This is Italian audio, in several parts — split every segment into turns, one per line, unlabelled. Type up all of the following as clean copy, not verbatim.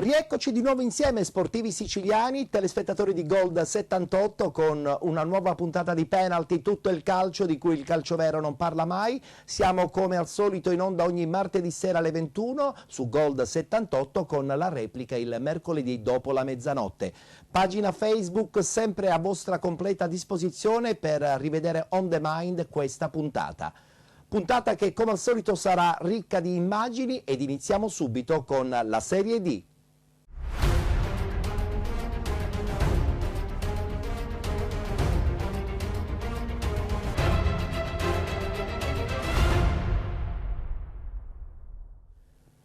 Rieccoci di nuovo insieme, sportivi siciliani, telespettatori di Gold 78, con una nuova puntata di Penalty, tutto il calcio di cui il calcio vero non parla mai. Siamo come al solito in onda ogni martedì sera alle 21 su Gold 78, con la replica il mercoledì dopo la mezzanotte. Pagina Facebook sempre a vostra completa disposizione per rivedere on demand questa puntata. Puntata che come al solito sarà ricca di immagini ed iniziamo subito con la Serie D.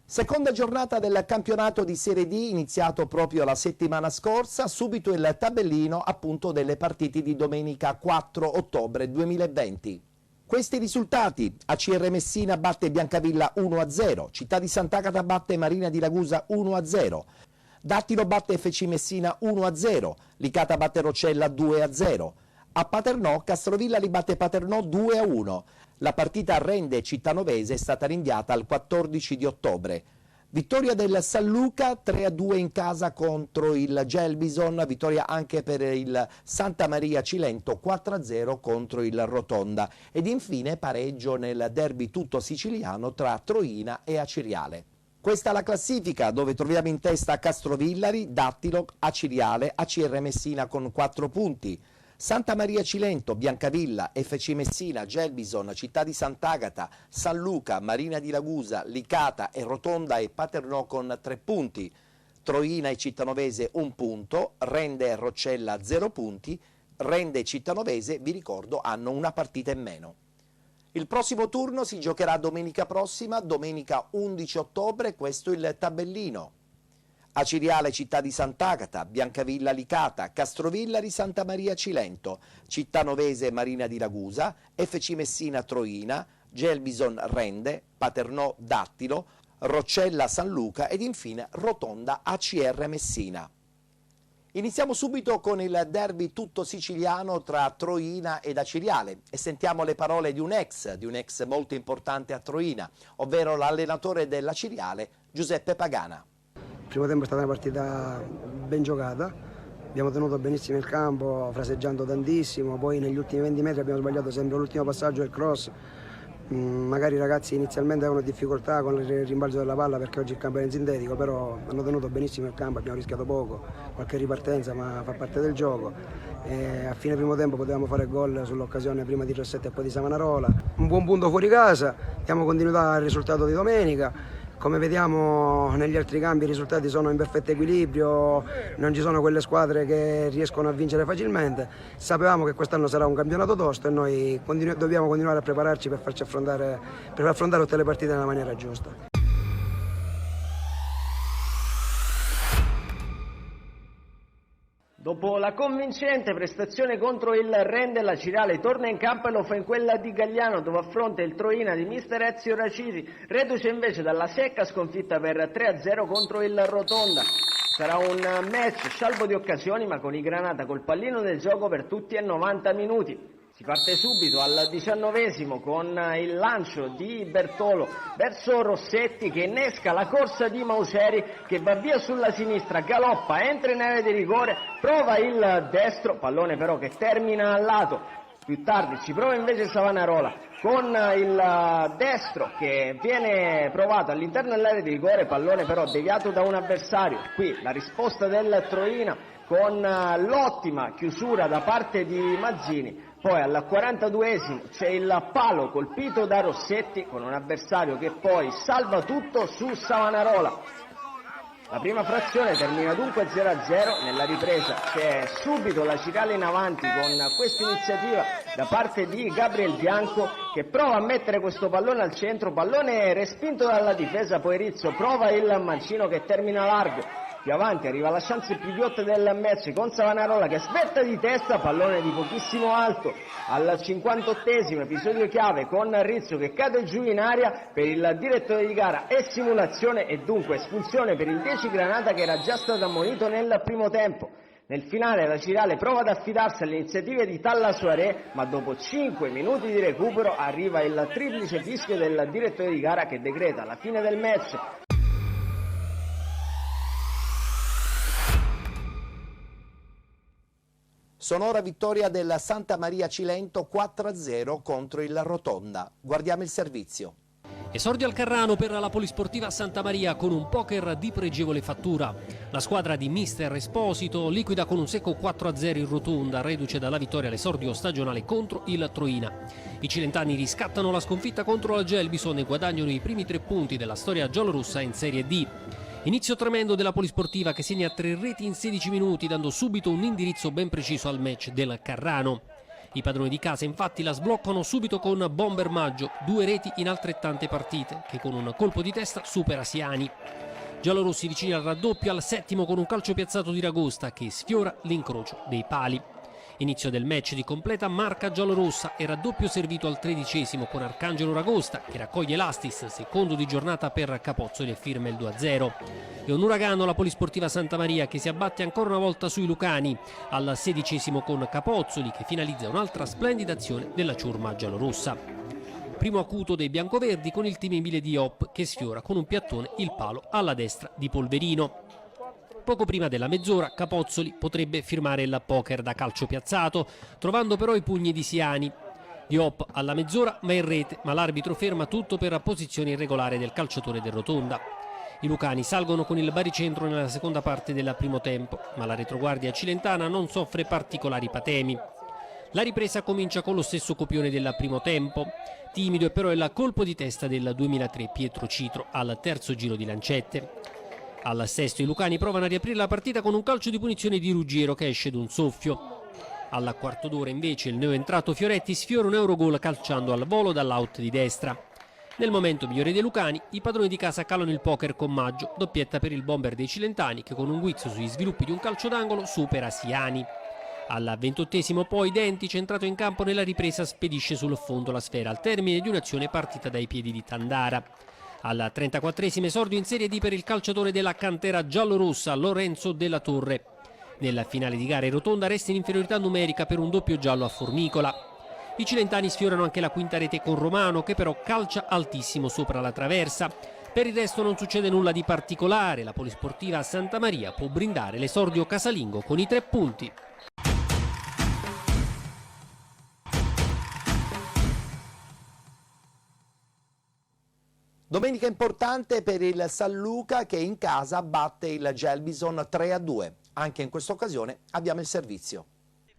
Seconda giornata del campionato di Serie D, iniziato proprio la settimana scorsa, subito il tabellino appunto delle partite di domenica 4 ottobre 2020. Questi risultati: ACR Messina batte Biancavilla 1-0, Città di Sant'Agata batte Marina di Ragusa 1-0, Dattilo batte FC Messina 1-0, Licata batte Rocella 2-0, a Paternò Castrovilla li batte Paternò 2-1. La partita Rende Cittanovese è stata rinviata al 14 di ottobre. Vittoria del San Luca 3-2 in casa contro il Gelbison, vittoria anche per il Santa Maria Cilento 4-0 contro il Rotonda ed infine pareggio nel derby tutto siciliano tra Troina e Aciriale. Questa è la classifica, dove troviamo in testa Castrovillari, Dattilo, Aciriale, ACR Messina con 4 punti. Santa Maria Cilento, Biancavilla, FC Messina, Gelbison, Città di Sant'Agata, San Luca, Marina di Ragusa, Licata e Rotonda e Paternò con 3 punti, Troina e Cittanovese 1 punto, Rende e Roccella 0 punti, Rende e Cittanovese, vi ricordo, hanno una partita in meno. Il prossimo turno si giocherà domenica prossima, domenica 11 ottobre, questo è il tabellino. Aciriale Città di Sant'Agata, Biancavilla Licata, Castrovillari Santa Maria Cilento, Cittanovese Marina di Ragusa, FC Messina Troina, Gelbison Rende, Paternò Dattilo, Roccella San Luca ed infine Rotonda ACR Messina. Iniziamo subito con il derby tutto siciliano tra Troina ed Aciriale e sentiamo le parole di un ex molto importante a Troina, ovvero l'allenatore dell'Aciriale Giuseppe Pagana.
Il primo tempo è stata una partita ben giocata, abbiamo tenuto benissimo il campo, fraseggiando tantissimo, poi negli ultimi 20 metri abbiamo sbagliato sempre l'ultimo passaggio del cross. Magari i ragazzi inizialmente avevano difficoltà con il rimbalzo della palla perché oggi il campo era in sintetico, però hanno tenuto benissimo il campo, abbiamo rischiato poco, qualche ripartenza ma fa parte del gioco. A fine primo tempo potevamo fare gol sull'occasione prima di Rossetti e poi di Savanarola. Un buon punto fuori casa, diamo continuità al risultato di domenica. Come vediamo negli altri campi i risultati sono in perfetto equilibrio, non ci sono quelle squadre che riescono a vincere facilmente. Sapevamo che quest'anno sarà un campionato tosto e noi dobbiamo continuare a prepararci per far affrontare tutte le partite nella maniera giusta.
Dopo la convincente prestazione contro il Rende, l'Aciriale torna in campo e lo fa in quella di Gagliano, dove affronta il Troina di mister Ezio Raciti, reduce invece dalla secca sconfitta per 3-0 contro il Rotonda. Sarà un match salvo di occasioni, ma con i Granata col pallino del gioco per tutti e 90 minuti. Si parte subito al 19esimo con il lancio di Bertolo verso Rossetti, che innesca la corsa di Mauseri, che va via sulla sinistra, galoppa, entra in area di rigore, prova il destro, pallone però che termina al lato. Più tardi ci prova invece Savanarola con il destro che viene provato all'interno dell'area di rigore, pallone però deviato da un avversario. Qui la risposta del Troina con l'ottima chiusura da parte di Mazzini. Poi al 42esimo c'è il palo colpito da Rossetti con un avversario che poi salva tutto su Savanarola. La prima frazione termina dunque 0-0, nella ripresa c'è subito l'Aciriale in avanti con questa iniziativa da parte di Gabriel Bianco, che prova a mettere questo pallone al centro, pallone respinto dalla difesa, poi Rizzo prova il mancino che termina largo. Più avanti arriva la chance più ghiotta del match con Savanarola che svetta di testa, pallone di pochissimo alto. Al 58esimo episodio chiave con Rizzo che cade giù in aria per il direttore di gara e simulazione e dunque espulsione per il 10 Granata, che era già stato ammonito nel primo tempo. Nel finale l'Aciriale prova ad affidarsi alle iniziative di Talla Soirée, ma dopo 5 minuti di recupero arriva il triplice fischio del direttore di gara che decreta la fine del match.
Sonora vittoria del Santa Maria Cilento 4-0 contro il Rotonda. Guardiamo il servizio.
Esordio al Carrano per la Polisportiva Santa Maria con un poker di pregevole fattura. La squadra di mister Esposito liquida con un secco 4-0 in Rotonda, reduce dalla vittoria all'esordio stagionale contro il Troina. I cilentani riscattano la sconfitta contro la Gelbison e guadagnano i primi 3 punti della storia giallorossa in Serie D. Inizio tremendo della Polisportiva che segna 3 reti in 16 minuti, dando subito un indirizzo ben preciso al match del Carrano. I padroni di casa infatti la sbloccano subito con Bomber Maggio, 2 reti in altrettante partite, che con un colpo di testa supera Siani. Giallorossi vicini al raddoppio al 7° con un calcio piazzato di Ragosta che sfiora l'incrocio dei pali. Inizio del match di completa marca giallorossa e raddoppio servito al 13° con Arcangelo Ragosta che raccoglie l'Astis, secondo di giornata per Capozzoli e firma il 2-0. E un uragano la Polisportiva Santa Maria che si abbatte ancora una volta sui Lucani al 16° con Capozzoli che finalizza un'altra splendida azione della ciurma giallorossa. Primo acuto dei biancoverdi con il timibile di Diop che sfiora con un piattone il palo alla destra di Polverino. Poco prima della mezz'ora Capozzoli potrebbe firmare il poker da calcio piazzato, trovando però i pugni di Siani. Diop alla mezz'ora va in rete, ma l'arbitro ferma tutto per posizione irregolare del calciatore del Rotonda. I lucani salgono con il baricentro nella seconda parte del primo tempo, ma la retroguardia cilentana non soffre particolari patemi. La ripresa comincia con lo stesso copione del primo tempo. Timido è però il colpo di testa del 2003 Pietro Citro al 3° giro di lancette. Al 6° i lucani provano a riaprire la partita con un calcio di punizione di Ruggiero che esce d'un soffio. Al quarto d'ora invece il neoentrato Fioretti sfiora un Eurogol calciando al volo dall'out di destra. Nel momento migliore dei lucani, i padroni di casa calano il poker con Maggio, doppietta per il bomber dei cilentani che con un guizzo sugli sviluppi di un calcio d'angolo supera Siani. Al 28° poi Dentici, entrato in campo nella ripresa, spedisce sul fondo la sfera al termine di un'azione partita dai piedi di Tandara. Al 34° esordio in Serie D per il calciatore della cantera giallorossa Lorenzo Della Torre. Nella finale di gara in Rotonda resta in inferiorità numerica per un doppio giallo a Formicola. I cilentani sfiorano anche la quinta rete con Romano che però calcia altissimo sopra la traversa. Per il resto non succede nulla di particolare, la Polisportiva Santa Maria può brindare l'esordio casalingo con i 3 punti.
Domenica importante per il San Luca che in casa batte il Gelbison 3-2. Anche in questa occasione abbiamo il servizio.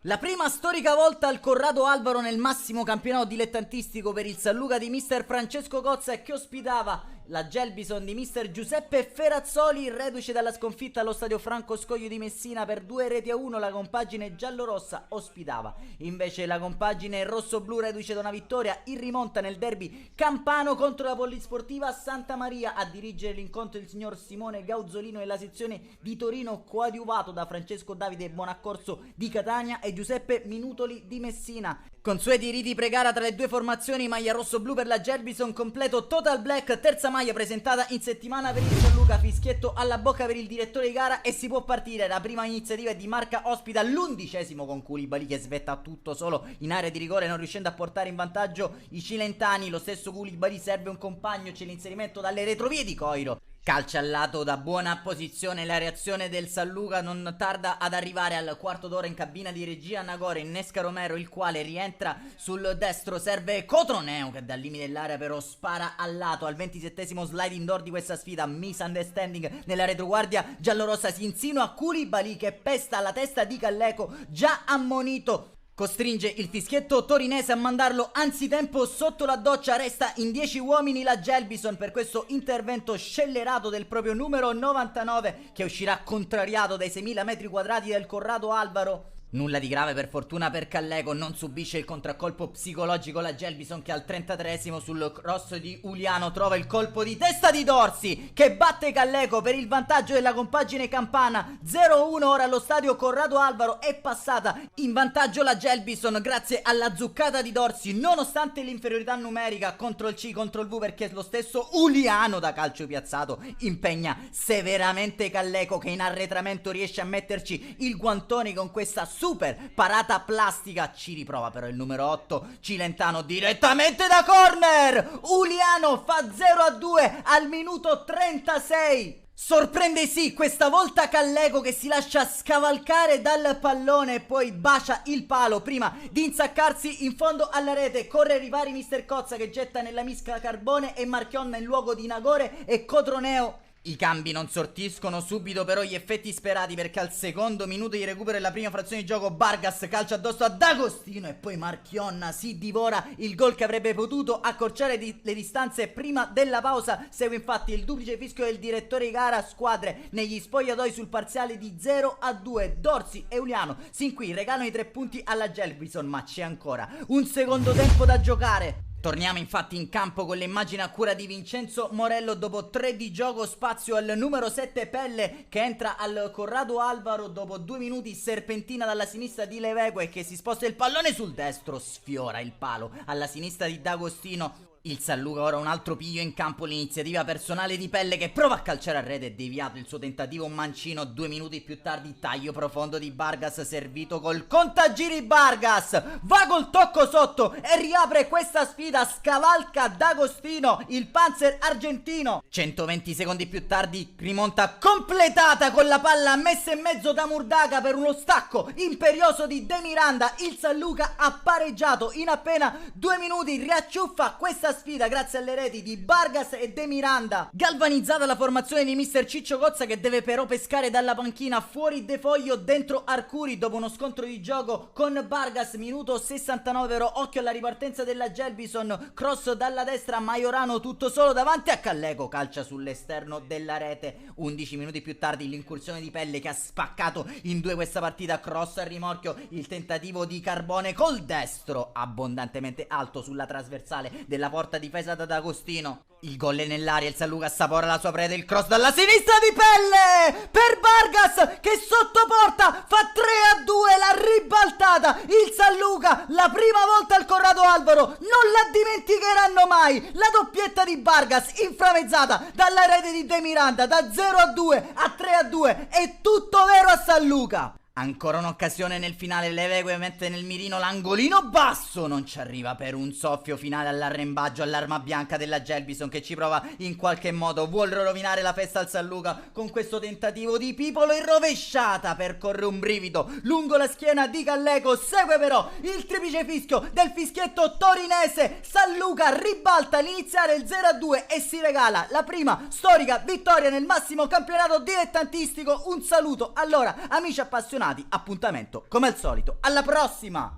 La prima storica volta al Corrado Alvaro nel massimo campionato dilettantistico per il San Luca di mister Francesco Cozza che ospitava la Gelbison di mister Giuseppe Ferrazzoli, reduce dalla sconfitta allo stadio Franco Scoglio di Messina per 2-1. La compagine giallorossa ospitava invece la compagine rosso-blu, reduce da una vittoria in rimonta nel derby campano contro la Polisportiva Santa Maria. A dirigere l'incontro il signor Simone Gauzolino e la sezione di Torino coadiuvato da Francesco Davide Bonaccorso di Catania e Giuseppe Minutoli di Messina. Consueti riti pre-gara tra le due formazioni, maglia rosso-blu per la Gelbison, completo total black, terza maglia presentata in settimana per il San Luca, fischietto alla bocca per il direttore di gara e si può partire. La prima iniziativa è di Marca, ospita l'11° con Koulibaly che svetta tutto solo in area di rigore non riuscendo a portare in vantaggio i cilentani. Lo stesso Koulibaly serve un compagno, c'è l'inserimento dalle retrovie di Coiro. Calcia al lato da buona posizione, la reazione del San Luca non tarda ad arrivare. Al quarto d'ora in cabina di regia Nagore innesca Romero, il quale rientra sul destro, serve Cotroneo che dal limite dell'area però spara al lato. Al 27° slide indoor di questa sfida, misunderstanding nella retroguardia giallorossa, si insinua Koulibaly che pesta alla testa di Calleco già ammonito. Costringe il fischietto torinese a mandarlo anzitempo sotto la doccia. Resta in 10 uomini la Gelbison per questo intervento scellerato del proprio numero 99 che uscirà contrariato dai 6.000 metri quadrati del Corrado Alvaro. Nulla di grave per fortuna per Calleco, non subisce il contraccolpo psicologico la Gelbison che al 33° sul cross di Uliano trova il colpo di testa di Dorsi che batte Calleco per il vantaggio della compagine campana. 0-1 ora allo stadio Corrado Alvaro, è passata in vantaggio la Gelbison grazie alla zuccata di Dorsi nonostante l'inferiorità numerica contro il C, contro il V, perché lo stesso Uliano da calcio piazzato impegna severamente Calleco che in arretramento riesce a metterci il guantone con questa super parata plastica. Ci riprova però il numero 8 cilentano direttamente da corner. Uliano fa 0-2 al minuto 36. Sorprende sì, questa volta Callego che si lascia scavalcare dal pallone e poi bacia il palo prima di insaccarsi in fondo alla rete. Corre ai ripari mister Cozza che getta nella mischia Carbone e Marchionna in luogo di Nagore e Cotroneo. I cambi non sortiscono subito però gli effetti sperati, perché al secondo minuto di recupero e la prima frazione di gioco Vargas calcia addosso ad Agostino e poi Marchionna si divora il gol che avrebbe potuto accorciare le distanze prima della pausa. Segue infatti il duplice fischio del direttore di gara, squadre negli spogliatoi sul parziale di 0-2. Dorsi e Uliano sin qui regalano i 3 punti alla Gelbison, ma c'è ancora un secondo tempo da giocare. Torniamo infatti in campo con le immagini a cura di Vincenzo Morello. Dopo 3 di gioco spazio al numero 7 Pelle che entra al Corrado Alvaro. Dopo 2 minuti serpentina dalla sinistra di Leveque che si sposta il pallone sul destro, sfiora il palo alla sinistra di D'Agostino. Il San Luca ora un altro piglio in campo, l'iniziativa personale di Pelle che prova a calciare a rete, deviato il suo tentativo mancino. 2 minuti più tardi taglio profondo di Vargas servito col contagiri. Vargas va col tocco sotto e riapre questa sfida, scavalca D'Agostino, il Panzer argentino. 120 secondi più tardi rimonta completata con la palla messa in mezzo da Murdaga per uno stacco imperioso di De Miranda. Il San Luca ha pareggiato in appena 2 minuti, riacciuffa questa sfida grazie alle reti di Vargas e De Miranda. Galvanizzata la formazione di mister Ciccio Cozza che deve però pescare dalla panchina fuori De Foglio dentro Arcuri dopo uno scontro di gioco con Vargas. Minuto 69 però, occhio alla ripartenza della Gelbison, cross dalla destra, Majorano tutto solo davanti a Callego, calcia sull'esterno della rete. 11 minuti più tardi l'incursione di Pelle che ha spaccato in 2 questa partita, cross al rimorchio, il tentativo di Carbone col destro abbondantemente alto sulla trasversale della porta difesa da D'Agostino. Il gol è nell'aria, il San Luca assapora la sua preda, il cross dalla sinistra di Pelle per Vargas che sotto porta fa 3-2, la ribaltata. Il San Luca la prima volta al Corrado Alvaro non la dimenticheranno mai, la doppietta di Vargas inframezzata dalla rete di De Miranda, da 0-2 a 3-2, è tutto vero a San Luca. Ancora un'occasione nel finale, Leveque mette nel mirino l'angolino basso, non ci arriva per un soffio finale all'arrembaggio, all'arma bianca della Gelbison che ci prova in qualche modo, vuole rovinare la festa al San Luca con questo tentativo di Pipolo in rovesciata, percorre un brivido lungo la schiena di Callego, segue però il triplice fischio del fischietto torinese. San Luca ribalta all'iniziare il 0-2 e si regala la prima storica vittoria nel massimo campionato dilettantistico. Un saluto allora amici appassionati, appuntamento come al solito alla prossima.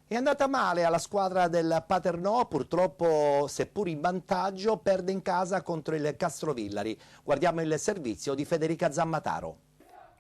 È andata male alla squadra del Paternò, purtroppo seppur in vantaggio perde in casa contro il Castrovillari. Guardiamo il servizio di Federica Zammataro.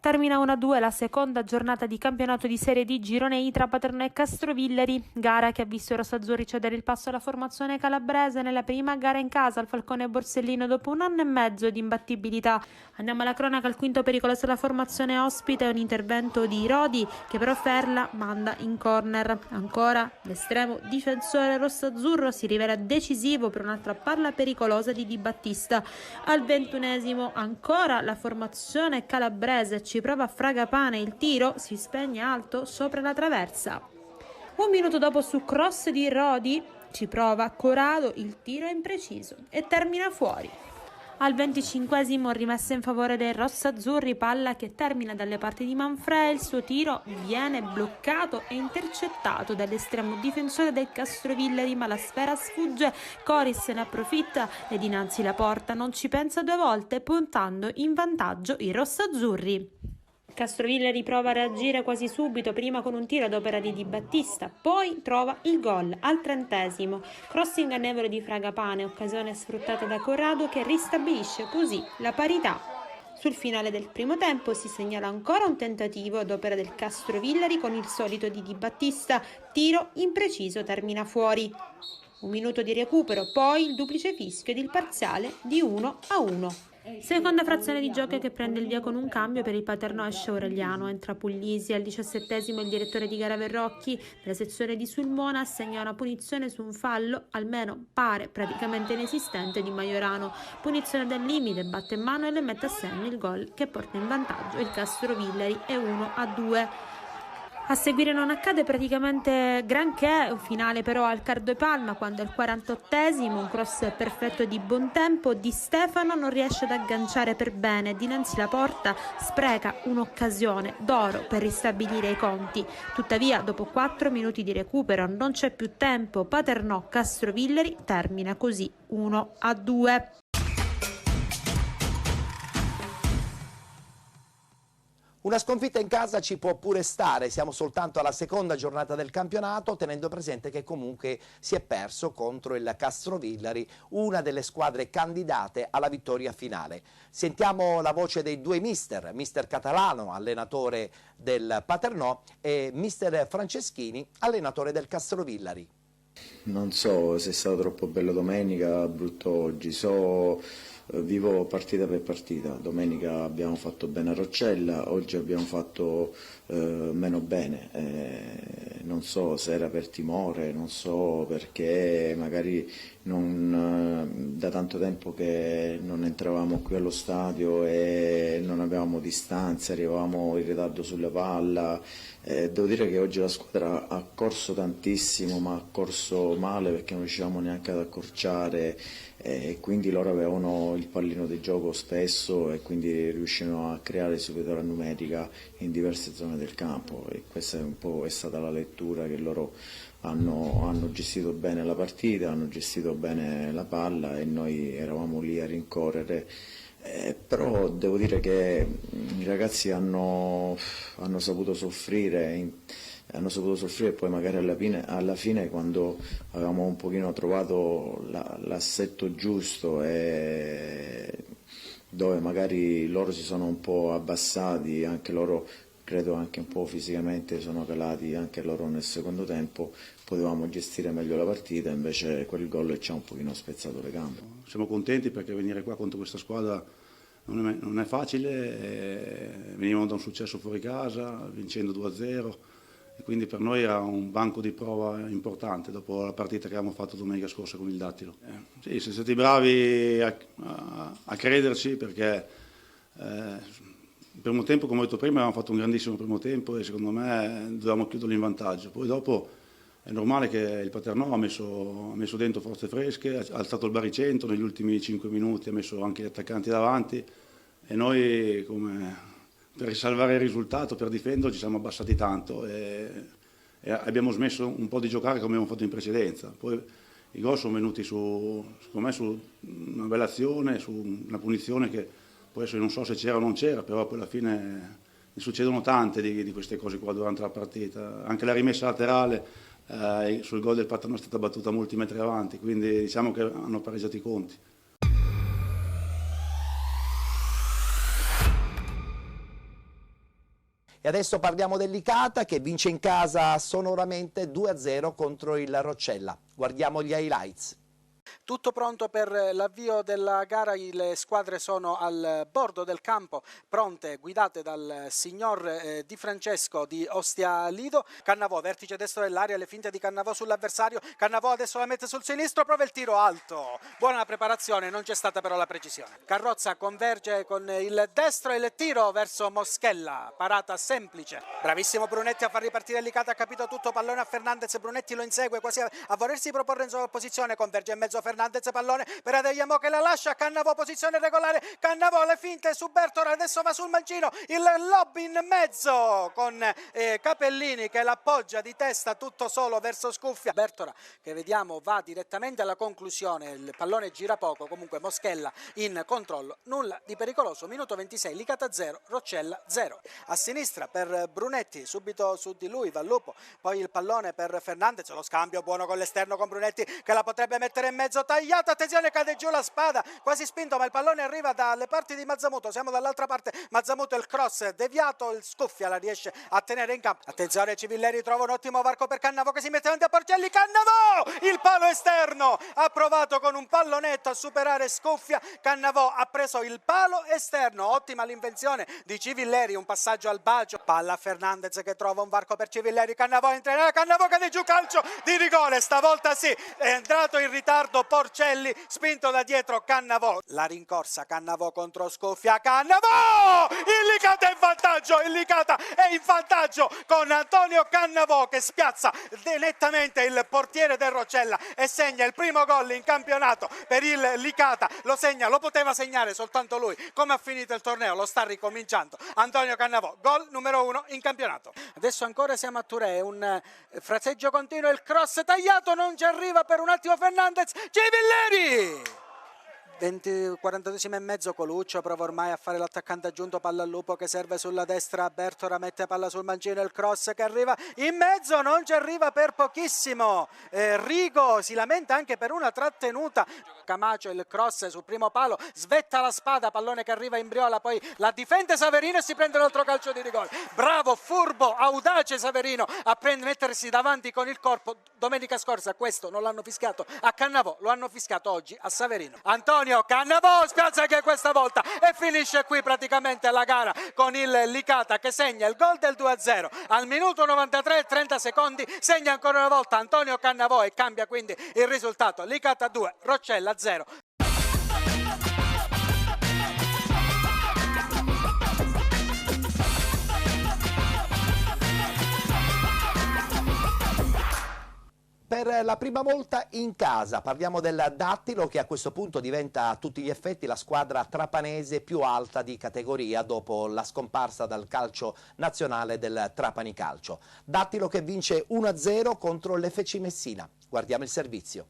Termina 1-2 la seconda giornata di campionato di Serie D Girone I tra Paternò e Castrovillari, gara che ha visto i rossazzurri cedere il passo alla formazione calabrese nella prima gara in casa al Falcone Borsellino dopo 1 anno e mezzo di imbattibilità. Andiamo alla cronaca, al quinto pericoloso della formazione ospite, un intervento di Rodi che però Ferla manda in corner. Ancora l'estremo difensore rossazzurro si rivela decisivo per un'altra palla pericolosa di Di Battista. Al 21esimo ancora la formazione calabrese ci prova Fragapane, il tiro si spegne alto sopra la traversa. 1 minuto dopo su cross di Rodi ci prova Corrado, il tiro è impreciso e termina fuori. Al 25esimo rimessa in favore dei rossazzurri, palla che termina dalle parti di Manfrè, il suo tiro viene bloccato e intercettato dall'estremo difensore del Castrovillari, ma la sfera sfugge, Coris se ne approfitta e dinanzi la porta non ci pensa 2 volte, puntando in vantaggio i rossazzurri. Castrovillari prova a reagire quasi subito, prima con un tiro ad opera di Di Battista, poi trova il gol al 30esimo. Cross ingannevole di Fragapane, occasione sfruttata da Corrado che ristabilisce così la parità. Sul finale del primo tempo si segnala ancora un tentativo ad opera del Castrovillari con il solito di Di Battista, tiro impreciso, termina fuori. 1 minuto di recupero, poi il duplice fischio ed il parziale di 1-1. Seconda frazione di gioco che prende il via con un cambio per il Paternò, esce Aureliano, entra Puglisi. Al 17esimo il direttore di gara Verrocchi della sezione di Sulmona assegna una punizione su un fallo, almeno pare praticamente inesistente, di Majorano. Punizione del limite, batte Manuel e mette a segno il gol che porta in vantaggio il Castrovillari e 1-2. A seguire non accade praticamente granché, un finale però al Cardo e Palma quando al 48esimo un cross perfetto di buon tempo Di Stefano non riesce ad agganciare per bene, dinanzi la porta spreca un'occasione d'oro per ristabilire i conti. Tuttavia dopo 4 minuti di recupero non c'è più tempo, Paternò-Castrovilleri termina così 1-2.
Una sconfitta in casa ci può pure stare, siamo soltanto alla seconda giornata del campionato, tenendo presente che comunque si è perso contro il Castrovillari, una delle squadre candidate alla vittoria finale. Sentiamo la voce dei due mister Catalano, allenatore del Paternò, e mister Franceschini, allenatore del Castrovillari.
Non so se è stato troppo bello domenica, brutto oggi, vivo partita per partita. Domenica abbiamo fatto bene a Roccella, oggi abbiamo fatto meno bene. Non so se era per timore, non so perché magari da tanto tempo che non entravamo qui allo stadio e non avevamo distanze, arrivavamo in ritardo sulla palla. Devo dire che oggi la squadra ha corso tantissimo, ma ha corso male perché non riuscivamo neanche ad accorciare, e quindi loro avevano il pallino di gioco spesso e quindi riuscivano a creare superiorità numerica in diverse zone del campo, e questa è stata la lettura che loro hanno gestito bene la partita, hanno gestito bene la palla e noi eravamo lì a rincorrere. Però devo dire che i ragazzi hanno saputo soffrire e poi magari alla fine quando avevamo un pochino trovato l'assetto giusto e dove magari loro si sono un po' abbassati, anche loro credo anche un po' fisicamente sono calati anche loro nel secondo tempo, potevamo gestire meglio la partita, invece quel gol ci ha un pochino spezzato le gambe.
Siamo contenti perché venire qua contro questa squadra non è facile, venivamo da un successo fuori casa, vincendo 2-0, e quindi per noi era un banco di prova importante dopo la partita che abbiamo fatto domenica scorsa con il Dattilo. Sì, siamo stati bravi a crederci perché il primo tempo, come ho detto prima, abbiamo fatto un grandissimo primo tempo e secondo me dovevamo chiuderlo in vantaggio. Poi dopo è normale che il Paternò ha messo dentro forze fresche, ha alzato il baricentro negli ultimi 5 minuti, ha messo anche gli attaccanti davanti e noi, come per salvare il risultato, per difenderlo, ci siamo abbassati tanto e abbiamo smesso un po' di giocare come abbiamo fatto in precedenza. Poi i gol sono venuti secondo me su una bella azione, su una punizione che poi adesso non so se c'era o non c'era, però poi alla fine ne succedono tante di queste cose qua durante la partita. Anche la rimessa laterale sul gol del Paternò è stata battuta molti metri avanti, quindi diciamo che hanno pareggiato i conti.
E adesso parliamo del Licata che vince in casa sonoramente 2-0 contro il Roccella. Guardiamo gli highlights.
Tutto pronto per l'avvio della gara, le squadre sono al bordo del campo, pronte, guidate dal signor Di Francesco di Ostia Lido. Cannavò, vertice destro dell'area, le finte di Cannavò sull'avversario, Cannavò adesso la mette sul sinistro, prova il tiro alto, buona la preparazione, non c'è stata però la precisione. Carrozza converge con il destro e il tiro verso Moschella, parata semplice. Bravissimo Brunetti a far ripartire il Licata, ha capito tutto, pallone a Fernandez, Brunetti lo insegue quasi a volersi proporre in posizione, converge in mezzo Fernandez, pallone per Adegliamo che la lascia, Cannavò posizione regolare, Cannavò le finte su Bertora, adesso va sul mancino, il lob in mezzo con Capellini che l'appoggia di testa tutto solo verso Scuffia. Bertora che vediamo va direttamente alla conclusione, il pallone gira poco, comunque Moschella in controllo, nulla di pericoloso, minuto 26, Licata 0, Roccella 0. A sinistra per Brunetti, subito su di lui va Lupo, poi il pallone per Fernandez, lo scambio buono con l'esterno con Brunetti che la potrebbe mettere in mezzo, tagliata, attenzione, cade giù la spada, quasi spinto, ma il pallone arriva dalle parti di Mazzamuto, siamo dall'altra parte, Mazzamuto il cross deviato, il Scuffia la riesce a tenere in campo, attenzione Civilleri trova un ottimo varco per Cannavò che si mette davanti a Porcelli, Cannavò, il palo esterno, ha provato con un pallonetto a superare Scuffia, Cannavò ha preso il palo esterno, ottima l'invenzione di Civilleri, un passaggio al bacio, palla a Fernandez che trova un varco per Civilleri, Cannavò entra, Cannavò cade giù, calcio di rigore, stavolta sì, è entrato in ritardo Porcelli, spinto da dietro Cannavò, la rincorsa Cannavò contro Scoffia, Cannavò, il Licata è in vantaggio con Antonio Cannavò che spiazza nettamente il portiere del Roccella e segna il primo gol in campionato per il Licata, lo poteva segnare soltanto lui. Come ha finito il torneo? Lo sta ricominciando Antonio Cannavò, gol numero 1 in campionato. Adesso ancora siamo a Touré, un fraseggio continuo, il cross tagliato, non ci arriva per un attimo Fernandez, Civilleri! 42esimo e mezzo, Coluccio prova ormai a fare l'attaccante aggiunto, palla al lupo che serve sulla destra, Bertora mette palla sul mancino, il cross che arriva in mezzo, non ci arriva per pochissimo, Rigo si lamenta anche per una trattenuta, Camacho il cross sul primo palo, svetta la spada, pallone che arriva in Briola, poi la difende Saverino e si prende un altro calcio di rigore. Bravo, furbo, audace Saverino a mettersi davanti con il corpo. Domenica scorsa questo non l'hanno fischiato a Cannavò, lo hanno fischiato oggi a Saverino. Antonio Cannavò spiazza anche questa volta e finisce qui praticamente la gara con il Licata che segna il gol del 2-0 al minuto 93 e 30 secondi, segna ancora una volta Antonio Cannavò e cambia quindi il risultato. Licata 2, Roccella 0.
Per la prima volta in casa parliamo del Dattilo, che a questo punto diventa a tutti gli effetti la squadra trapanese più alta di categoria dopo la scomparsa dal calcio nazionale del Trapani Calcio. Dattilo che vince 1-0 contro l'FC Messina. Guardiamo il servizio.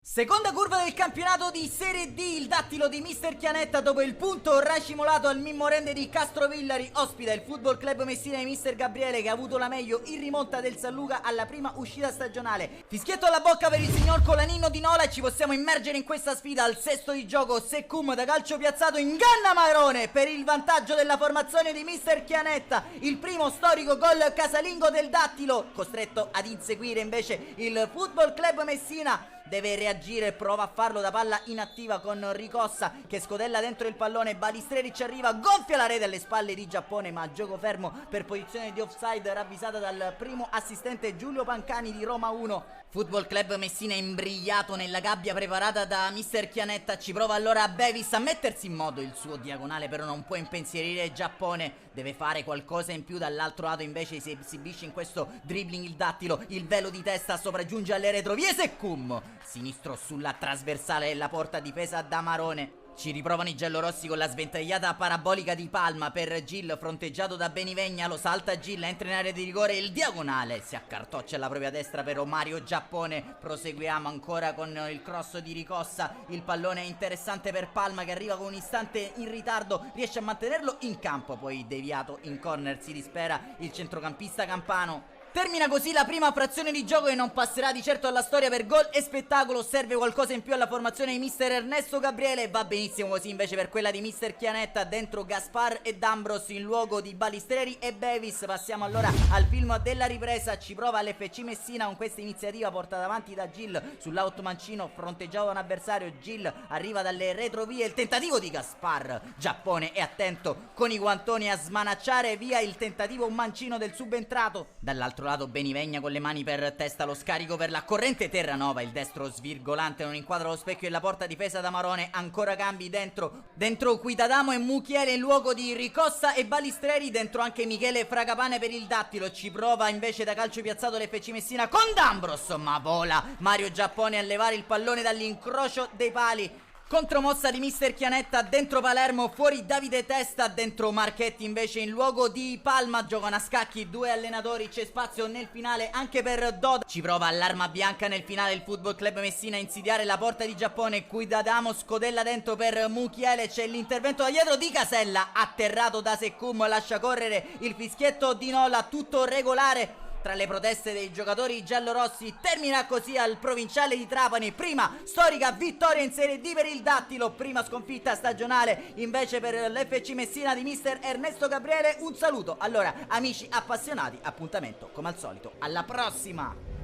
Seconda curva del campionato di Serie D, il Dattilo di mister Chianetta dopo il punto racimolato al Mimmo Rende di Castrovillari ospita il Football Club Messina di mister Gabriele che ha avuto la meglio in rimonta del San Luca alla prima uscita stagionale. Fischietto alla bocca per il signor Colanino di Nola e ci possiamo immergere in questa sfida. Al sesto di gioco Seccum da calcio piazzato inganna Marone per il vantaggio della formazione di mister Chianetta, il primo storico gol casalingo del Dattilo, costretto ad inseguire invece il Football Club Messina. Deve reagire, prova a farlo da palla inattiva con Ricossa che scodella dentro il pallone, Balistreri ci arriva, gonfia la rete alle spalle di Giappone ma a gioco fermo per posizione di offside ravvisata dal primo assistente Giulio Pancani di Roma 1. Football Club Messina imbrigliato nella gabbia preparata da mister Chianetta, ci prova allora Bevis a mettersi in moto, il suo diagonale però non può impensierire Giappone, deve fare qualcosa in più, dall'altro lato invece si esibisce in questo dribbling il Dattilo, il velo di testa sopraggiunge alle retrovie Seccum, sinistro sulla trasversale della porta difesa da Marone. Ci riprovano i giallorossi con la sventagliata parabolica di Palma per Gil, fronteggiato da Benivegna, lo salta Gil, entra in area di rigore, il diagonale si accartoccia alla propria destra per Mario Giappone. Proseguiamo ancora con il cross di Ricossa, il pallone è interessante per Palma che arriva con un istante in ritardo, riesce a mantenerlo in campo, poi deviato in corner, si dispera il centrocampista campano. Termina così la prima frazione di gioco e non passerà di certo alla storia per gol e spettacolo. Serve qualcosa in più alla formazione di mister Ernesto Gabriele. Va benissimo così invece per quella di mister Chianetta. Dentro Gaspar e D'Ambros in luogo di Balistreri e Bevis. Passiamo allora al film della ripresa. Ci prova l'FC Messina con questa iniziativa portata avanti da Gil sull'out mancino, fronteggiato da un avversario. Gil arriva dalle retrovie, il tentativo di Gaspar. Giappone è attento con i guantoni a smanacciare via il tentativo mancino del subentrato. Dall'altro lato Benivegna con le mani per testa, lo scarico per la corrente Terranova, il destro svirgolante non inquadra lo specchio e la porta difesa da Marone, ancora cambi dentro Quitadamo e Muchiele in luogo di Ricossa e Balistreri, dentro anche Michele Fragapane per il Dattilo, ci prova invece da calcio piazzato l'FC Messina con D'Ambros, ma vola Mario Giappone a levare il pallone dall'incrocio dei pali. Contromossa di mister Chianetta, dentro Palermo, fuori Davide Testa, dentro Marchetti invece in luogo di Palma, giocano a scacchi due allenatori, c'è spazio nel finale anche per Doda, ci prova all'arma bianca nel finale il Football Club Messina a insidiare la porta di Giappone, Cuidadamo scodella dentro per Muchiele, c'è l'intervento da dietro di Casella, atterrato da Seccum, lascia correre il fischietto di Nola, tutto regolare. Tra le proteste dei giocatori giallorossi termina così al provinciale di Trapani, prima storica vittoria in Serie D per il Dattilo, prima sconfitta stagionale invece per l'FC Messina di mister Ernesto Gabriele. Un saluto allora amici appassionati, appuntamento come al solito alla prossima.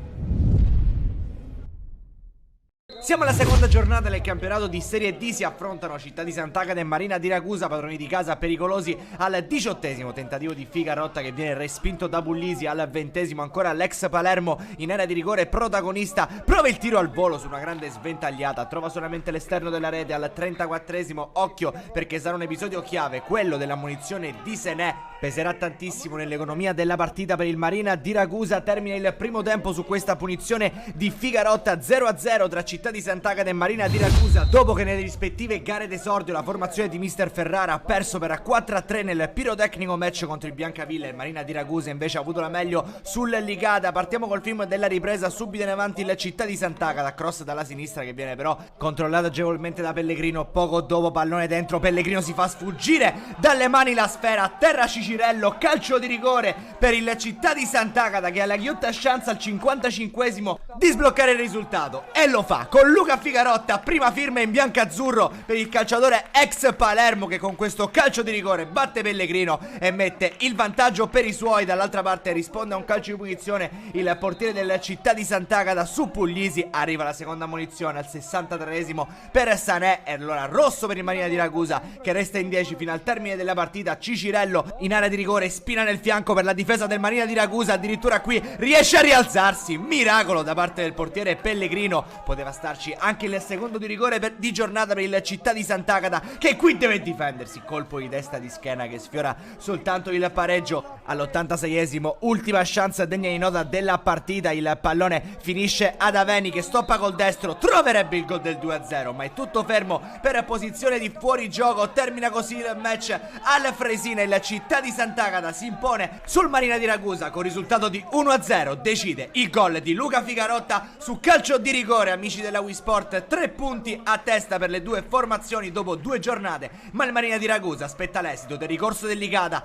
Siamo alla seconda giornata del campionato di Serie D, si affrontano Città di Sant'Agata e Marina di Ragusa, padroni di casa pericolosi al 18° tentativo di Figarotta che viene respinto da Puglisi, al 20° ancora l'ex Palermo in area di rigore protagonista, prova il tiro al volo su una grande sventagliata, trova solamente l'esterno della rete al 34°, occhio perché sarà un episodio chiave, quello dell'ammonizione di Senè, peserà tantissimo nell'economia della partita per il Marina di Ragusa, termina il primo tempo su questa punizione di Figarotta, 0-0 tra Città di Sant'Agata e Marina di Ragusa, dopo che nelle rispettive gare d'esordio la formazione di mister Ferrara ha perso per 4-3 nel pirotecnico match contro il Biancavilla e Marina di Ragusa invece ha avuto la meglio sul Ligada. Partiamo col film della ripresa, subito in avanti il Città di Sant'Agata, cross dalla sinistra che viene però controllato agevolmente da Pellegrino, poco dopo pallone dentro, Pellegrino si fa sfuggire dalle mani la sfera, a terra Cicirello, calcio di rigore per il Città di Sant'Agata che ha la ghiotta chance al 55° di sbloccare il risultato e lo fa con Luca Figarotta, prima firma in biancazzurro per il calciatore ex Palermo che con questo calcio di rigore batte Pellegrino e mette il vantaggio per i suoi. Dall'altra parte risponde a un calcio di punizione il portiere del Città di Sant'Agata su Puglisi, arriva la seconda ammonizione al 63° per Sanè e allora rosso per il Marina di Ragusa che resta in 10 fino al termine della partita. Cicirello in area di rigore, spina nel fianco per la difesa del Marina di Ragusa, addirittura qui riesce a rialzarsi, miracolo da parte del portiere Pellegrino, poteva starci anche il secondo di rigore di giornata per il Città di Sant'Agata che qui deve difendersi, colpo di testa di schiena che sfiora soltanto il pareggio all'86°, ultima chance degna di nota della partita, il pallone finisce ad Aveni che stoppa col destro, troverebbe il gol del 2-0 ma è tutto fermo per posizione di fuorigioco, termina così il match al Fresina, il Città di Sant'Agata si impone sul Marina di Ragusa con risultato di 1-0, decide il gol di Luca Figarotta su calcio di rigore. Amici della Wii Sport, 3 punti a testa per le due formazioni dopo 2 giornate, ma il Marina di Ragusa aspetta l'esito del ricorso del Ligada.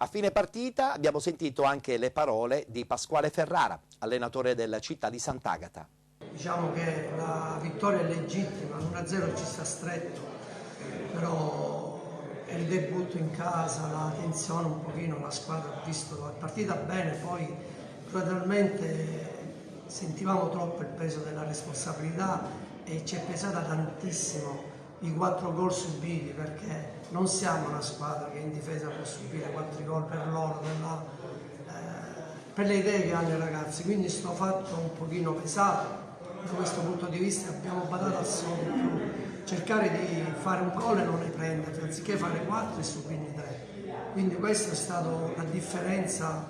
A fine partita abbiamo sentito anche le parole di Pasquale Ferrara, allenatore della Città di Sant'Agata.
Diciamo che la vittoria è legittima, 1-0 ci sta stretto, però è il debutto in casa, la tensione un pochino, la squadra ha visto la partita bene, poi gradualmente sentivamo troppo il peso della responsabilità e ci è pesata tantissimo i 4 gol subiti, perché non siamo una squadra che in difesa può subire 4 gol per loro, per le idee che hanno i ragazzi, quindi sto fatto un pochino pesato. Da questo punto di vista abbiamo badato al solito più, cercare di fare un gol e non riprenderli, anziché fare 4 e subirne 3. Quindi questa è stata la differenza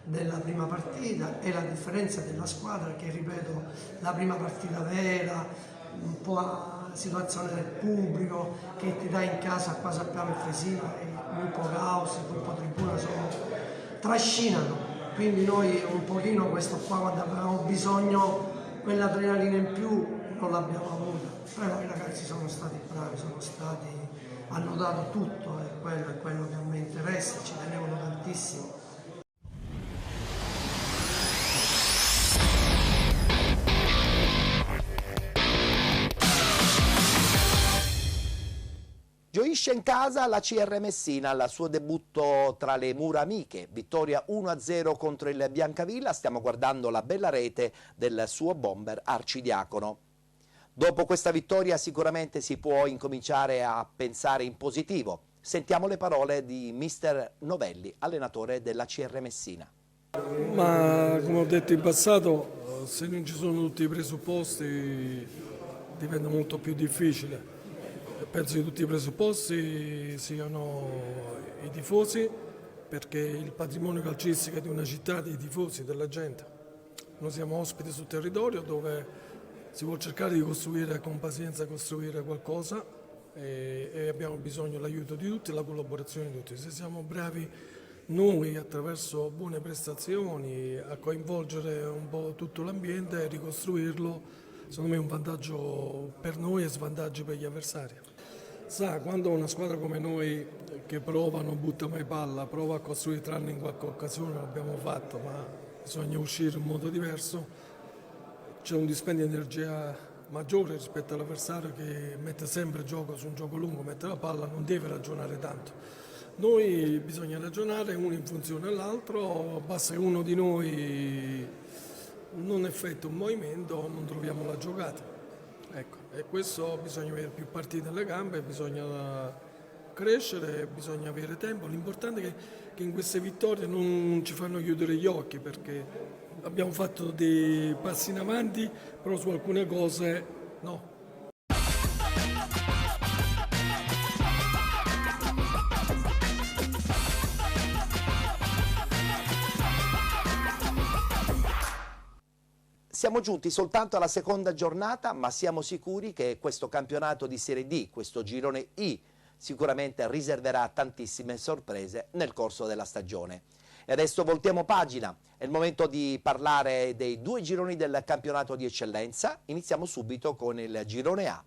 della prima partita e la differenza della squadra che, ripeto, la prima partita vera, un po' la situazione del pubblico che ti dà in casa, qua sappiamo il Fresina, il gruppo Caos, il gruppo Tribuna sono trascinano, quindi noi un pochino questo qua quando avevamo bisogno quell'adrenalina in più non l'abbiamo avuta, però i ragazzi sono stati bravi, hanno dato tutto e quello è quello che a me interessa, ci tenevano tantissimo.
Gioisce in casa la CR Messina al suo debutto tra le mura amiche, vittoria 1-0 contro il Biancavilla, stiamo guardando la bella rete del suo bomber Arcidiacono. Dopo questa vittoria sicuramente si può incominciare a pensare in positivo. Sentiamo le parole di mister Novelli, allenatore della CR Messina.
Ma come ho detto in passato, se non ci sono tutti i presupposti diventa molto più difficile. Penso che tutti i presupposti siano i tifosi, perché il patrimonio calcistico di una città, dei tifosi, della gente. Noi siamo ospiti sul territorio dove si può cercare di costruire con pazienza qualcosa e abbiamo bisogno dell'aiuto di tutti e la collaborazione di tutti. Se siamo bravi noi attraverso buone prestazioni a coinvolgere un po' tutto l'ambiente e ricostruirlo, secondo me è un vantaggio per noi e svantaggi per gli avversari. Sa, quando una squadra come noi che prova, non butta mai palla, prova a costruire tranne in qualche occasione, l'abbiamo fatto, ma bisogna uscire in modo diverso, c'è un dispendio di energia maggiore rispetto all'avversario che mette sempre gioco su un gioco lungo, mette la palla, non deve ragionare tanto. Noi bisogna ragionare uno in funzione all'altro, basta che uno di noi non effettua un movimento, non troviamo la giocata. Ecco, e questo bisogna avere più partite nelle gambe, bisogna crescere, bisogna avere tempo. L'importante è che in queste vittorie non ci fanno chiudere gli occhi, perché abbiamo fatto dei passi in avanti, però su alcune cose no.
Siamo giunti soltanto alla seconda giornata, ma siamo sicuri che questo campionato di Serie D, questo girone I, sicuramente riserverà tantissime sorprese nel corso della stagione. E adesso voltiamo pagina, è il momento di parlare dei due gironi del campionato di eccellenza. Iniziamo subito con il girone A.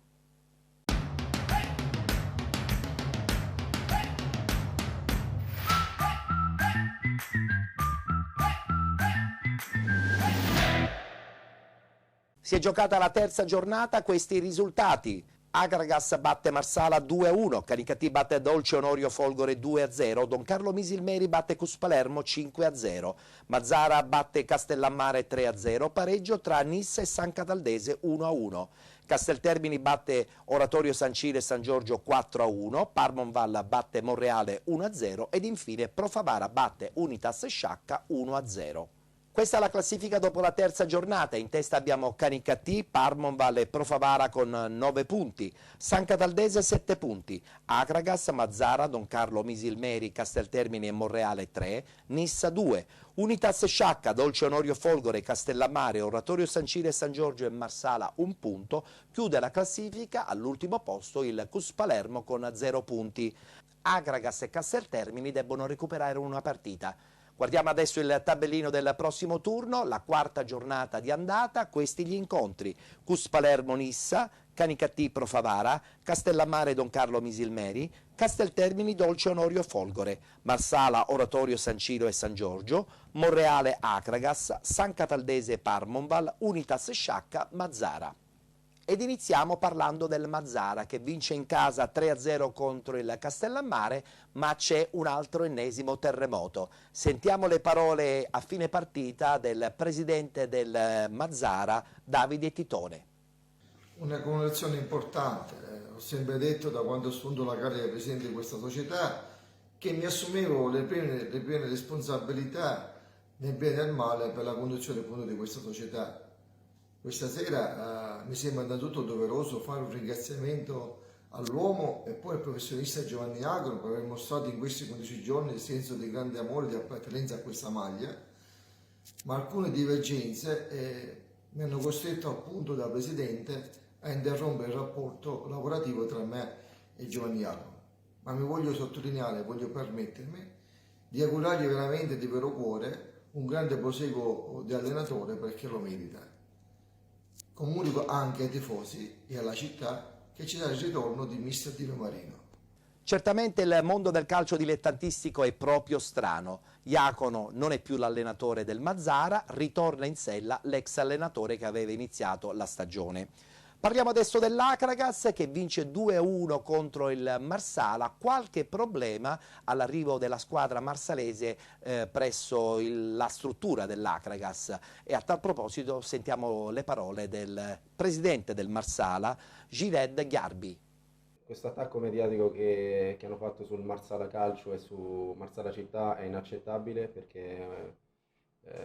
Si è giocata la terza giornata, questi i risultati. Agragas batte Marsala 2-1, Canicattì batte Dolce Onorio Folgore 2-0, Don Carlo Misilmeri batte Cuspalermo 5-0, Mazzara batte Castellammare 3-0, pareggio tra Nissa e San Cataldese 1-1. Casteltermini batte Oratorio San Ciro e San Giorgio 4-1, Parmonval batte Monreale 1-0 ed infine Profavara batte Unitas Sciacca 1-0. Questa è la classifica dopo la terza giornata. In testa abbiamo Canicattì, Parmonval e Profavara con 9 punti, San Cataldese 7 punti, Agragas, Mazzara, Don Carlo Misilmeri, Casteltermini e Monreale 3, Nissa 2, Unitas Sciacca, Dolce Onorio Folgore, Castellammare, Oratorio San Ciro e San Giorgio e Marsala 1 punto. Chiude la classifica all'ultimo posto il Cuspalermo con 0 punti. Agragas e Casteltermini debbono recuperare una partita. Guardiamo adesso il tabellino del prossimo turno, la quarta giornata di andata, questi gli incontri: Cuspalermo-Nissa, Canicattì Profavara, Castellammare Don Carlo Misilmeri, Casteltermini Dolce Onorio Folgore, Marsala Oratorio San Ciro e San Giorgio, Monreale Agragas, San Cataldese Parmonval, Unitas Sciacca Mazzara. Ed iniziamo parlando del Mazzara che vince in casa 3-0 contro il Castellammare, ma c'è un altro ennesimo terremoto. Sentiamo le parole a fine partita del presidente del Mazzara, Davide Titone.
Una connotazione importante, ho sempre detto da quando ho assunto la carica di presidente di questa società che mi assumevo le piene responsabilità nel bene e nel male per la conduzione appunto di questa società. Questa sera mi sembra innanzitutto doveroso fare un ringraziamento all'uomo e poi al professionista Giovanni Agro per aver mostrato in questi 15 giorni il senso di grande amore e di appartenenza a questa maglia, ma alcune divergenze mi hanno costretto appunto da presidente a interrompere il rapporto lavorativo tra me e Giovanni Agro. Ma mi voglio sottolineare, voglio permettermi di augurargli veramente di vero cuore un grande proseguo di allenatore perché lo merita. Comunico anche ai tifosi e alla città che ci sarà il ritorno di mister Dino Marino.
Certamente il mondo del calcio dilettantistico è proprio strano. Iacono non è più l'allenatore del Mazzara, ritorna in sella l'ex allenatore che aveva iniziato la stagione. Parliamo adesso dell'Agragas che vince 2-1 contro il Marsala, qualche problema all'arrivo della squadra marsalese presso la struttura dell'Agragas e a tal proposito sentiamo le parole del presidente del Marsala, Gired Gharbi.
Questo attacco mediatico che hanno fatto sul Marsala Calcio e su Marsala Città è inaccettabile perché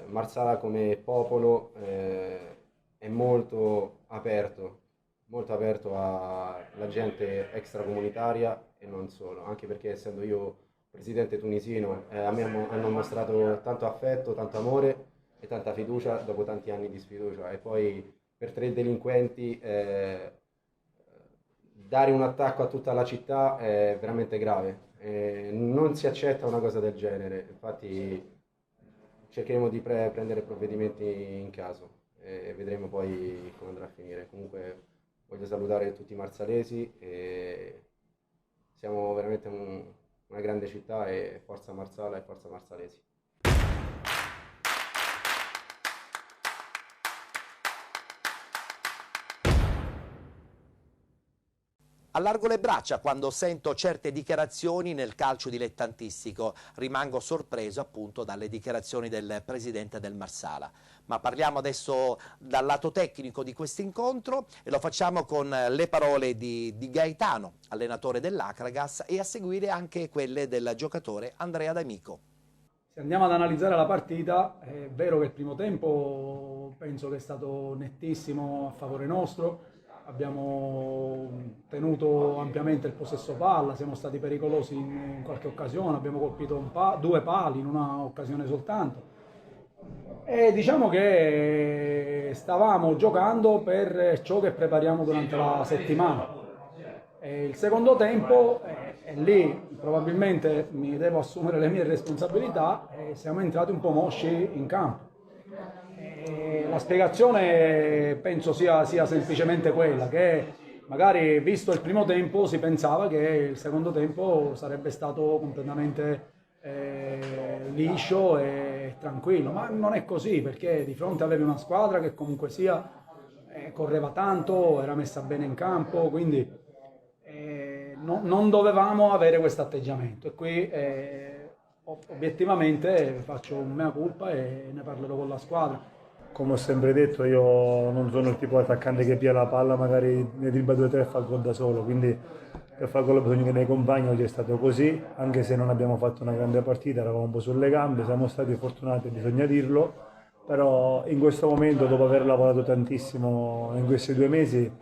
Marsala come popolo è molto aperto alla gente extracomunitaria e non solo, anche perché essendo io presidente tunisino a me hanno mostrato tanto affetto, tanto amore e tanta fiducia dopo tanti anni di sfiducia e poi per 3 delinquenti dare un attacco a tutta la città è veramente grave, non si accetta una cosa del genere, infatti cercheremo di prendere provvedimenti in caso e vedremo poi come andrà a finire. Comunque voglio salutare tutti i marsalesi e siamo veramente una grande città e forza Marsala e forza marsalesi.
Allargo le braccia quando sento certe dichiarazioni nel calcio dilettantistico. Rimango sorpreso appunto dalle dichiarazioni del presidente del Marsala. Ma parliamo adesso dal lato tecnico di questo incontro e lo facciamo con le parole di Gaetano, allenatore dell'Akragas, e a seguire anche quelle del giocatore Andrea D'Amico.
Se andiamo ad analizzare la partita, è vero che il primo tempo penso che è stato nettissimo a favore nostro. Abbiamo tenuto ampiamente il possesso palla, siamo stati pericolosi in qualche occasione, abbiamo colpito due pali in una occasione soltanto. E diciamo che stavamo giocando per ciò che prepariamo durante la settimana. E il secondo tempo, e lì probabilmente mi devo assumere le mie responsabilità, siamo entrati un po' mosci in campo. La spiegazione penso sia semplicemente quella che magari visto il primo tempo si pensava che il secondo tempo sarebbe stato completamente liscio e tranquillo, ma non è così, perché di fronte avevi una squadra che comunque sia correva tanto, era messa bene in campo, quindi non dovevamo avere questo atteggiamento e qui obiettivamente faccio un mea culpa e ne parlerò con la squadra.
Come ho sempre detto, io non sono il tipo di attaccante che piglia la palla, magari ne dribbla 2 o 3 e fa il gol da solo, quindi per fare gol bisogna che nei compagni. Oggi è stato così, anche se non abbiamo fatto una grande partita, eravamo un po' sulle gambe, siamo stati fortunati, bisogna dirlo, però in questo momento, dopo aver lavorato tantissimo in questi 2 mesi,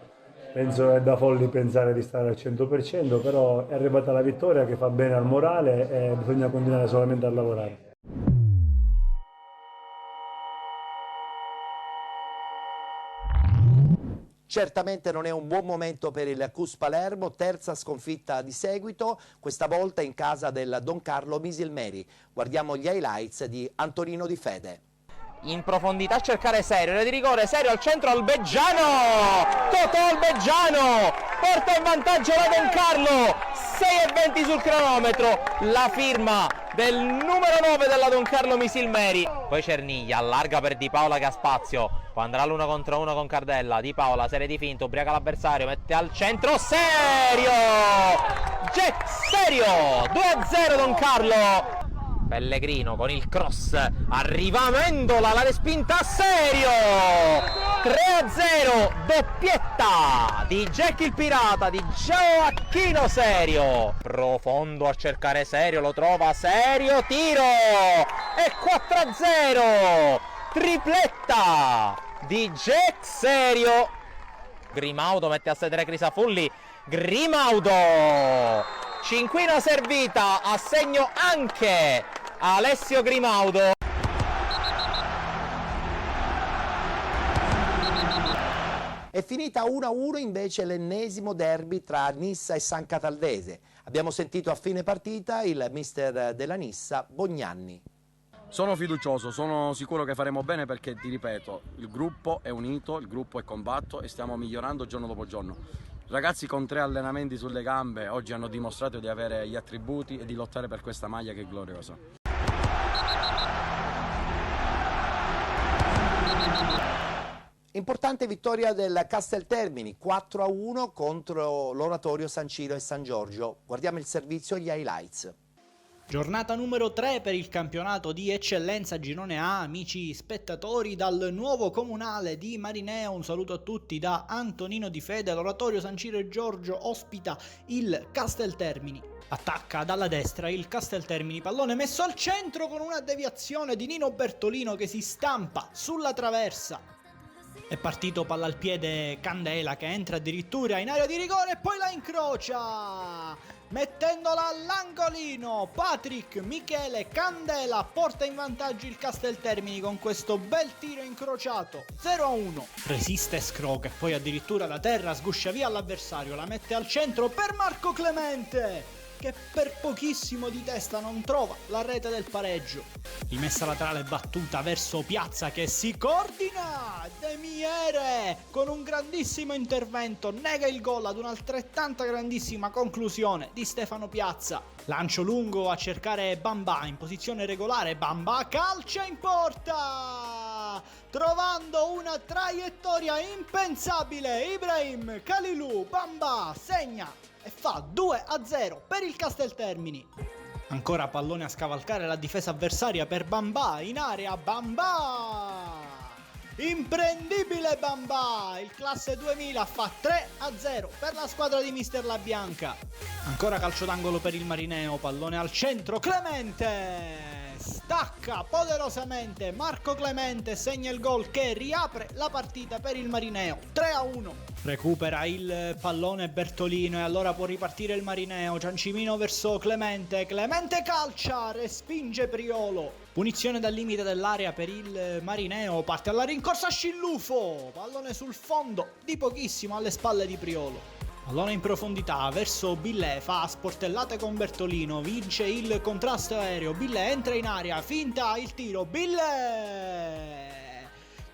penso è da folli pensare di stare al 100%, però è arrivata la vittoria che fa bene al morale e bisogna continuare solamente a lavorare.
Certamente non è un buon momento per il Cus Palermo, terza sconfitta di seguito, questa volta in casa del Don Carlo Misilmeri. Guardiamo gli highlights di Antonino Di Fede.
In profondità a cercare Serio, di rigore, Serio al centro, Albeggiano, Totò Albeggiano, porta in vantaggio la Don Carlo, 6:20 sul cronometro, la firma del numero 9 della Don Carlo Misilmeri. Poi Cerniglia allarga per Di Paola che ha spazio, poi andrà l'1 contro 1 con Cardella, Di Paola, serie di finto, ubriaca l'avversario, mette al centro, Serio! Serio, 2-0 Don Carlo. Pellegrino con il cross, arriva Amendola, la respinta a Serio, 3-0, doppietta di Jack il Pirata, di Gioacchino Serio, profondo a cercare Serio, lo trova Serio, tiro, e 4-0, tripletta di Jack Serio. Grimaudo mette a sedere Crisafulli, Grimaudo, cinquina servita, a segno anche Alessio Grimaudo.
È finita 1-1 invece l'ennesimo derby tra Nissa e San Cataldese. Abbiamo sentito a fine partita il mister della Nissa, Bognanni.
Sono fiducioso, sono sicuro che faremo bene perché, ti ripeto, il gruppo è unito, il gruppo è compatto e stiamo migliorando giorno dopo giorno. Ragazzi con 3 allenamenti sulle gambe oggi hanno dimostrato di avere gli attributi e di lottare per questa maglia che è gloriosa.
Importante vittoria del Casteltermini, 4-1 contro l'Oratorio San Ciro e San Giorgio. Guardiamo il servizio e gli highlights.
Giornata numero 3 per il campionato di eccellenza Girone A, amici spettatori dal nuovo comunale di Marineo, un saluto a tutti da Antonino Di Fede. L'Oratorio San Ciro e Giorgio ospita il Casteltermini. Attacca dalla destra il Casteltermini, pallone messo al centro con una deviazione di Nino Bertolino che si stampa sulla traversa. È partito palla al piede Candela che entra addirittura in area di rigore e poi la incrocia, mettendola all'angolino. Patrick Michele Candela porta in vantaggio il Casteltermini con questo bel tiro incrociato, 0-1. Resiste Scro che poi addirittura da terra sguscia via l'avversario, la mette al centro per Marco Clemente che per pochissimo di testa non trova la rete del pareggio. Rimessa laterale battuta verso Piazza che si coordina, De Miere con un grandissimo intervento nega il gol ad un'altrettanta grandissima conclusione di Stefano Piazza. Lancio lungo a cercare Bamba in posizione regolare, Bamba calcia in porta trovando una traiettoria impensabile. Ibrahim Khalilou, Bamba segna e fa 2-0 per il Casteltermini. Ancora pallone a scavalcare la difesa avversaria per Bambà, in area Bambà! Imprendibile Bambà, il classe 2000 fa 3-0 per la squadra di Mister La Bianca. Ancora calcio d'angolo per il Marineo, pallone al centro, Clemente stacca poderosamente, Marco Clemente segna il gol che riapre la partita per il Marineo, 3-1. Recupera il pallone Bertolino e allora può ripartire il Marineo, Ciancimino verso Clemente, Clemente calcia, respinge Priolo, punizione dal limite dell'area per il Marineo, parte alla rincorsa Scillufo, pallone sul fondo di pochissimo alle spalle di Priolo. Pallone in profondità verso Billè, fa sportellate con Bertolino, vince il contrasto aereo, Billè entra in area, finta il tiro, Billè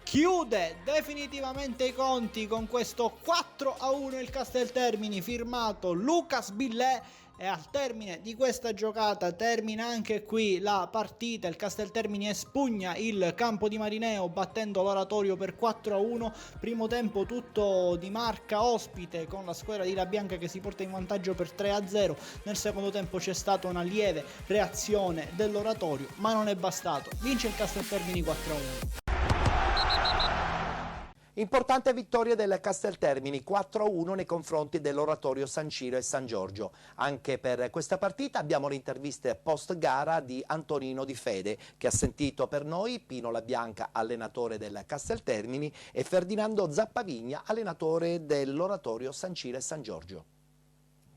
chiude definitivamente i conti con questo 4-1 il Casteltermini, firmato Lucas Billè. E al termine di questa giocata termina anche qui la partita, il Casteltermini espugna il campo di Marineo battendo l'Oratorio per 4-1, primo tempo tutto di marca ospite con la squadra di La Bianca che si porta in vantaggio per 3-0, nel secondo tempo c'è stata una lieve reazione dell'Oratorio ma non è bastato, vince il Casteltermini 4-1.
Importante vittoria del Casteltermini 4-1 nei confronti dell'Oratorio San Ciro e San Giorgio. Anche per questa partita abbiamo le interviste post gara di Antonino Di Fede, che ha sentito per noi Pino La Bianca, allenatore del Casteltermini, e Ferdinando Zappavigna, allenatore dell'Oratorio San Ciro e San Giorgio.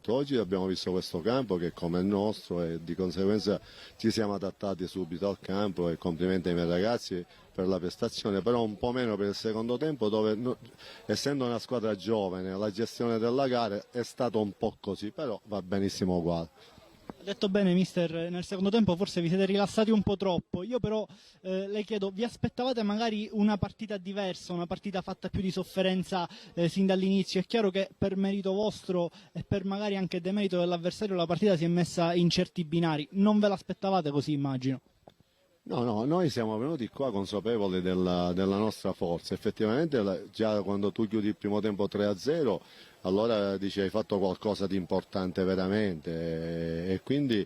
Oggi abbiamo visto questo campo che è come il nostro e di conseguenza ci siamo adattati subito al campo e complimenti ai miei ragazzi per la prestazione, però un po' meno per il secondo tempo dove essendo una squadra giovane la gestione della gara è stato un po' così, però va benissimo uguale.
Ha detto bene mister, nel secondo tempo forse vi siete rilassati un po' troppo, io però le chiedo, vi aspettavate magari una partita diversa, una partita fatta più di sofferenza sin dall'inizio? È chiaro che per merito vostro e per magari anche demerito dell'avversario la partita si è messa in certi binari, non ve l'aspettavate così immagino?
No, noi siamo venuti qua consapevoli della nostra forza, effettivamente già quando tu chiudi il primo tempo 3-0 allora dici hai fatto qualcosa di importante veramente e quindi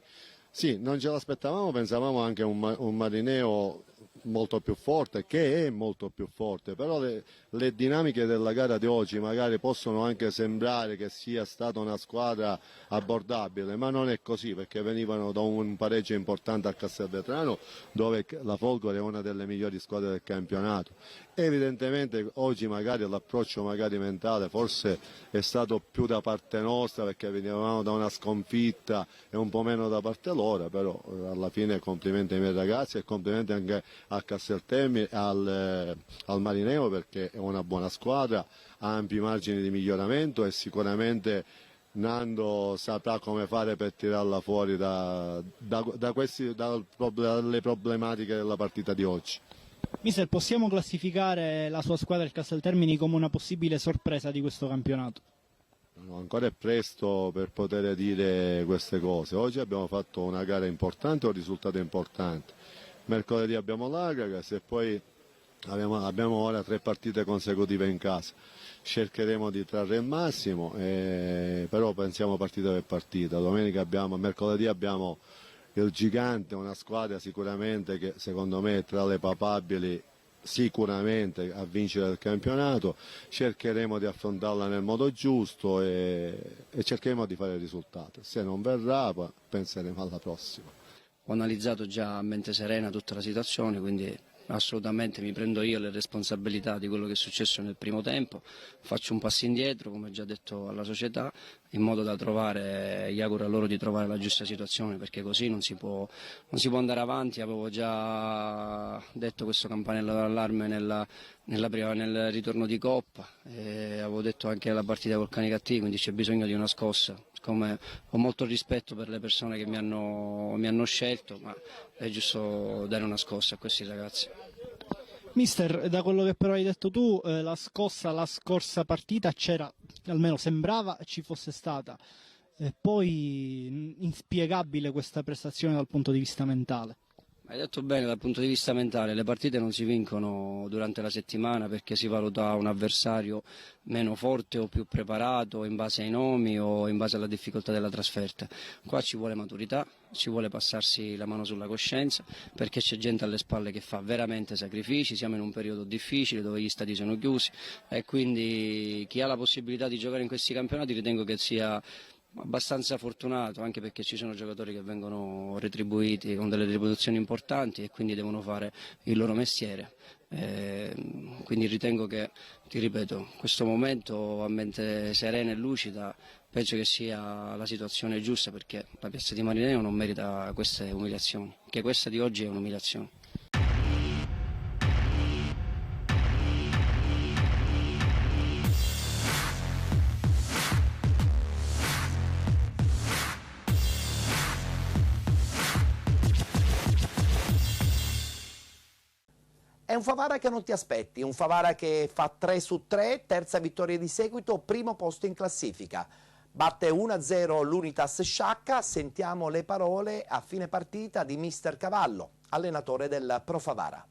sì, non ce l'aspettavamo, pensavamo anche a un Marineo molto più forte, che è molto più forte, però le dinamiche della gara di oggi magari possono anche sembrare che sia stata una squadra abbordabile, ma non è così perché venivano da un pareggio importante a Castelvetrano dove la Folgore è una delle migliori squadre del campionato. Evidentemente oggi magari l'approccio mentale forse è stato più da parte nostra perché venivamo da una sconfitta e un po' meno da parte loro, però alla fine complimenti ai miei ragazzi e complimenti anche a Casteltermini e al Marineo perché è una buona squadra, ha ampi margini di miglioramento e sicuramente Nando saprà come fare per tirarla fuori dalle problematiche della partita di oggi.
Mister, possiamo classificare la sua squadra, il Casteltermini, come una possibile sorpresa di questo campionato?
No, ancora è presto per poter dire queste cose. Oggi abbiamo fatto una gara importante, un risultato importante. Mercoledì abbiamo l'Agragas e poi abbiamo ora 3 partite consecutive in casa. Cercheremo di trarre il massimo, però pensiamo partita per partita. Mercoledì abbiamo il Gigante, una squadra sicuramente che secondo me è tra le papabili sicuramente a vincere il campionato, cercheremo di affrontarla nel modo giusto e cercheremo di fare il risultato. Se non verrà penseremo alla prossima.
Ho analizzato già a mente serena tutta la situazione, quindi assolutamente mi prendo io le responsabilità di quello che è successo nel primo tempo, faccio un passo indietro come già detto alla società in modo da trovare, gli auguro a loro di trovare la giusta situazione perché così non si può andare avanti. Avevo già detto questo campanello d'allarme nel ritorno di Coppa, avevo detto anche alla partita col Canicattì, quindi c'è bisogno di una scossa. Siccome ho molto rispetto per le persone che mi hanno scelto, ma è giusto dare una scossa a questi ragazzi.
Mister, da quello che però hai detto tu, la scossa la scorsa partita c'era, almeno sembrava ci fosse stata, poi inspiegabile questa prestazione dal punto di vista mentale.
Hai detto bene dal punto di vista mentale, le partite non si vincono durante la settimana perché si valuta un avversario meno forte o più preparato in base ai nomi o in base alla difficoltà della trasferta. Qua ci vuole maturità, ci vuole passarsi la mano sulla coscienza perché c'è gente alle spalle che fa veramente sacrifici, siamo in un periodo difficile dove gli stadi sono chiusi e quindi chi ha la possibilità di giocare in questi campionati ritengo che sia abbastanza fortunato, anche perché ci sono giocatori che vengono retribuiti con delle retribuzioni importanti e quindi devono fare il loro mestiere. Quindi ritengo che, ti ripeto, questo momento a mente serena e lucida penso che sia la situazione giusta, perché la piazza di Marineo non merita queste umiliazioni, che questa di oggi è un'umiliazione.
È un Favara che non ti aspetti, un Favara che fa 3 su 3, terza vittoria di seguito, primo posto in classifica. Batte 1-0 l'Unitas Sciacca, sentiamo le parole a fine partita di mister Cavallo, allenatore del Pro Favara.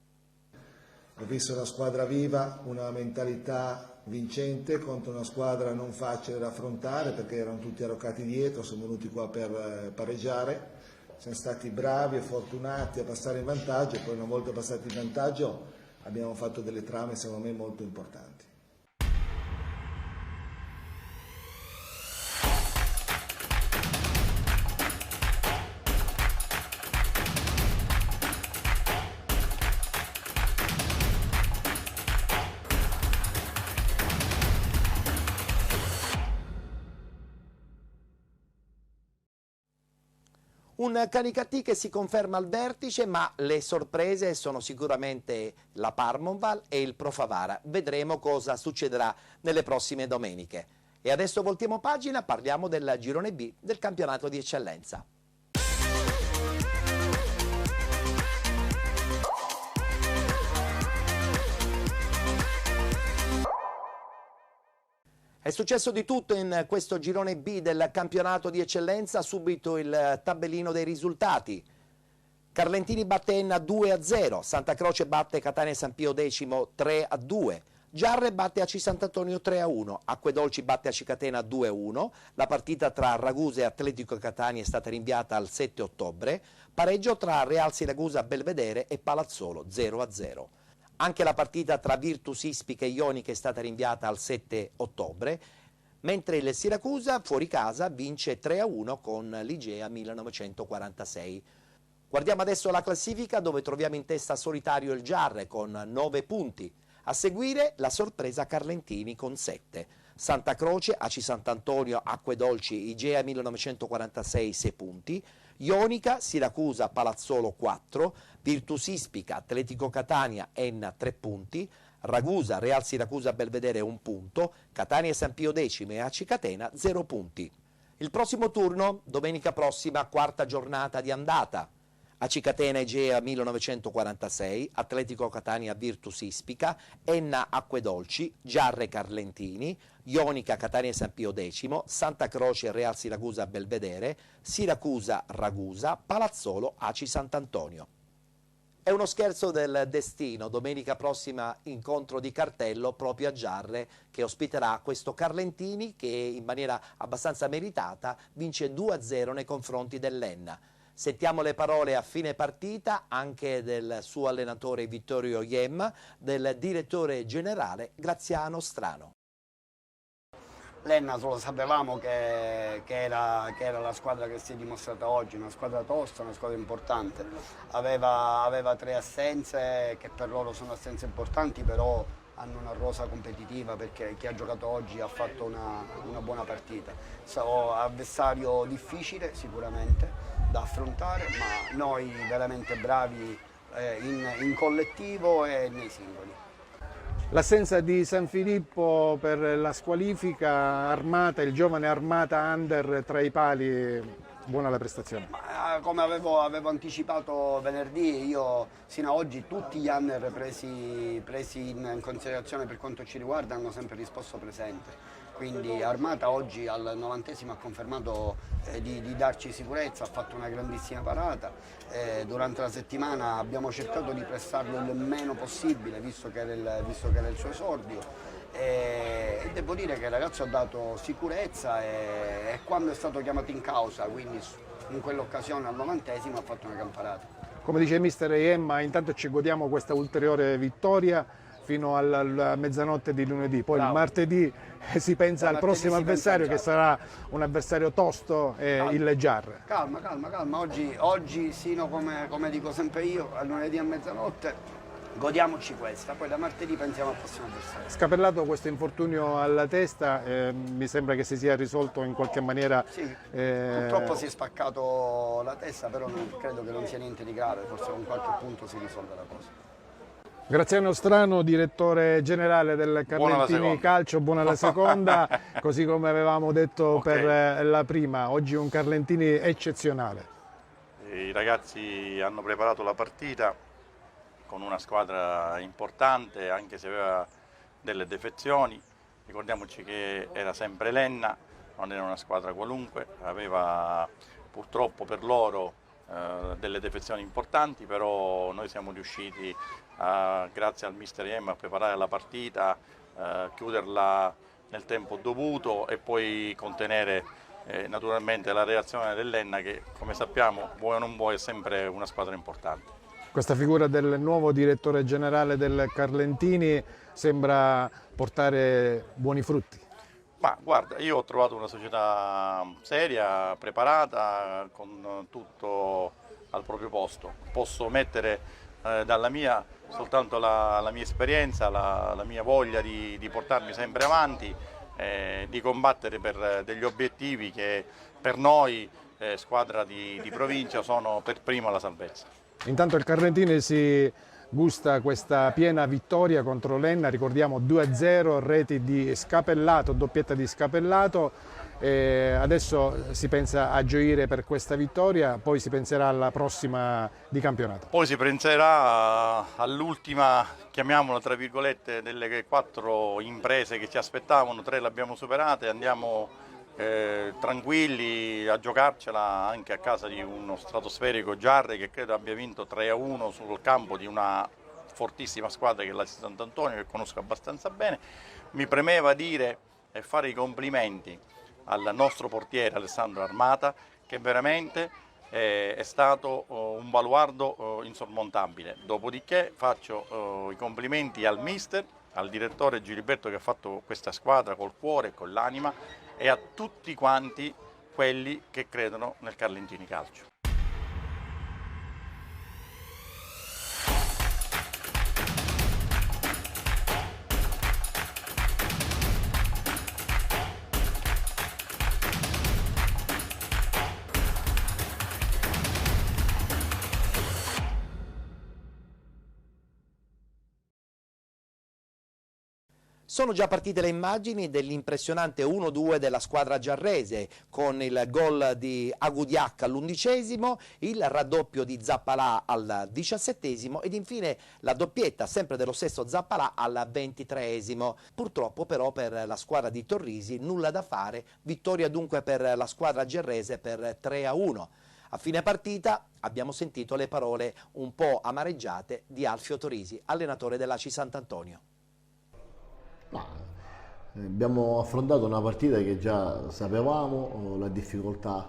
Ho visto una squadra viva, una mentalità vincente contro una squadra non facile da affrontare perché erano tutti arroccati dietro, sono venuti qua per pareggiare. Siamo stati bravi e fortunati a passare in vantaggio e poi una volta passati in vantaggio abbiamo fatto delle trame secondo me molto importanti.
Un Canicattì che si conferma al vertice, ma le sorprese sono sicuramente la Parmonval e il Pro Favara. Vedremo cosa succederà nelle prossime domeniche. E adesso voltiamo pagina, parliamo del girone B del campionato di eccellenza. È successo di tutto in questo girone B del campionato di eccellenza, subito il tabellino dei risultati. Carlentini batte Enna 2-0, Santa Croce batte Catania San Pio X 3-2, Giarre batte AC Sant'Antonio 3-1, Acquedolci batte AC Catena 2-1, la partita tra Ragusa e Atletico Catania è stata rinviata al 7 ottobre, pareggio tra Real Siracusa Belvedere e Palazzolo 0-0. Anche la partita tra Virtus Ispica e Ionica è stata rinviata al 7 ottobre, mentre il Siracusa fuori casa vince 3-1 con l'Igea 1946. Guardiamo adesso la classifica, dove troviamo in testa solitario il Giarre con 9 punti. A seguire la sorpresa Carlentini con 7. Santa Croce, AC Sant'Antonio, Acquedolci, Igea 1946 6 punti. Ionica, Siracusa, Palazzolo 4, Virtus Ispica, Atletico Catania, Enna 3 punti, Ragusa, Real Siracusa Belvedere 1 punto, Catania San Pio X e AC Catena 0 punti. Il prossimo turno, domenica prossima, quarta giornata di andata. AC Catena Igea 1946, Atletico Catania Virtus Ispica, Enna Acquedolci, Giarre Carlentini, Ionica Catania San Pio X, Santa Croce Real Siracusa Belvedere, Siracusa Ragusa, Palazzolo AC Sant'Antonio. È uno scherzo del destino, domenica prossima incontro di cartello proprio a Giarre, che ospiterà questo Carlentini che in maniera abbastanza meritata vince 2-0 nei confronti dell'Enna. Sentiamo le parole a fine partita anche del suo allenatore Vittorio Iemma, del direttore generale Graziano Strano.
L'Enna lo sapevamo che era la squadra che si è dimostrata oggi, una squadra tosta, una squadra importante. Aveva 3 assenze che per loro sono assenze importanti, però hanno una rosa competitiva perché chi ha giocato oggi ha fatto una buona partita. Avversario difficile sicuramente da affrontare, ma noi veramente bravi in collettivo e nei singoli.
L'assenza di San Filippo per la squalifica, Armata, il giovane Armata under tra i pali buona la prestazione.
Come avevo anticipato venerdì, io sino ad oggi tutti gli under presi in considerazione per quanto ci riguarda hanno sempre risposto presente. Quindi Armata oggi al 90° ha confermato di darci sicurezza, ha fatto una grandissima parata. Durante la settimana abbiamo cercato di prestarlo il meno possibile, visto che era il suo esordio. E devo dire che il ragazzo ha dato sicurezza e quando è stato chiamato in causa, quindi in quell'occasione al 90° ha fatto una gran parata.
Come dice mister Iemma, intanto ci godiamo questa ulteriore vittoria fino alla mezzanotte di lunedì, poi il martedì si pensa al prossimo avversario che sarà un avversario tosto, il Giarre.
Calma, oggi sino come dico sempre io, al lunedì a mezzanotte godiamoci questa, poi da martedì pensiamo al prossimo avversario.
Scapellato questo infortunio alla testa, mi sembra che si sia risolto in qualche maniera.
Sì, purtroppo si è spaccato la testa, però credo che non sia niente di grave, forse con qualche punto si risolve la cosa.
Graziano Strano, direttore generale del Carlentini Calcio, buona la seconda, così come avevamo detto per la prima, oggi un Carlentini eccezionale.
I ragazzi hanno preparato la partita con una squadra importante, anche se aveva delle defezioni. Ricordiamoci che era sempre Lenna, non era una squadra qualunque, aveva purtroppo per loro delle defezioni importanti, però noi siamo riusciti grazie al mister Iemma a preparare la partita, chiuderla nel tempo dovuto e poi contenere naturalmente la reazione dell'Enna che, come sappiamo, vuoi o non vuoi, è sempre una squadra importante.
Questa figura del nuovo direttore generale del Carlentini sembra portare buoni frutti.
Ma guarda, io ho trovato una società seria, preparata, con tutto al proprio posto. Posso mettere dalla mia soltanto la mia esperienza, la mia voglia di portarmi sempre avanti, di combattere per degli obiettivi che per noi, squadra di provincia, sono per prima la salvezza.
Intanto il Carlentini si gusta questa piena vittoria contro l'Enna, ricordiamo 2-0, reti di Scapellato, doppietta di Scapellato. Adesso si pensa a gioire per questa vittoria, poi si penserà alla prossima di campionato.
Poi si penserà all'ultima, chiamiamola tra virgolette, delle 4 imprese che ci aspettavano, 3 le abbiamo superate, andiamo tranquilli a giocarcela anche a casa di uno stratosferico Giarre che credo abbia vinto 3-1 sul campo di una fortissima squadra che è la Sant'Antonio, che conosco abbastanza bene. Mi premeva dire e fare i complimenti al nostro portiere Alessandro Armata, che veramente è stato un baluardo insormontabile. Dopodiché faccio i complimenti al mister, al direttore Giliberto che ha fatto questa squadra col cuore e con l'anima, e a tutti quanti quelli che credono nel Carlentini Calcio.
Sono già partite le immagini dell'impressionante 1-2 della squadra giarrese, con il gol di Agudiac all'11°, il raddoppio di Zappalà al 17° ed infine la doppietta sempre dello stesso Zappalà al 23°. Purtroppo però per la squadra di Torrisi nulla da fare, vittoria dunque per la squadra giarrese per 3-1. A fine partita abbiamo sentito le parole un po' amareggiate di Alfio Torrisi, allenatore dell'ACI Sant'Antonio.
Abbiamo affrontato una partita che già sapevamo, la difficoltà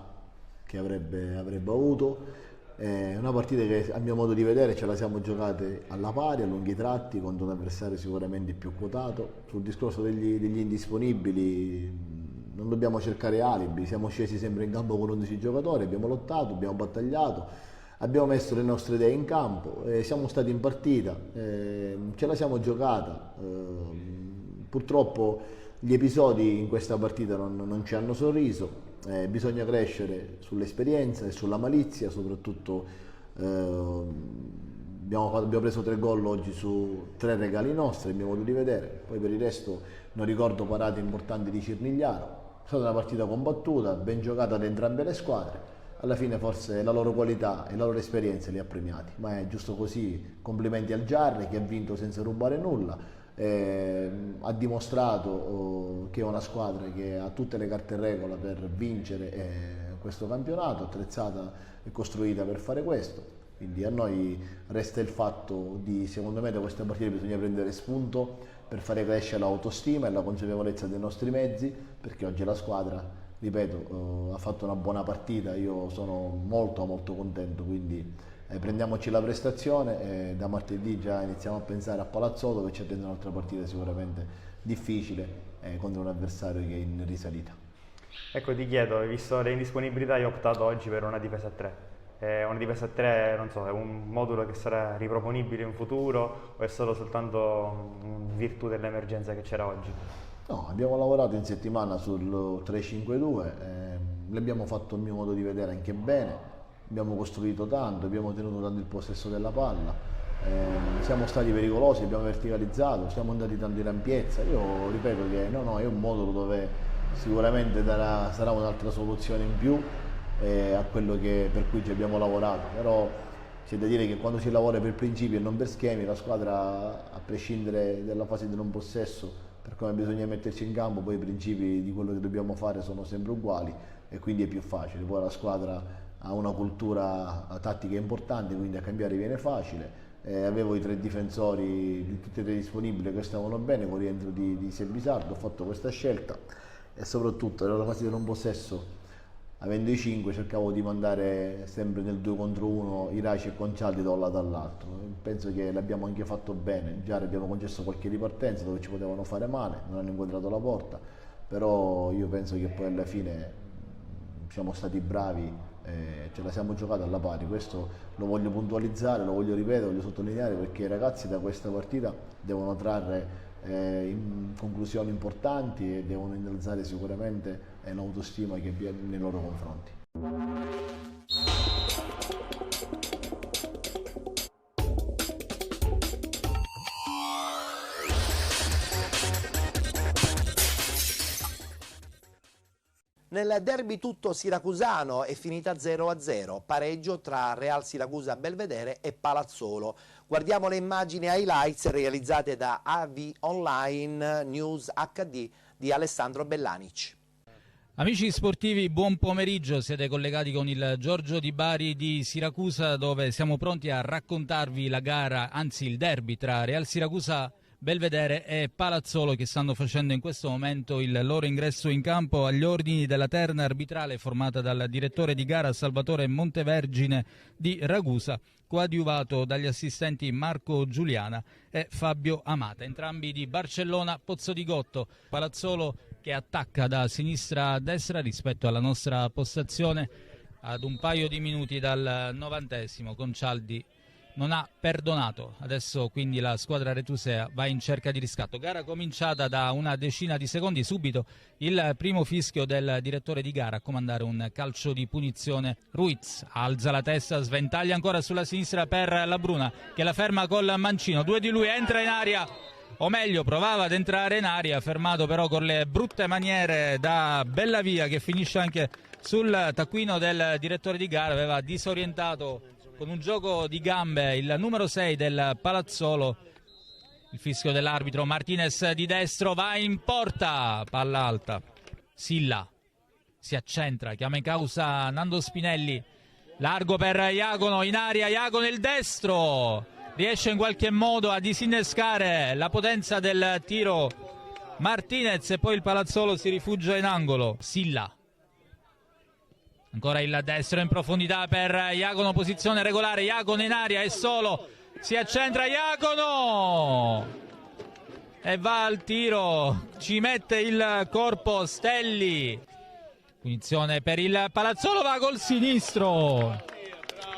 che avrebbe avuto, una partita che a mio modo di vedere ce la siamo giocate alla pari, a lunghi tratti, contro un avversario sicuramente più quotato. Sul discorso degli indisponibili non dobbiamo cercare alibi, siamo scesi sempre in campo con 11 giocatori, abbiamo lottato, abbiamo battagliato, abbiamo messo le nostre idee in campo, siamo stati in partita, ce la siamo giocata. Purtroppo gli episodi in questa partita non ci hanno sorriso, bisogna crescere sull'esperienza e sulla malizia, soprattutto abbiamo preso 3 gol oggi su 3 regali nostri, a mio modo di vedere, poi per il resto non ricordo parate importanti di Cirnigliano. È stata una partita combattuta, ben giocata da entrambe le squadre, alla fine forse la loro qualità e la loro esperienza li ha premiati, ma è giusto così. Complimenti al Giarre che ha vinto senza rubare nulla, ha dimostrato che è una squadra che ha tutte le carte in regola per vincere questo campionato, attrezzata e costruita per fare questo. Quindi a noi resta il fatto di, secondo me, da queste partite bisogna prendere spunto per fare crescere l'autostima e la consapevolezza dei nostri mezzi, perché oggi la squadra, ripeto, ha fatto una buona partita, io sono molto contento, quindi prendiamoci la prestazione e da martedì già iniziamo a pensare a Palazzolo, che ci attende un'altra partita sicuramente difficile contro un avversario che è in risalita.
Ecco, ti chiedo, visto le indisponibilità, io ho optato oggi per una difesa a 3. Una difesa a 3, non so, è un modulo che sarà riproponibile in futuro o è solo soltanto in virtù dell'emergenza che c'era oggi?
No, abbiamo lavorato in settimana sul 3-5-2, l'abbiamo fatto a mio modo di vedere anche bene, abbiamo costruito tanto, abbiamo tenuto tanto il possesso della palla, siamo stati pericolosi, abbiamo verticalizzato, siamo andati tanto in ampiezza. Io ripeto che no, è un modulo dove sicuramente sarà un'altra soluzione in più a quello per cui ci abbiamo lavorato, però c'è da dire che quando si lavora per principi e non per schemi, la squadra, a prescindere dalla fase di non possesso, per come bisogna metterci in campo, poi i principi di quello che dobbiamo fare sono sempre uguali e quindi è più facile. Poi la squadra ha una cultura tattica importante, quindi a cambiare viene facile. Avevo i 3 difensori, tutti e 3 disponibili, che stavano bene con il rientro di Sebisardo, ho fatto questa scelta e soprattutto nella fase di non possesso, avendo i 5, cercavo di mandare sempre nel 2 contro 1 Iraci e Concialdi da un lato all'altro. Penso che l'abbiamo anche fatto bene, già abbiamo concesso qualche ripartenza dove ci potevano fare male, non hanno inquadrato la porta, però io penso che poi alla fine siamo stati bravi, ce la siamo giocata alla pari. Questo lo voglio puntualizzare, lo voglio ripetere, lo voglio sottolineare, perché i ragazzi da questa partita devono trarre in conclusioni importanti e devono innalzare sicuramente l'autostima che vi è nei loro confronti.
Nel derby tutto siracusano è finita 0-0, pareggio tra Real Siracusa Belvedere e Palazzolo. Guardiamo le immagini highlights realizzate da AV Online News HD di Alessandro Bellanic.
Amici sportivi, buon pomeriggio, siete collegati con il Giorgio di Bari di Siracusa, dove siamo pronti a raccontarvi la gara, anzi il derby tra Real Siracusa Belvedere e Palazzolo, che stanno facendo in questo momento il loro ingresso in campo agli ordini della terna arbitrale formata dal direttore di gara Salvatore Montevergine di Ragusa, coadiuvato dagli assistenti Marco Giuliana e Fabio Amata, entrambi di Barcellona Pozzodigotto. Palazzolo che attacca da sinistra a destra rispetto alla nostra postazione ad un paio di minuti dal 90esimo. Concialdi non ha perdonato, adesso quindi la squadra retusea va in cerca di riscatto. Gara cominciata da una decina di secondi, subito il primo fischio del direttore di gara a comandare un calcio di punizione. Ruiz alza la testa, sventaglia ancora sulla sinistra per La Bruna che la ferma col mancino, 2 di lui, entra in aria, o meglio provava ad entrare in aria, fermato però con le brutte maniere da Bellavia, che finisce anche sul taccuino del direttore di gara. Aveva disorientato con un gioco di gambe il numero 6 del Palazzolo. Il fischio dell'arbitro. Martinez di destro va in porta, palla alta, Silla si accentra, chiama in causa Nando Spinelli, largo per Iacono, in aria Iacono, il destro riesce in qualche modo a disinnescare la potenza del tiro Martinez e poi il Palazzolo si rifugia in angolo. Silla, ancora il destro in profondità per Iacono, posizione regolare, Iacono in aria, è solo, si accentra Iacono e va al tiro, ci mette il corpo Stelli, punizione per il Palazzolo, va col sinistro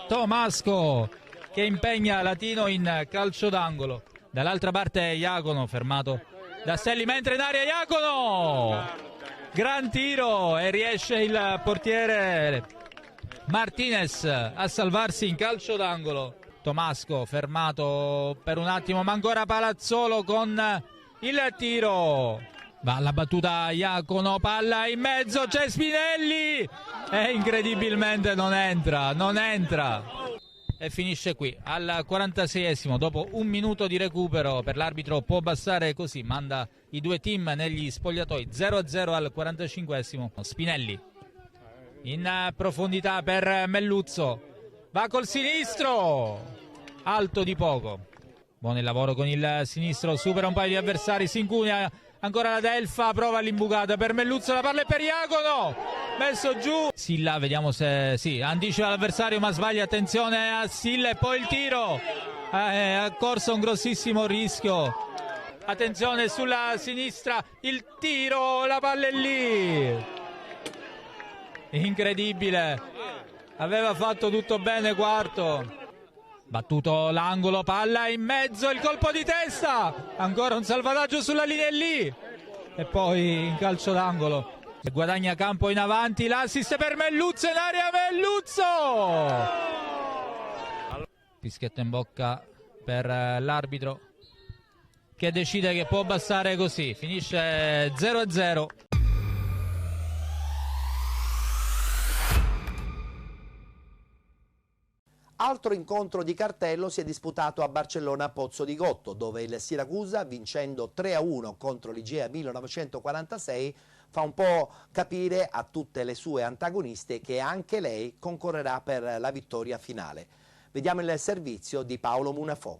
Tomasco che impegna Latino in calcio d'angolo. Dall'altra parte Iacono fermato da Stelli, mentre in aria Iacono, gran tiro e riesce il portiere Martinez a salvarsi in calcio d'angolo. Tomasco fermato per un attimo, ma ancora Palazzolo con il tiro Va la battuta Iacono, palla in mezzo, c'è Spinelli e incredibilmente non entra e finisce qui al 46esimo. Dopo un minuto di recupero per l'arbitro può bastare così, manda i due team negli spogliatoi. 0-0 al 45esimo. Spinelli in profondità per Melluzzo, va col sinistro, alto di poco, buon il lavoro con il sinistro, supera un paio di avversari, si incunia. Ancora la Delfa, prova l'imbucata per Melluzzo, la palla è per Iacono, messo giù. Silla, vediamo se sì, anticipa l'avversario ma sbaglia, attenzione a Silla e poi il tiro. Ha corso un grossissimo rischio. Attenzione sulla sinistra, il tiro, la palla è lì. Incredibile. Aveva fatto tutto bene Quarto. Battuto l'angolo, palla in mezzo, il colpo di testa, ancora un salvataggio sulla linea lì e poi in calcio d'angolo. Guadagna campo in avanti, l'assist per Melluzzo in area, Melluzzo! Fischietto in bocca per l'arbitro che decide che può bastare così, finisce 0-0.
Altro incontro di cartello si è disputato a Barcellona Pozzo di Gotto, dove il Siracusa, vincendo 3-1 contro l'Igea 1946, fa un po' capire a tutte le sue antagoniste che anche lei concorrerà per la vittoria finale. Vediamo il servizio di Paolo Munafò.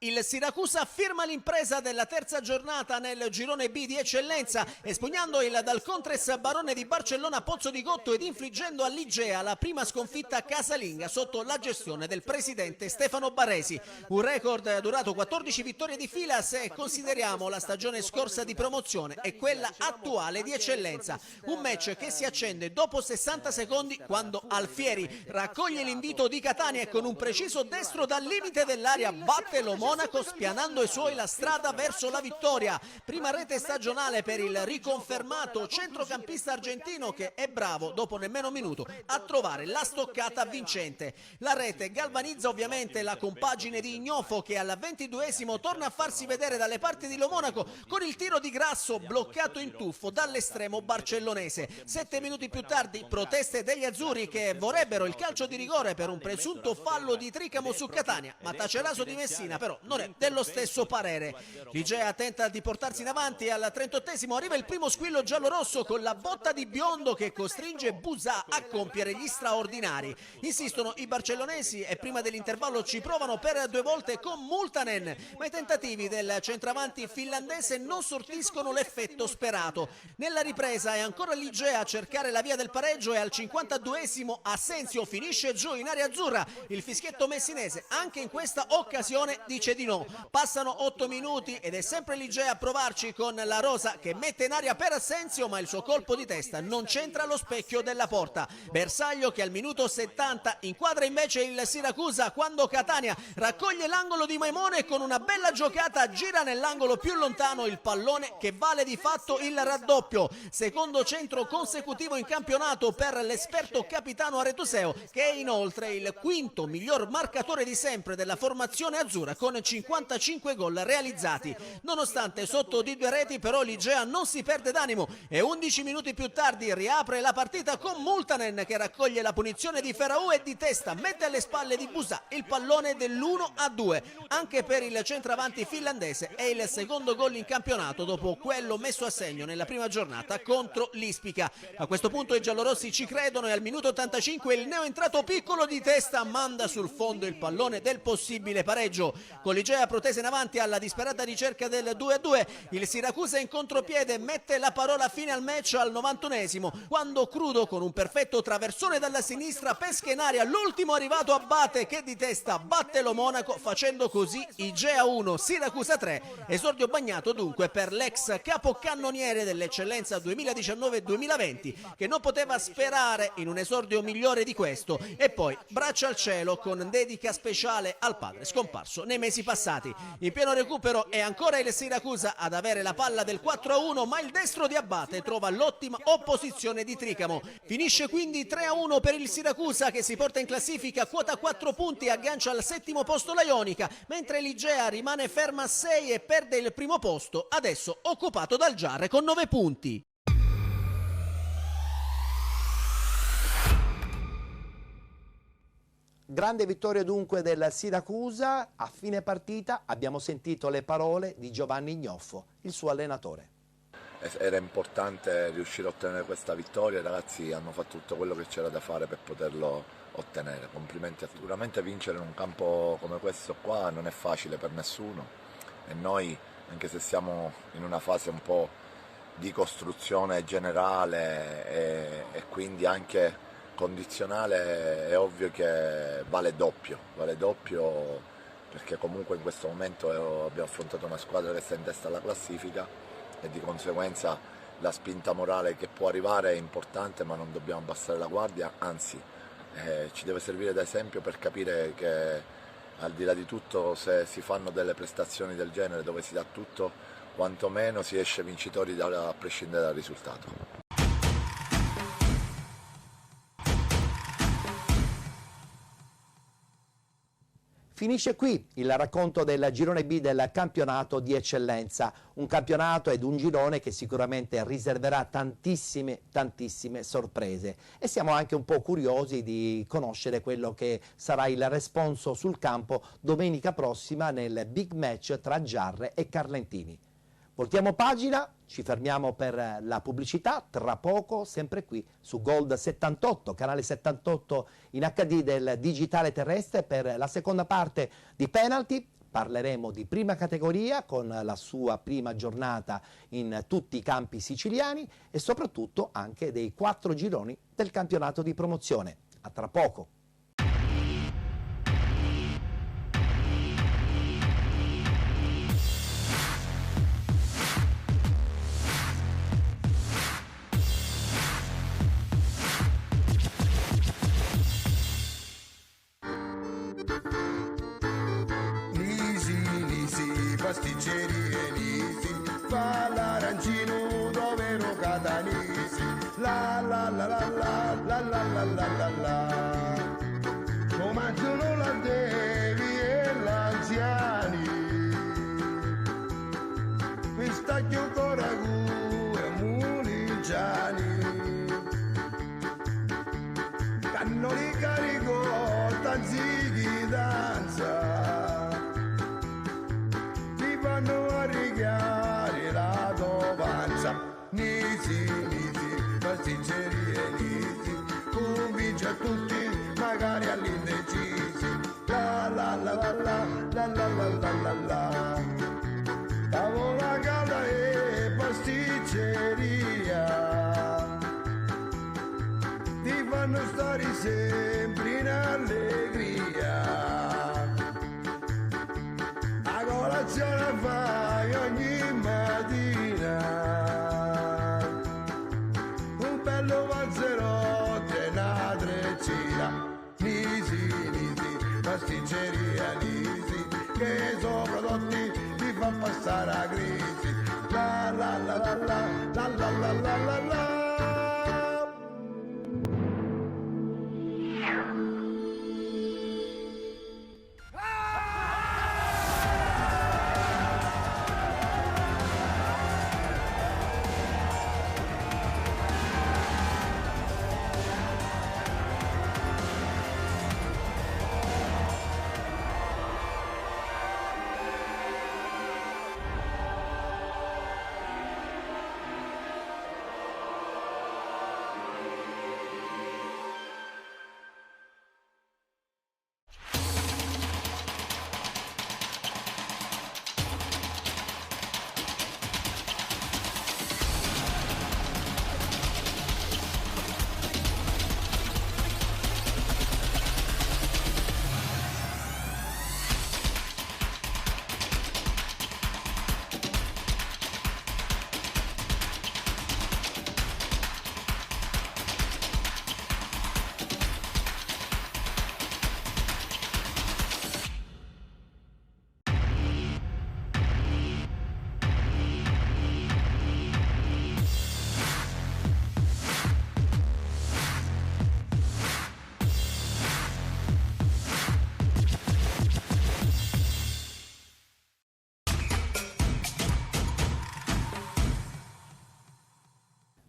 Il Siracusa firma l'impresa della terza giornata nel girone B di eccellenza, espugnando il Dalcontres Barone di Barcellona Pozzo di Gotto ed infliggendo all'Igea la prima sconfitta casalinga sotto la gestione del presidente Stefano Barresi. Un record durato 14 vittorie di fila se consideriamo la stagione scorsa di promozione e quella attuale di eccellenza. Un match che si accende dopo 60 secondi quando Alfieri raccoglie l'invito di Catania e con un preciso destro dal limite dell'area batte l'Omo Monaco, spianando ai suoi la strada verso la vittoria. Prima rete stagionale per il riconfermato centrocampista argentino che è bravo, dopo nemmeno un minuto, a trovare la stoccata vincente. La rete galvanizza ovviamente la compagine di Ignofo che al 22esimo torna a farsi vedere dalle parti di Lo Monaco con il tiro di Grasso bloccato in tuffo dall'estremo barcellonese. 7 minuti più tardi proteste degli azzurri che vorrebbero il calcio di rigore per un presunto fallo di Tricamo su Catania, ma Taceraso di Messina però non è dello stesso parere. L'Igea tenta di portarsi in avanti, al 38esimo arriva il primo squillo giallorosso con la botta di Biondo che costringe Busà a compiere gli straordinari. Insistono i barcellonesi e prima dell'intervallo ci provano per 2 volte con Multanen, ma i tentativi del centravanti finlandese non sortiscono l'effetto sperato. Nella ripresa è ancora l'Igea a cercare la via del pareggio e al 52esimo Asensio finisce giù in area azzurra. Il fischietto messinese anche in questa occasione dice di no. Passano 8 minuti ed è sempre l'Igea a provarci con la rosa che mette in aria per Asensio, ma il suo colpo di testa non c'entra allo specchio della porta. Bersaglio che al minuto 70 inquadra invece il Siracusa quando Catania raccoglie l'angolo di Maimone e con una bella giocata gira nell'angolo più lontano il pallone che vale di fatto il raddoppio. Secondo centro consecutivo in campionato per l'esperto capitano Aretuseo, che è inoltre il quinto miglior marcatore di sempre della formazione azzurra con 55 gol realizzati. Nonostante sotto di 2 reti però l'Igea non si perde d'animo e 11 minuti più tardi riapre la partita con Multanen che raccoglie la punizione di Ferraù e di testa mette alle spalle di Busà il pallone dell'1-2. Anche per il centravanti finlandese è il secondo gol in campionato dopo quello messo a segno nella prima giornata contro l'Ispica. A questo punto i giallorossi ci credono e al minuto 85 il neoentrato piccolo di testa manda sul fondo il pallone del possibile pareggio. Con l'Igea protesa in avanti alla disperata ricerca del 2-2, il Siracusa in contropiede mette la parola fine al match al 91esimo, quando Crudo con un perfetto traversone dalla sinistra pesca in aria l'ultimo arrivato Abate che di testa batte Lo Monaco, facendo così Igea 1, Siracusa 3, esordio bagnato dunque per l'ex capocannoniere dell'eccellenza 2019-2020 che non poteva sperare in un esordio migliore di questo, e poi braccia al cielo con dedica speciale al padre scomparso nei mesi mesi passati. In pieno recupero è ancora il Siracusa ad avere la palla del 4-1, ma il destro di Abate trova l'ottima opposizione di Tricamo. Finisce quindi 3-1 per il Siracusa, che si porta in classifica quota 4 punti e aggancia al 7° posto la Ionica, mentre l'Igea rimane ferma a 6 e perde il primo posto, adesso occupato dal Giarre con 9 punti.
Grande vittoria dunque del Siracusa. A fine partita abbiamo sentito le parole di Giovanni Ignoffo, il suo allenatore.
Era importante riuscire a ottenere questa vittoria, i ragazzi hanno fatto tutto quello che c'era da fare per poterlo ottenere. Complimenti a tutti. Sicuramente vincere in un campo come questo qua non è facile per nessuno e noi, anche se siamo in una fase un po' di costruzione generale e quindi anche condizionale, è ovvio che vale doppio perché comunque in questo momento abbiamo affrontato una squadra che sta in testa alla classifica e di conseguenza la spinta morale che può arrivare è importante, ma non dobbiamo abbassare la guardia, anzi ci deve servire da esempio per capire che al di là di tutto, se si fanno delle prestazioni del genere dove si dà tutto, quantomeno si esce vincitori a prescindere dal risultato.
Finisce qui il racconto del girone B del campionato di eccellenza, un campionato ed un girone che sicuramente riserverà tantissime sorprese e siamo anche un po' curiosi di conoscere quello che sarà il responso sul campo domenica prossima nel big match tra Giarre e Carlentini. Voltiamo pagina, ci fermiamo per la pubblicità, tra poco sempre qui su Gold 78, canale 78 in HD del digitale terrestre per la seconda parte di Penalty. Parleremo di prima categoria con la sua prima giornata in tutti i campi siciliani e soprattutto anche dei 4 gironi del campionato di promozione. A tra poco.
Pasticcerie Nisi, fa l'arancino dove rocata Nisi, la la la la la la la la la la la. Lo mangiano la devi e l'anziani, mi stacchio coragù e munigiani, cannoli carico, tanzi di danza. Vanno a rigare la dovanza, Nisi, pasticcerie Nisi, convince a tutti, magari all'indecisi, la la la la la la la la la la la. Tavola calda e pasticceria, ti fanno stare sempre in allegria. Colazione fai ogni mattina, un bello panzerotto e una treccina, Nisi, pasticceria Nisi, che sono prodotti ti fa passare la crisi, la la la la la la la la la la la.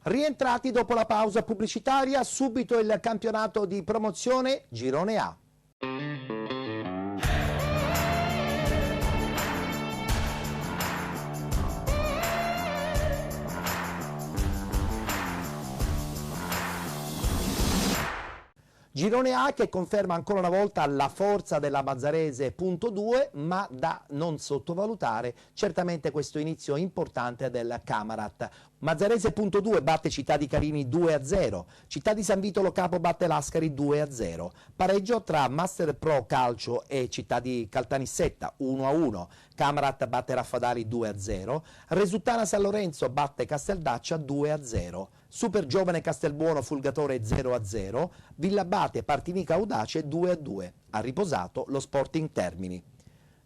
Rientrati dopo la pausa pubblicitaria, subito il campionato di promozione Girone A. Girone A che conferma ancora una volta la forza della Mazzarese .2, ma da non sottovalutare certamente questo inizio importante del Camarat. Mazzarese .2 batte Città di Carini 2-0, Città di San Vito Lo Capo batte Lascari 2-0, pareggio tra Master Pro Calcio e Città di Caltanissetta 1-1, Camarat batte Raffadali 2-0, Resuttana San Lorenzo batte Casteldaccia 2-0, Super Giovane Castelbuono Fulgatore 0-0, Villabate Partinica Audace 2-2, ha riposato lo Sporting Termini.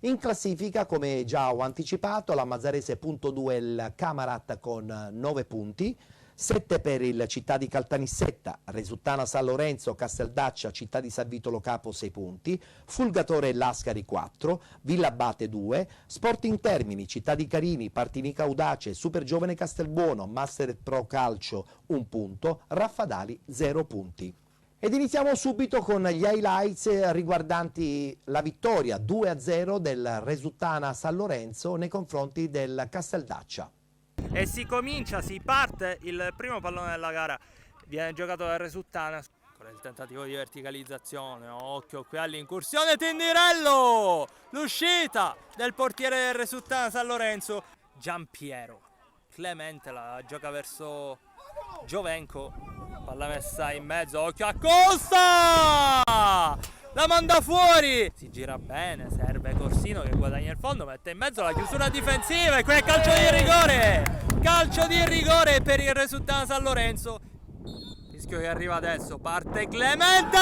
In classifica, come già ho anticipato, la Mazzarese .2 il Camarat con 9 punti, 7 per il Città di Caltanissetta, Resuttana San Lorenzo, Casteldaccia, Città di San Vito Lo Capo 6 punti, Fulgatore e Lascari 4, Villabate 2, Sporting Termini, Città di Carini, Partinica Audace, Super Giovane Castelbuono, Master Pro Calcio 1 punto, Raffadali 0 punti. Ed iniziamo subito con gli highlights riguardanti la vittoria 2-0 del Resuttana San Lorenzo nei confronti del Casteldaccia.
E si parte, il primo pallone della gara viene giocato da Resuttana con il tentativo di verticalizzazione, occhio qui all'incursione, Tindirello, l'uscita del portiere del Resuttana San Lorenzo, Giampiero, Clemente la gioca verso Giovenco, palla messa in mezzo, occhio a Costa, la manda fuori, si gira bene, serve Corsino che guadagna il fondo, mette in mezzo la chiusura difensiva e qui è calcio di rigore per il Resuttana San Lorenzo. Fischio che arriva adesso, parte Clemente,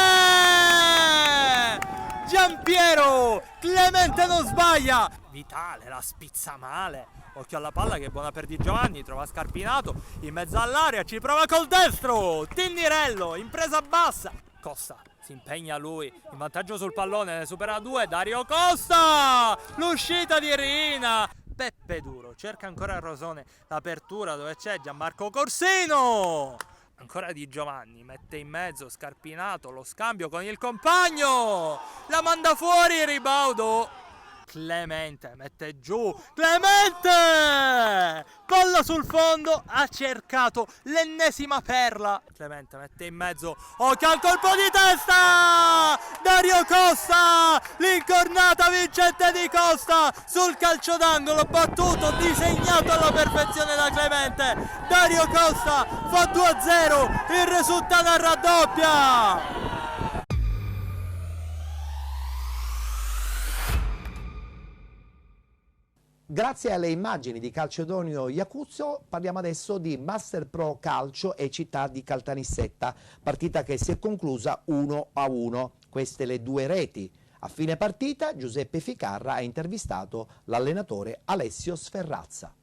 Giampiero, Clemente non sbaglia, Vitale la spizza male, occhio alla palla che è buona per Di Giovanni, trova Scarpinato in mezzo all'area, ci prova col destro, Tindirello, impresa bassa, Costa si impegna lui, in vantaggio sul pallone, ne supera 2, Dario Costa, l'uscita di Rina, Peppe Duro, cerca ancora Rosone, l'apertura dove c'è Gianmarco Corsino, ancora Di Giovanni, mette in mezzo Scarpinato, lo scambio con il compagno, la manda fuori, ribaudo, Clemente mette giù, Clemente, palla sul fondo, ha cercato l'ennesima perla, Clemente mette in mezzo, occhio al colpo di testa, Dario Costa, l'incornata vincente di Costa sul calcio d'angolo, battuto, disegnato alla perfezione da Clemente, Dario Costa fa 2-0, il Resuttana raddoppia.
Grazie alle immagini di Calcedonio Iacuzzo parliamo adesso di Master Pro Calcio e Città di Caltanissetta, partita che si è conclusa 1-1, queste le due reti. A fine partita Giuseppe Ficarra ha intervistato l'allenatore Alessio Sferrazza.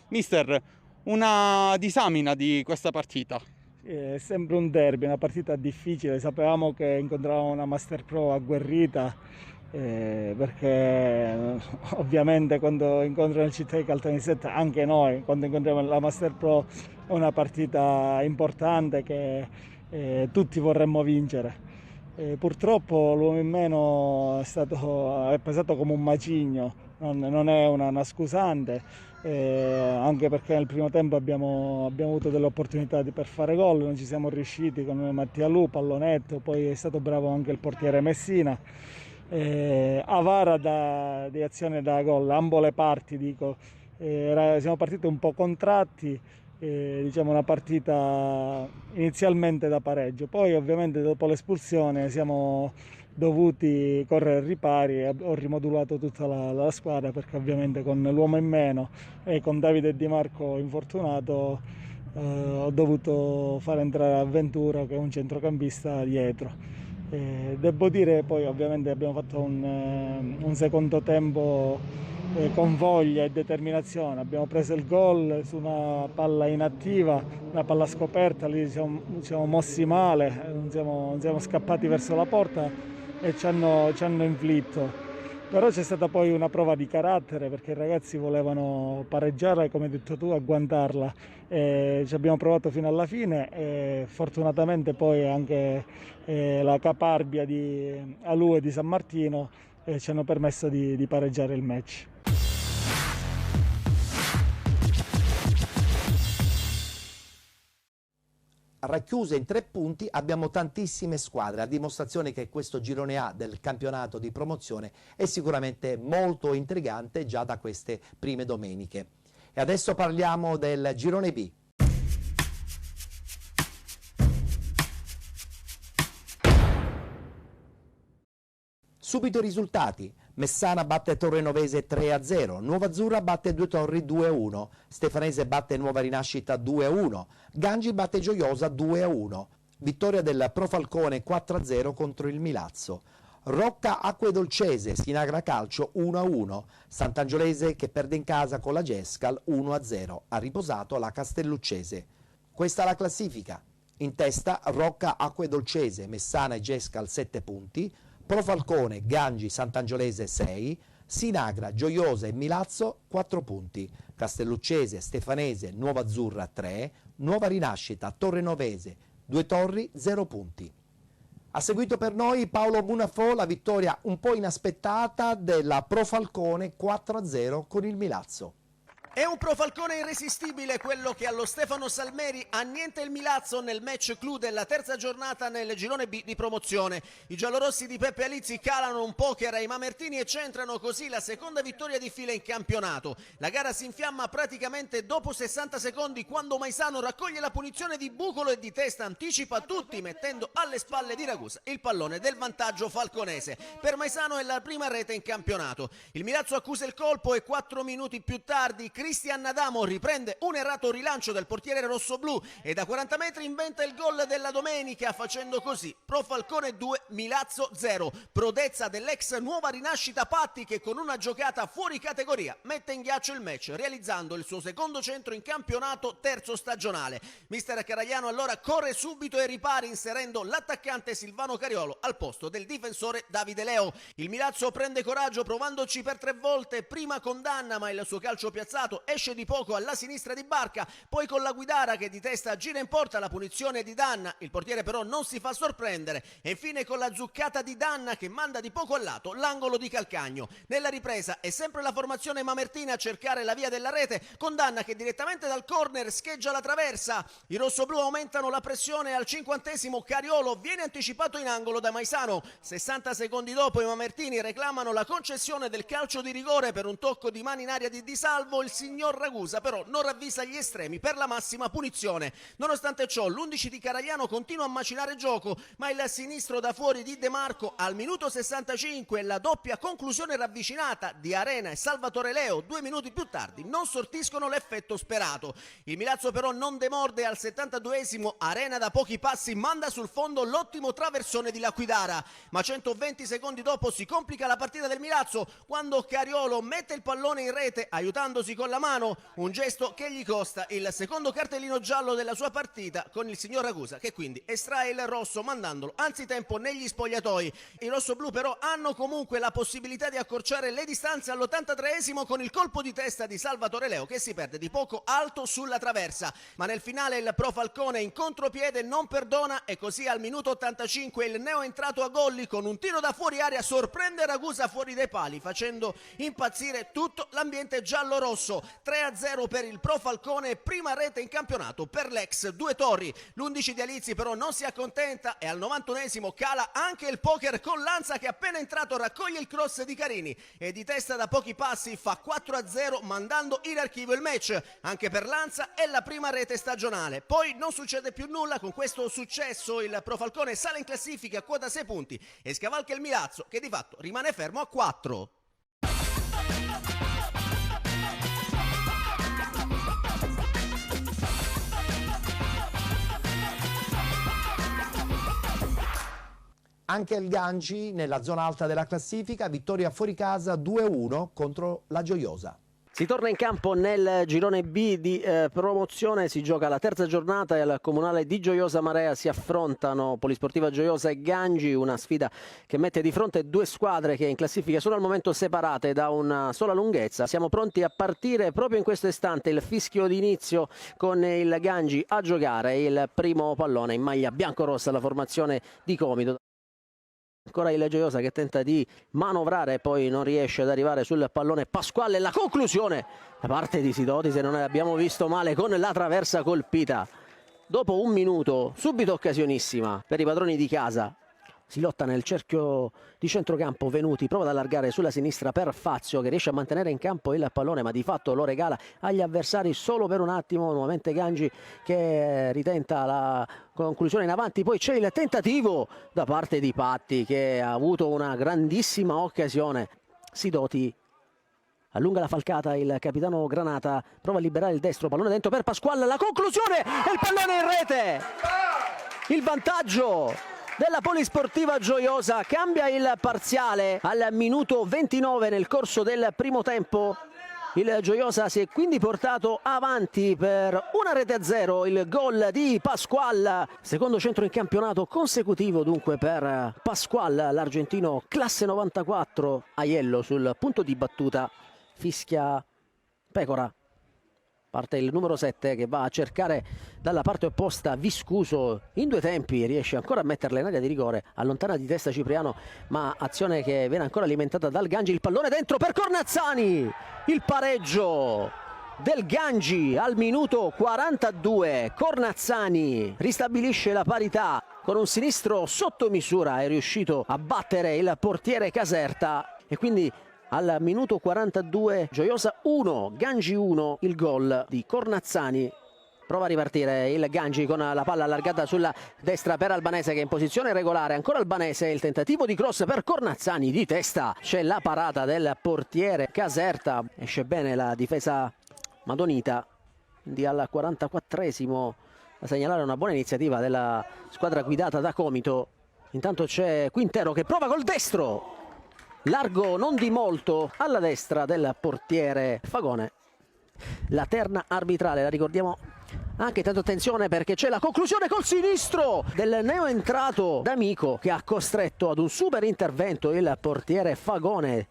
Mister, una disamina di questa partita.
È sempre un derby, una partita difficile, sapevamo che incontravamo una Master Pro agguerrita, perché ovviamente quando incontrano il Città di Caltanissetta, anche noi quando incontriamo la Master Pro, è una partita importante che tutti vorremmo vincere. Purtroppo l'uomo in meno è pesato come un macigno, non è una scusante, anche perché nel primo tempo abbiamo avuto delle opportunità per fare gol, non ci siamo riusciti con Mattia Lu, pallonetto, poi è stato bravo anche il portiere Messina. Avara di azione da gol, ambo le parti dico, siamo partiti un po' contratti, diciamo una partita inizialmente da pareggio, poi ovviamente dopo l'espulsione siamo dovuti correre ai ripari, ho rimodulato tutta la squadra perché ovviamente con l'uomo in meno e con Davide Di Marco infortunato ho dovuto fare entrare Avventura che è un centrocampista dietro. Devo dire poi ovviamente abbiamo fatto un secondo tempo con voglia e determinazione, abbiamo preso il gol su una palla inattiva, una palla scoperta, lì ci siamo mossi male, non siamo scappati verso la porta e ci hanno inflitto. Però c'è stata poi una prova di carattere perché i ragazzi volevano pareggiarla, come hai detto tu, agguantarla. Ci abbiamo provato fino alla fine e fortunatamente poi anche la caparbia di Alù e di San Martino ci hanno permesso di pareggiare il match.
Racchiuse in 3 punti abbiamo tantissime squadre, a dimostrazione che questo girone A del campionato di promozione è sicuramente molto intrigante già da queste prime domeniche. E adesso parliamo del girone B. Subito i risultati. Messana batte Torrenovese 3-0, Nuova Azzurra batte Due Torri 2-1, Stefanese batte Nuova Rinascita 2-1, Gangi batte Gioiosa 2-1, vittoria del Pro Falcone 4-0 contro il Milazzo, Rocca Acquedolcese Sinagra Calcio 1-1, Sant'Angiolese che perde in casa con la Gescal 1-0, ha riposato la Castelluccese. Questa è la classifica. In testa Rocca Acquedolcese, Messana e Gescal 7 punti, Pro Falcone, Gangi, Sant'Angiolese 6, Sinagra, Gioiosa e Milazzo 4 punti, Castelluccese, Stefanese, Nuova Azzurra 3, Nuova Rinascita, Torrenovese, Due Torri 0 punti. Ha seguito per noi Paolo Bunafò la vittoria un po' inaspettata della Pro Falcone 4-0 con il Milazzo.
È un Pro Falcone irresistibile quello che allo Stefano Salmeri annienta il Milazzo nel match clou della terza giornata nel girone B di promozione. I giallorossi di Peppe Alizzi calano un poker ai Mamertini e centrano così la seconda vittoria di fila in campionato. La gara si infiamma praticamente dopo 60 secondi quando Maisano raccoglie la punizione di Bucolo e di testa anticipa tutti mettendo alle spalle di Ragusa il pallone del vantaggio falconese. Per Maisano è la prima rete in campionato. Il Milazzo accusa il colpo e 4 minuti più tardi Cristian Adamo riprende un errato rilancio del portiere rossoblù e da 40 metri inventa il gol della domenica facendo così Pro Falcone 2, Milazzo 0. Prodezza dell'ex Nuova Rinascita Patti che con una giocata fuori categoria mette in ghiaccio il match realizzando il suo secondo centro in campionato terzo stagionale. Mister Caragliano allora corre subito e ripara inserendo l'attaccante Silvano Cariolo al posto del difensore Davide Leo. Il Milazzo prende coraggio provandoci per 3 volte, prima con Danna ma il suo calcio piazzato esce di poco alla sinistra di Barca, poi con la Guidara che di testa gira in porta la punizione di Danna, il portiere però non si fa sorprendere e infine con la zuccata di Danna che manda di poco al lato l'angolo di Calcagno. Nella ripresa è sempre la formazione mamertina a cercare la via della rete con Danna che direttamente dal corner scheggia la traversa. I rossoblù aumentano la pressione al 50esimo, Cariolo viene anticipato in angolo da Maisano. 60 secondi dopo i mamertini reclamano la concessione del calcio di rigore per un tocco di mano in aria di Di Salvo. Il signor Ragusa però non ravvisa gli estremi per la massima punizione. Nonostante ciò l'11 di Caragliano continua a macinare gioco ma il sinistro da fuori di De Marco al minuto 65 e la doppia conclusione ravvicinata di Arena e Salvatore Leo 2 minuti più tardi non sortiscono l'effetto sperato. Il Milazzo però non demorde al 72esimo, Arena da pochi passi manda sul fondo l'ottimo traversone di Laquidara ma 120 secondi dopo si complica la partita del Milazzo quando Cariolo mette il pallone in rete aiutandosi con la mano, un gesto che gli costa il secondo cartellino giallo della sua partita con il signor Ragusa che quindi estrae il rosso mandandolo anzitempo negli spogliatoi. I rossoblù però hanno comunque la possibilità di accorciare le distanze all'83esimo con il colpo di testa di Salvatore Leo che si perde di poco alto sulla traversa, ma nel finale il Pro Falcone in contropiede non perdona e così al minuto 85 il neo entrato a Golli con un tiro da fuori area sorprende Ragusa fuori dai pali facendo impazzire tutto l'ambiente giallo-rosso. 3-0 per il Pro Falcone, prima rete in campionato per l'ex Due Torri. L'11 di Alizzi però non si accontenta e al 91esimo cala anche il poker con Lanza che appena entrato raccoglie il cross di Carini e di testa da pochi passi fa 4-0 mandando in archivio il match. Anche per Lanza è la prima rete stagionale. Poi non succede più nulla, con questo successo il Pro Falcone sale in classifica a quota 6 punti e scavalca il Milazzo che di fatto rimane fermo a 4.
Anche il Gangi nella zona alta della classifica, vittoria fuori casa 2-1 contro la Gioiosa.
Si torna in campo nel girone B di promozione, si gioca la terza giornata e al comunale di Gioiosa Marea si affrontano Polisportiva Gioiosa e Gangi, una sfida che mette di fronte due squadre che in classifica sono al momento separate da una sola lunghezza. Siamo pronti a partire proprio in questo istante, il fischio d'inizio con il Gangi a giocare il primo pallone in maglia biancorossa, la formazione di Comito. Ancora il Gioiosa che tenta di manovrare, poi non riesce ad arrivare sul pallone Pasquale. La conclusione da parte di Sidoti, se non abbiamo visto male, con la traversa colpita. Dopo un minuto, subito occasionissima per i padroni di casa. Si lotta nel cerchio di centrocampo, Venuti prova ad allargare sulla sinistra per Fazio che riesce a mantenere in campo il pallone ma di fatto lo regala agli avversari solo per un attimo. Nuovamente Gangi che ritenta la conclusione in avanti, poi c'è il tentativo da parte di Patti che ha avuto una grandissima occasione. Sidoti allunga la falcata, il capitano Granata prova a liberare il destro, pallone dentro per Pasquale, la conclusione e il pallone in rete. Il vantaggio della Polisportiva Gioiosa cambia il parziale al minuto 29 nel corso del primo tempo. Il Gioiosa si è quindi portato avanti per 1-0, il gol di Pasquale, secondo centro in campionato consecutivo dunque per Pasquale, l'argentino classe 94. Aiello sul punto di battuta, fischia Pecora. Parte il numero 7 che va a cercare dalla parte opposta Viscuso in due tempi, riesce ancora a metterla in area di rigore, allontana di testa Cipriano, ma azione che viene ancora alimentata dal Gangi. Il pallone dentro per Cornazzani, il pareggio del Gangi al minuto 42. Cornazzani ristabilisce la parità con un sinistro sotto misura, è riuscito a battere il portiere Caserta e quindi al minuto 42 Gioiosa 1, Gangi 1, il gol di Cornazzani. Prova a ripartire il Gangi con la palla allargata sulla destra per Albanese che è in posizione regolare. Ancora Albanese, il tentativo di cross per Cornazzani di testa. C'è la parata del portiere Caserta. Esce bene la difesa madonita. Quindi al 44esimo a segnalare una buona iniziativa della squadra guidata da Comito. Intanto c'è Quintero che prova col destro. Largo non di molto alla destra del portiere Fagone. La terna arbitrale, la ricordiamo anche, tanto attenzione perché c'è la conclusione col sinistro del neoentrato D'Amico che ha costretto ad un super intervento il portiere Fagone.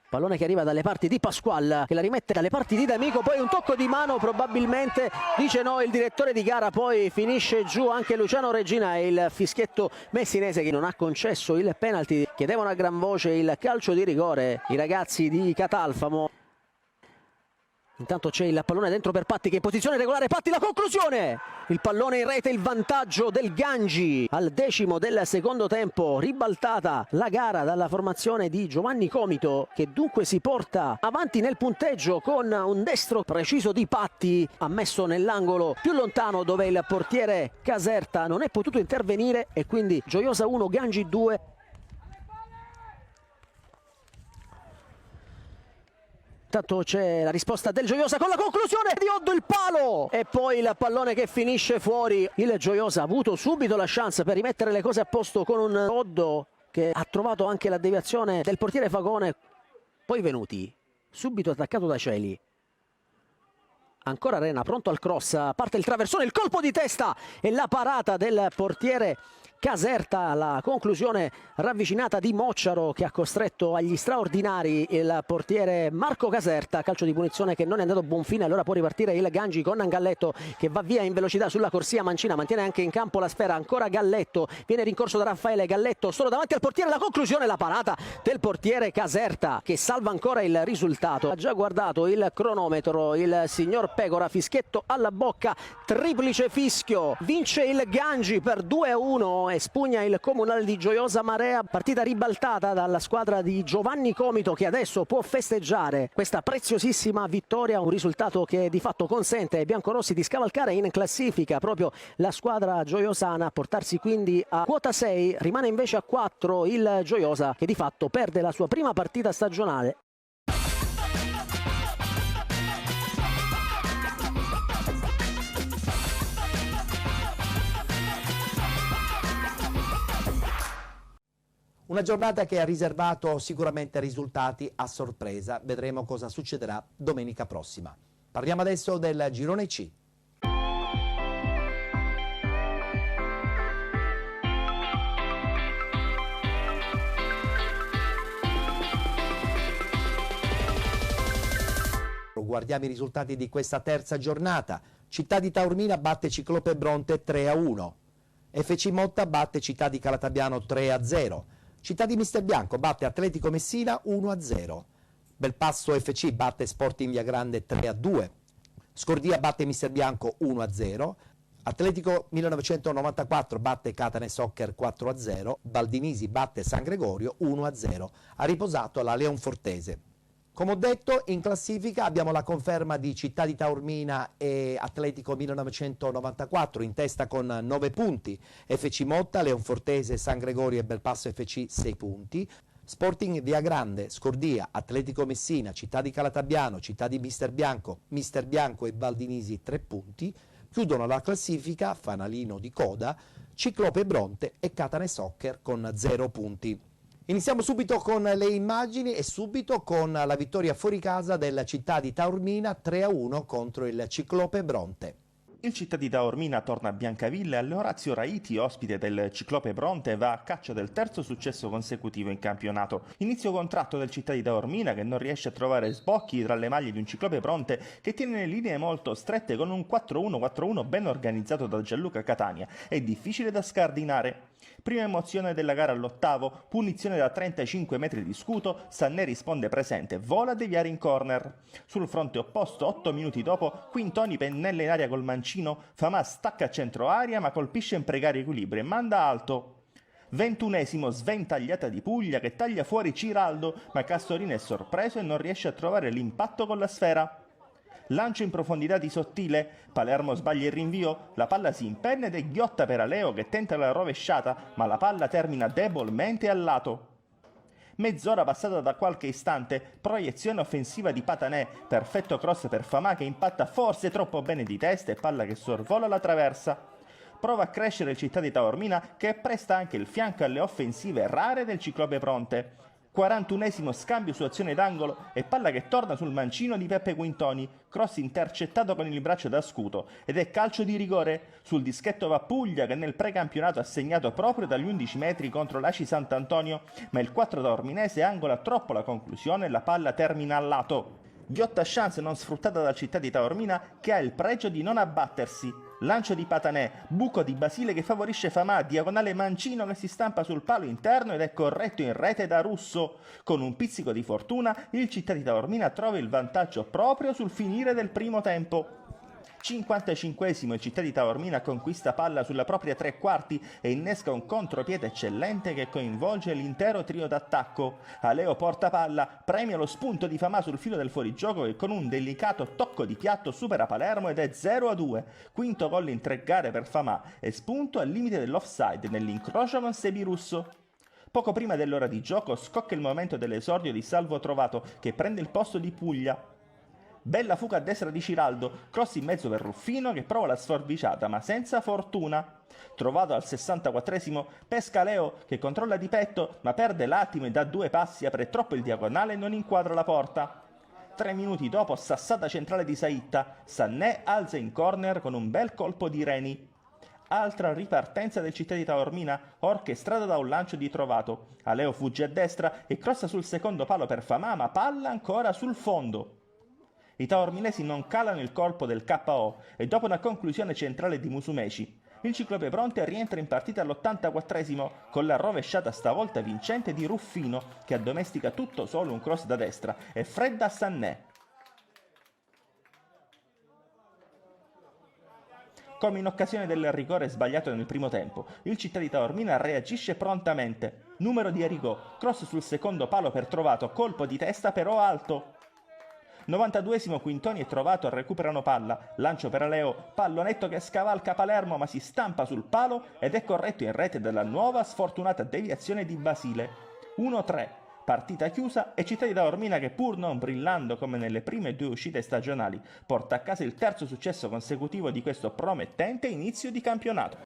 Pallone che arriva dalle parti di Pasquale che la rimette dalle parti di D'Amico, poi un tocco di mano probabilmente, dice no il direttore di gara, poi finisce giù anche Luciano Regina e il fischietto messinese che non ha concesso il penalty. Chiedevano a gran voce il calcio di rigore i ragazzi di Catalfamo. Intanto c'è il pallone dentro per Patti che è in posizione regolare, Patti la conclusione, il pallone in rete, il vantaggio del Gangi al 10° del secondo tempo. Ribaltata la gara dalla formazione di Giovanni Comito che dunque si porta avanti nel punteggio con un destro preciso di Patti, ammesso nell'angolo più lontano dove il portiere Caserta non è potuto intervenire e quindi Gioiosa 1, Gangi 2. Intanto c'è la risposta del Gioiosa con la conclusione di Oddo, il palo e poi il pallone che finisce fuori. Il Gioiosa ha avuto subito la chance per rimettere le cose a posto con un Oddo che ha trovato anche la deviazione del portiere Fagone, poi Venuti subito attaccato da Celi. Ancora Rena pronto al cross, parte il traversone, il colpo di testa e la parata del portiere Caserta, la conclusione ravvicinata di Mocciaro che ha costretto agli straordinari il portiere Marco Caserta. Calcio di punizione che non è andato a buon fine, allora può ripartire il Gangi con Galletto che va via in velocità sulla corsia. Mancina mantiene anche in campo la sfera, ancora Galletto, viene rincorso da Raffaele, Galletto solo davanti al portiere, la conclusione, la parata del portiere Caserta che salva ancora il risultato. Ha già guardato il cronometro il signor Pecora, fischietto alla bocca, triplice fischio, vince il Gangi per 2-1 e spugna il comunale di Gioiosa Marea. Partita ribaltata dalla squadra di Giovanni Comito che adesso può festeggiare questa preziosissima vittoria, un risultato che di fatto consente ai biancorossi di scavalcare in classifica proprio la squadra gioiosana, portarsi quindi a quota 6, rimane invece a 4 il Gioiosa che di fatto perde la sua prima partita stagionale.
Una giornata che ha riservato sicuramente risultati a sorpresa. Vedremo cosa succederà domenica prossima. Parliamo adesso del girone C. Guardiamo i risultati di questa terza giornata. Città di Taormina batte Ciclope Bronte 3-1. FC Motta batte Città di Calatabbiano 3-0. Città di Misterbianco batte Atletico Messina 1-0. Belpasso FC batte Sporting Viagrande 3-2. Scordia batte Misterbianco 1-0. Atletico 1994 batte Catane Soccer 4-0. Baldinisi batte San Gregorio 1-0. Ha riposato la Leonfortese. Come ho detto, in classifica abbiamo la conferma di Città di Taormina e Atletico 1994 in testa con 9 punti, FC Motta, Leonfortese, San Gregorio e Belpasso FC 6 punti, Sporting Viagrande, Scordia, Atletico Messina, Città di Calatabbiano, Città di Misterbianco e Baldinisi 3 punti, chiudono la classifica, fanalino di coda, Ciclope Bronte e Catane Soccer con 0 punti. Iniziamo subito con le immagini e subito con la vittoria fuori casa della Città di Taormina 3-1 contro il Ciclope Bronte.
Il Città di Taormina torna a Biancavilla e Orazio Raiti, ospite del Ciclope Bronte, va a caccia del terzo successo consecutivo in campionato. Inizio contratto del Città di Taormina che non riesce a trovare sbocchi tra le maglie di un Ciclope Bronte che tiene linee molto strette con un 4-1-4-1 ben organizzato da Gianluca Catania. È difficile da scardinare. Prima emozione della gara all'ottavo, punizione da 35 metri di scudo, Sanné risponde presente, vola a deviare in corner. Sul fronte opposto, 8 minuti dopo, Quintoni pennella in aria col mancino, Famà stacca a centro aria ma colpisce in precario equilibrio e manda alto. 21esimo, sventagliata di Puglia che taglia fuori Ciraldo, ma Castorina è sorpreso e non riesce a trovare l'impatto con la sfera. Lancio in profondità di Sottile, Palermo sbaglia il rinvio, la palla si impenna ed è ghiotta per Aleo che tenta la rovesciata, ma la palla termina debolmente al lato. Mezz'ora passata da qualche istante, proiezione offensiva di Patanè, perfetto cross per Famà che impatta forse troppo bene di testa e palla che sorvola la traversa. Prova a crescere il Città di Taormina che presta anche il fianco alle offensive rare del Ciclope Bronte. 41esimo scambio su azione d'angolo e palla che torna sul mancino di Peppe Quintoni, cross intercettato con il braccio da scudo ed è calcio di rigore. Sul dischetto va Puglia che nel precampionato ha segnato proprio dagli 11 metri contro l'Aci Sant'Antonio, ma il 4 taorminese angola troppo la conclusione e la palla termina al lato. Ghiotta chance non sfruttata dal Città di Taormina che ha il pregio di non abbattersi. Lancio di Patanè, buco di Basile che favorisce Famà, diagonale mancino che si stampa sul palo interno ed è corretto in rete da Russo. Con un pizzico di fortuna il Città di Taormina trova il vantaggio proprio sul finire del primo tempo. 55esimo il Città di Taormina conquista palla sulla propria tre quarti e innesca un contropiede eccellente che coinvolge l'intero trio d'attacco. Aleo porta palla, premia lo spunto di Famà sul filo del fuorigioco e con un delicato tocco di piatto supera Palermo ed è 0-2. Quinto gol in 3 gare per Famà e spunto al limite dell'offside nell'incrocio con Sebi Russo. Poco prima dell'ora di gioco scocca il momento dell'esordio di Salvo Trovato che prende il posto di Puglia. Bella fuga a destra di Ciraldo, cross in mezzo per Ruffino che prova la sforbiciata ma senza fortuna. Trovato al 64esimo, pesca Leo che controlla di petto ma perde l'attimo e da 2 passi apre troppo il diagonale e non inquadra la porta. 3 minuti dopo sassata centrale di Saitta, Sanné alza in corner con un bel colpo di Reni. Altra ripartenza del Città di Taormina, orchestrata da un lancio di Trovato. Aleo fugge a destra e crossa sul secondo palo per Famà ma palla ancora sul fondo. I taorminesi non calano il colpo del KO e dopo una conclusione centrale di Musumeci, il Ciclope Bronte rientra in partita all'84esimo con la rovesciata stavolta vincente di Ruffino che addomestica tutto solo un cross da destra e fredda a Sanné. Come in occasione del rigore sbagliato nel primo tempo, il Città di Taormina reagisce prontamente. Numero di Arrigo, cross sul secondo palo per Trovato, colpo di testa però alto. 92esimo Quintoni e Trovato recuperano palla, lancio per Aleo, pallonetto che scavalca Palermo ma si stampa sul palo ed è corretto in rete dalla nuova sfortunata deviazione di Basile. 1-3, partita chiusa e Città di Taormina che pur non brillando come nelle prime 2 uscite stagionali porta a casa il terzo successo consecutivo di questo promettente inizio di campionato.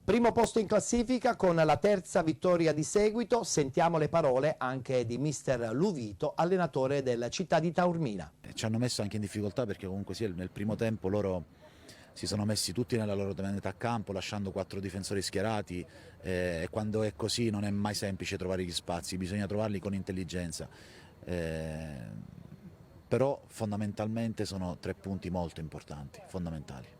Primo posto in classifica con la terza vittoria di seguito. Sentiamo le parole anche di mister Luvito, allenatore del Città di Taormina.
Ci hanno messo anche in difficoltà perché comunque sì, nel primo tempo loro si sono messi tutti nella loro metà campo, lasciando 4 difensori schierati, e quando è così non è mai semplice trovare gli spazi, bisogna trovarli con intelligenza. Però fondamentalmente sono 3 punti molto importanti, fondamentali.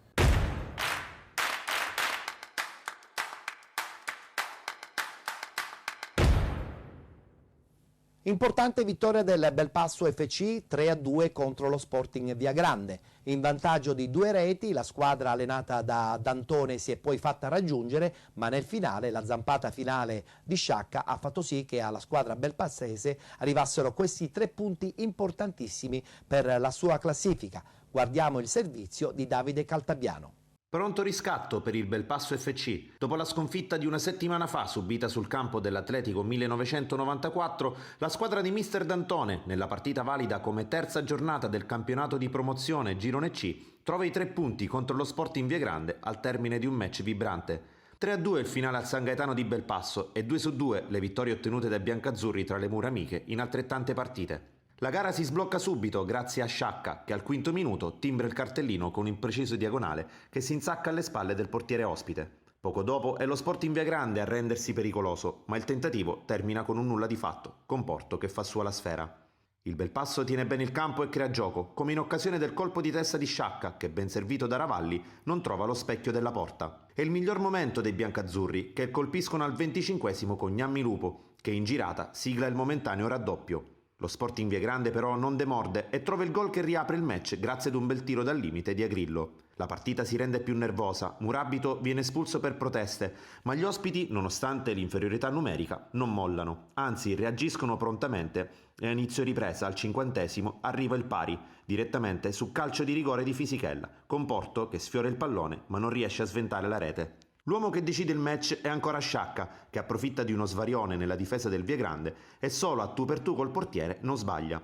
Importante vittoria del Belpasso FC 3-2 contro lo Sporting Viagrande. In vantaggio di 2 reti, la squadra allenata da D'Antone si è poi fatta raggiungere, ma nel finale la zampata finale di Sciacca ha fatto sì che alla squadra belpassese arrivassero questi 3 punti importantissimi per la sua classifica. Guardiamo il servizio di Davide Caltabiano.
Pronto riscatto per il Belpasso FC. Dopo la sconfitta di una settimana fa subita sul campo dell'Atletico 1994, la squadra di mister D'Antone, nella partita valida come terza giornata del campionato di promozione Girone C, trova i 3 punti contro lo Sporting Viagrande al termine di un match vibrante. 3-2 il finale al San Gaetano di Belpasso e 2-2 le vittorie ottenute dai biancazzurri tra le mura amiche in altrettante partite. La gara si sblocca subito grazie a Sciacca che al quinto minuto timbra il cartellino con un preciso diagonale che si insacca alle spalle del portiere ospite. Poco dopo è lo Sporting Viagrande a rendersi pericoloso, ma il tentativo termina con un nulla di fatto, con Porto che fa sua la sfera. Il Belpasso tiene bene il campo e crea gioco, come in occasione del colpo di testa di Sciacca che, ben servito da Ravalli, non trova lo specchio della porta. È il miglior momento dei biancazzurri che colpiscono al 25esimo con Gnammi Lupo, che in girata sigla il momentaneo raddoppio. Lo Sporting Viagrande però non demorde e trova il gol che riapre il match grazie ad un bel tiro dal limite di Agrillo. La partita si rende più nervosa, Murabito viene espulso per proteste, ma gli ospiti, nonostante l'inferiorità numerica, non mollano, anzi reagiscono prontamente e a inizio ripresa al 50esimo arriva il pari, direttamente su calcio di rigore di Fisichella, con Porto che sfiora il pallone ma non riesce a sventare la rete. L'uomo che decide il match è ancora Sciacca, che approfitta di uno svarione nella difesa del Viagrande e solo a tu per tu col portiere non sbaglia.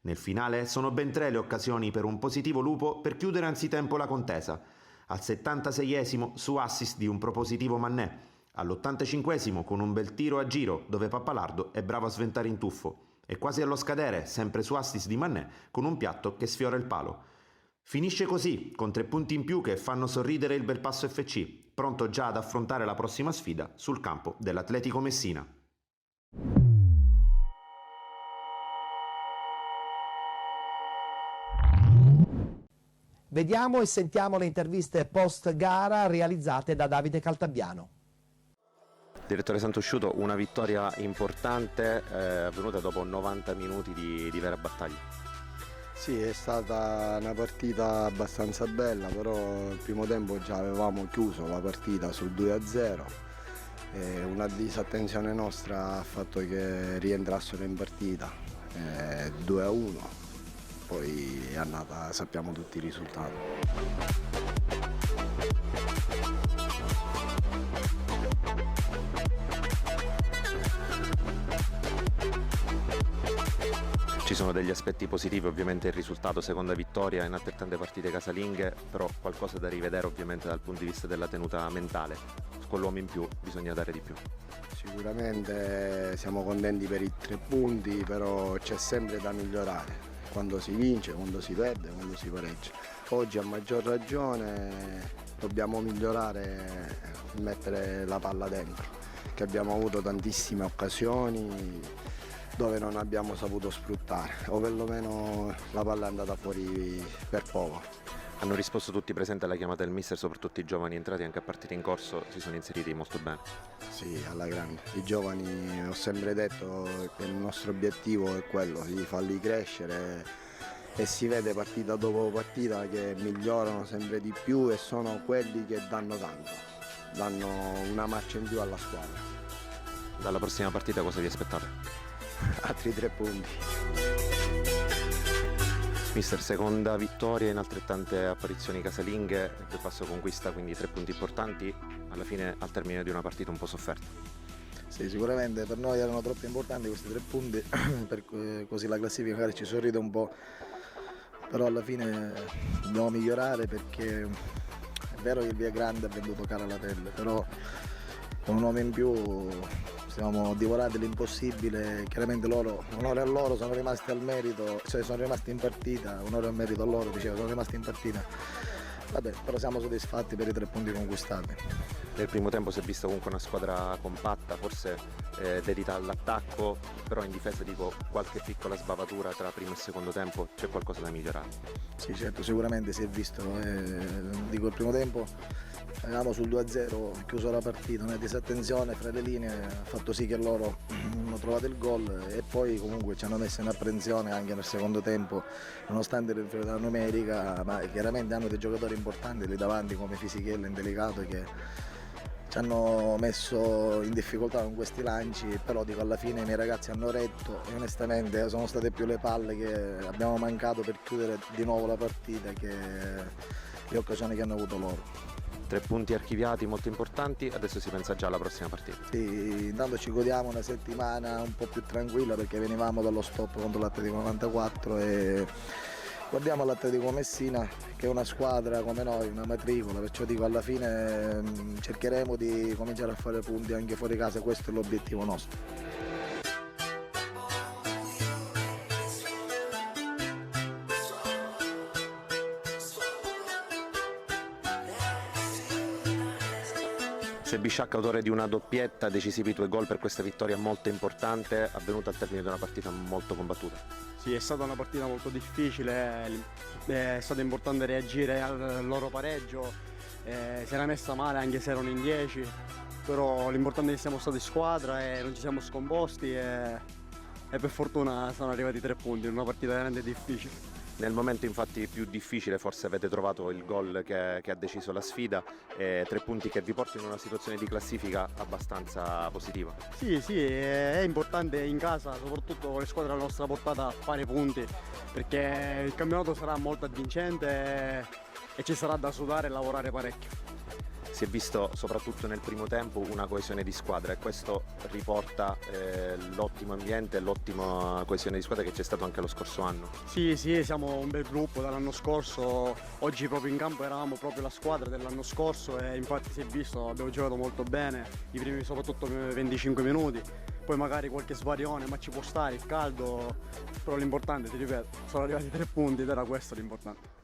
Nel finale sono ben 3 le occasioni per un positivo Lupo per chiudere anzitempo la contesa. Al 76esimo su assist di un propositivo Mannè, all'85esimo con un bel tiro a giro dove Pappalardo è bravo a sventare in tuffo e quasi allo scadere, sempre su assist di Mannè, con un piatto che sfiora il palo. Finisce così, con 3 punti in più che fanno sorridere il Belpasso FC, pronto già ad affrontare la prossima sfida sul campo dell'Atletico Messina.
Vediamo e sentiamo le interviste post gara realizzate da Davide Caltabiano.
Direttore Santosciuto, una vittoria importante avvenuta dopo 90 minuti di vera battaglia.
Sì, è stata una partita abbastanza bella, però il primo tempo già avevamo chiuso la partita sul 2-0 e una disattenzione nostra ha fatto che rientrassero in partita 2-1, poi è andata, sappiamo tutti il risultato.
Ci sono degli aspetti positivi, ovviamente il risultato, seconda vittoria in altrettante partite casalinghe, però qualcosa da rivedere ovviamente dal punto di vista della tenuta mentale. Con l'uomo in più bisogna dare di più.
Sicuramente siamo contenti per i 3 punti, però c'è sempre da migliorare, quando si vince, quando si perde, quando si pareggia. Oggi a maggior ragione dobbiamo migliorare, mettere la palla dentro, che abbiamo avuto tantissime occasioni dove non abbiamo saputo sfruttare, o perlomeno la palla è andata fuori per poco.
Hanno risposto tutti presenti alla chiamata del mister, soprattutto i giovani entrati anche a partite in corso, si sono inseriti molto bene.
Sì, alla grande. I giovani, ho sempre detto che il nostro obiettivo è quello, di farli crescere e si vede partita dopo partita che migliorano sempre di più e sono quelli che danno tanto, danno una marcia in più alla squadra.
Dalla prossima partita cosa vi aspettate?
Altri 3 punti.
Mister, seconda vittoria in altrettante apparizioni casalinghe, il Passo conquista quindi 3 punti importanti, alla fine al termine di una partita un po' sofferta.
Sì, sicuramente per noi erano troppo importanti questi 3 punti, così la classifica magari ci sorride un po', però alla fine dobbiamo migliorare perché È vero che il Via Grande ha venduto cara la pelle, però con un uomo in più siamo divorati l'impossibile. Chiaramente loro, onore a loro, sono rimasti al merito, cioè sono rimasti in partita, onore al merito a loro, dicevo, sono rimasti in partita. Vabbè, però siamo soddisfatti per i 3 punti conquistati.
Nel primo tempo si è vista comunque una squadra compatta, forse dedita all'attacco, però in difesa dico qualche piccola sbavatura tra primo e secondo tempo, c'è qualcosa da migliorare.
Sì, certo, sicuramente si è visto. Dico, il primo tempo eravamo sul 2-0, chiuso la partita, una disattenzione fra le linee ha fatto sì che loro hanno trovato il gol e poi comunque ci hanno messo in apprensione anche nel secondo tempo, nonostante l'inferiorità numerica, ma chiaramente hanno dei giocatori importanti lì davanti come Fisichella, Indelicato, che ci hanno messo in difficoltà con questi lanci, però dico, alla fine i miei ragazzi hanno retto e onestamente sono state più le palle che abbiamo mancato per chiudere di nuovo la partita che le occasioni che hanno avuto loro.
3 punti archiviati molto importanti, adesso si pensa già alla prossima partita.
Sì, intanto ci godiamo una settimana un po' più tranquilla perché venivamo dallo stop contro l'Atletico 94 e guardiamo l'Atletico Messina che è una squadra come noi, una matricola, perciò dico alla fine cercheremo di cominciare a fare punti anche fuori casa, questo è l'obiettivo nostro.
Sebisciac, autore di una doppietta, decisivi 2 gol per questa vittoria molto importante, avvenuta al termine di una partita molto combattuta.
Sì, è stata una partita molto difficile, è stato importante reagire al loro pareggio, si era messa male anche se erano in 10, però l'importante è che siamo stati squadra e non ci siamo scomposti e per fortuna sono arrivati 3 punti in una partita veramente difficile.
Nel momento infatti più difficile forse avete trovato il gol che ha deciso la sfida, 3 punti che vi portano in una situazione di classifica abbastanza positiva.
Sì, è importante in casa, soprattutto con le squadre alla nostra portata, fare punti, perché il campionato sarà molto avvincente e ci sarà da sudare e lavorare parecchio.
Si è visto soprattutto nel primo tempo una coesione di squadra e questo riporta l'ottimo ambiente e l'ottima coesione di squadra che c'è stato anche lo scorso anno.
Sì, siamo un bel gruppo dall'anno scorso, oggi proprio in campo eravamo proprio la squadra dell'anno scorso e infatti si è visto, abbiamo giocato molto bene, i primi soprattutto 25 minuti, poi magari qualche svarione ma ci può stare, il caldo, però l'importante, ti ripeto, sono arrivati 3 punti ed era questo l'importante.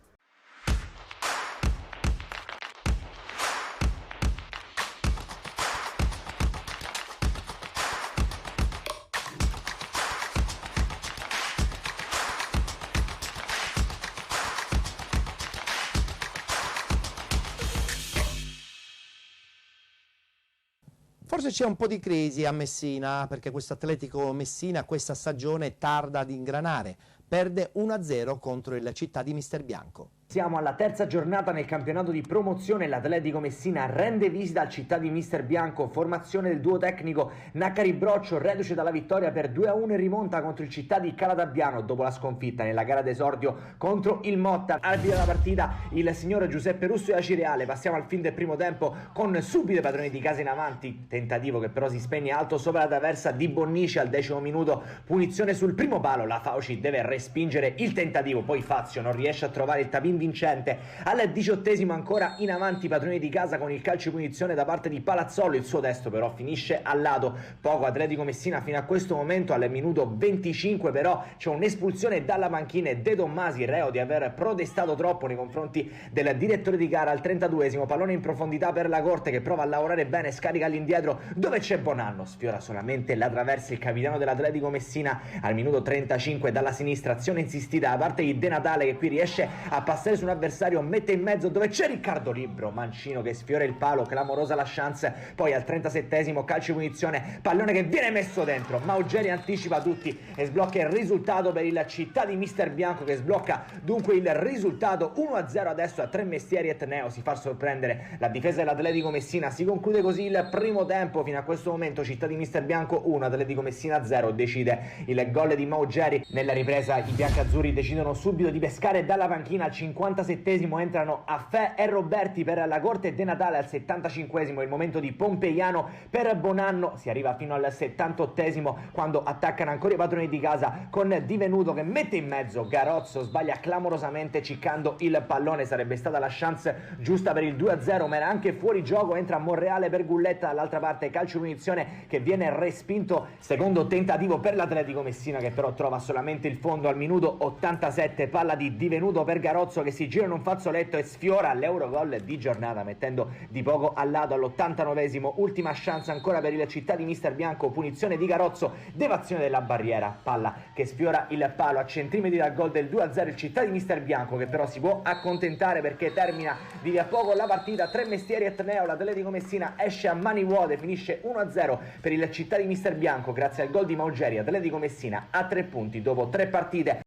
Forse c'è un po' di crisi a Messina, perché questo Atletico Messina questa stagione tarda ad ingranare, perde 1-0 contro il Città di Mister Bianco.
Siamo alla terza giornata nel campionato di promozione, l'Atletico Messina rende visita al Città di Mister Bianco, formazione del duo tecnico Naccari Broccio, reduce dalla vittoria per 2-1 in rimonta contro il Città di Caladabbiano dopo la sconfitta nella gara d'esordio contro il Motta. Arbitro della partita il signor Giuseppe Russo e Acireale. Passiamo al fin del primo tempo con subito i padroni di casa in avanti, tentativo che però si spegne alto sopra la traversa di Bonnici al 10° minuto, punizione sul primo palo, la Fauci deve respingere il tentativo, poi Fazio non riesce a trovare il tapin vincente. Al 18° ancora in avanti i padroni di casa con il calcio di punizione da parte di Palazzolo, il suo destro però finisce al lato. Poco Atletico Messina fino a questo momento, al minuto 25 però c'è un'espulsione dalla panchina e De Tommasi, reo di aver protestato troppo nei confronti del direttore di gara. Al 32° pallone in profondità per la Corte che prova a lavorare bene, scarica all'indietro dove c'è Bonanno, sfiora solamente la traversa il capitano dell'Atletico Messina. Al minuto 35 dalla sinistra azione insistita da parte di De Natale che qui riesce a passare su un avversario, mette in mezzo dove c'è Riccardo Libro, Mancino che sfiora il palo, clamorosa la chance. Poi al 37° calcio di punizione, pallone che viene messo dentro, Maugeri anticipa tutti e sblocca il risultato per il Città di Mister Bianco, che sblocca dunque il risultato 1-0 adesso a Tre Mestieri e Neo si fa sorprendere la difesa dell'Atletico Messina. Si conclude così il primo tempo, fino a questo momento Città di Mister Bianco 1, Atletico Messina 0. Decide il gol di Maugeri. Nella ripresa i biancazzurri decidono subito di pescare dalla panchina al 5° 57esimo entrano Affè e Roberti per la Corte De Natale, al 75esimo il momento di Pompeiano per Bonanno, si arriva fino al 78esimo quando attaccano ancora i padroni di casa con Di Venuto che mette in mezzo Garozzo, sbaglia clamorosamente ciccando il pallone, sarebbe stata la chance giusta per il 2-0 ma era anche fuori gioco, entra Monreale per Gulletta, dall'altra parte calcio di punizione che viene respinto, secondo tentativo per l'Atletico Messina che però trova solamente il fondo al minuto 87, palla di Venuto per Garozzo che si gira in un fazzoletto e sfiora l'Eurogol di giornata mettendo di poco al lato all'89esimo, ultima chance ancora per il città di Mister Bianco, punizione di Garozzo, devazione della barriera, palla che sfiora il palo a centimetri dal gol del 2-0, il città di Mister Bianco che però si può accontentare perché termina di lì a poco la partita, Tre Mestieri e Tneo, l'Atletico Messina esce a mani vuote, finisce 1-0 per il città di Mister Bianco grazie al gol di Maugeri, Atletico Messina a 3 punti dopo 3 partite.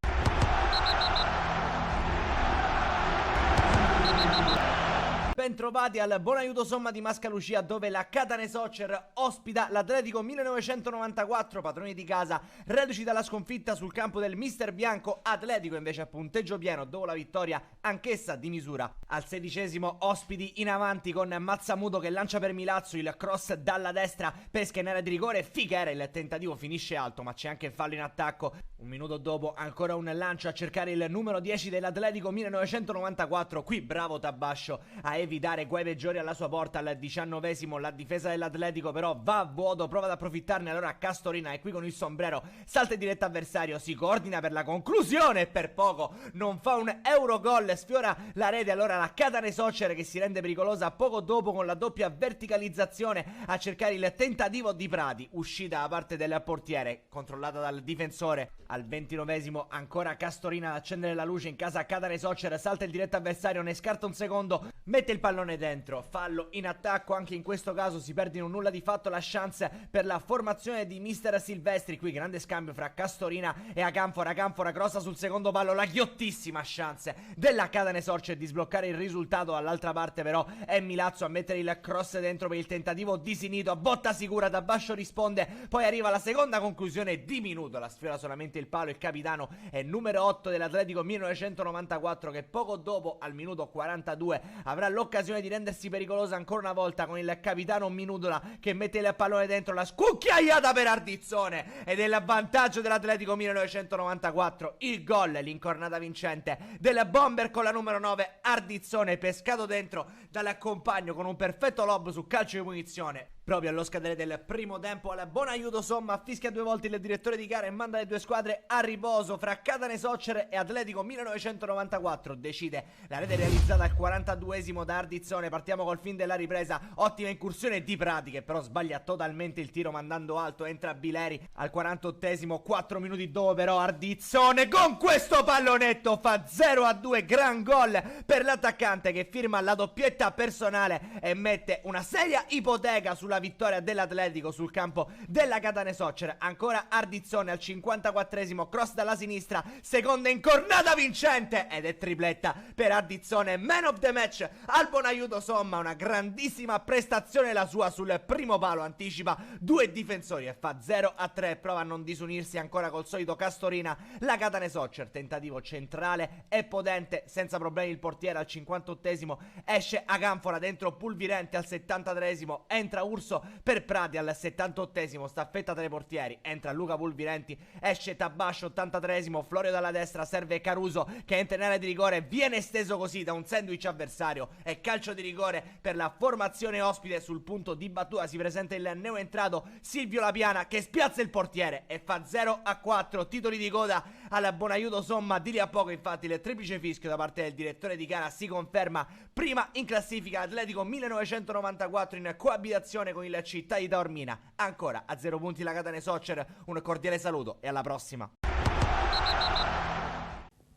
Bentrovati al Buon Aiuto Somma di Mascalucia, dove la Catane Soccer ospita l'Atletico 1994, padroni di casa, reduci dalla sconfitta sul campo del Mister Bianco. Atletico invece a punteggio pieno dopo la vittoria anch'essa di misura. Al 16esimo ospiti in avanti con Mazzamuto che lancia per Milazzo, il cross dalla destra, pesca in area di rigore, Fichera, il tentativo finisce alto ma c'è anche fallo in attacco. Un minuto dopo ancora un lancio a cercare il numero 10 dell'Atletico 1994, qui bravo Tabascio a evitare guai peggiori alla sua porta. Al 19esimo la difesa dell'Atletico però va a vuoto, prova ad approfittarne allora Castorina e qui con il sombrero salta in diretta avversario, si coordina per la conclusione e per poco non fa un Eurogol, sfiora la rete allora la Catane Soccer che si rende pericolosa poco dopo con la doppia verticalizzazione a cercare il tentativo di Prati, uscita da parte del portiere controllata dal difensore. Al 29esimo ancora Castorina ad accendere la luce in casa Catane Soccer, salta il diretto avversario, ne scarta un secondo, mette il pallone dentro, fallo in attacco, anche in questo caso si perde in un nulla di fatto la chance per la formazione di Mister Silvestri. Qui grande scambio fra Castorina e Acanfora, Acanfora crossa sul secondo palo, la ghiottissima chance della Catane Soccer di sbloccare il risultato. All'altra parte però è Milazzo a mettere il cross dentro per il tentativo di Sinito, a botta sicura Tabascio risponde, poi arriva la seconda conclusione di Minuto, la sfiora solamente il palo, il capitano è numero 8 dell'Atletico 1994 che poco dopo al minuto 42 avrà l'occasione di rendersi pericolosa ancora una volta con il capitano Minutola che mette il pallone dentro, la scucchiaiata per Ardizzone ed è il vantaggio dell'Atletico 1994, il gol, l'incornata vincente del bomber con la numero 9 Ardizzone, pescato dentro dal compagno con un perfetto lob su calcio di punizione. Proprio allo scadere del primo tempo al Buon Aiuto Somma fischia 2 volte il direttore di gara e manda le due squadre a riposo. Fra Catane Soccer e Atletico 1994 decide la rete realizzata al 42esimo da Ardizzone. Partiamo col fin della ripresa, ottima incursione di Prati che però sbaglia totalmente il tiro mandando alto, entra Bileri al 48esimo, 4 minuti dopo però Ardizzone con questo pallonetto fa 0-2, gran gol per l'attaccante che firma la doppietta personale e mette una seria ipoteca sulla vittoria dell'Atletico sul campo della Catane Soccer. Ancora Ardizzone al 54esimo, cross dalla sinistra, seconda incornata vincente ed è tripletta per Ardizzone, man of the match al Buon Aiuto Somma. Una grandissima prestazione la sua sul primo palo, anticipa 2 difensori e fa 0-3, prova a non disunirsi ancora col solito Castorina. La Catane Soccer, tentativo centrale e potente, senza problemi il portiere al 58esimo, esce Acanfora dentro Pulvirente al 73esimo, entra Urso per Prati al 78esimo, staffetta tra i portieri, entra Luca Pulvirenti, esce Tabascio 83esimo, Florio dalla destra, serve Caruso che entra in area di rigore, viene esteso così da un sandwich avversario e calcio di rigore per la formazione ospite. Sul punto di battuta si presenta il neoentrato Silvio Lapiana che spiazza il portiere e fa 0-4, titoli di coda al Buon Aiuto Somma. Di lì a poco infatti il triplice fischio da parte del direttore di gara si conferma prima in classifica, Atletico 1994 in coabitazione con il città di Taormina. Ancora a 0 punti la Catane Soccer, un cordiale saluto e alla prossima.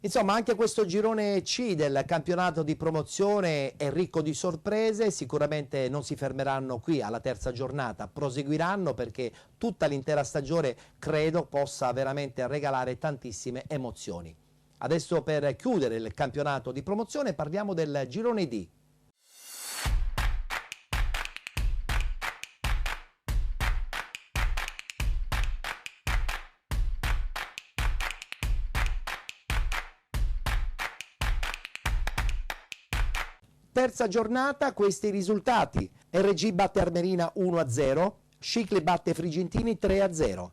Insomma, anche questo girone C del campionato di promozione è ricco di sorprese, sicuramente non si fermeranno qui alla terza giornata, proseguiranno perché tutta l'intera stagione credo possa veramente regalare tantissime emozioni. Adesso per chiudere il campionato di promozione parliamo del girone D. terza giornata questi i risultati: RG batte Armerina 1-0, Scicli batte Frigentini 3-0,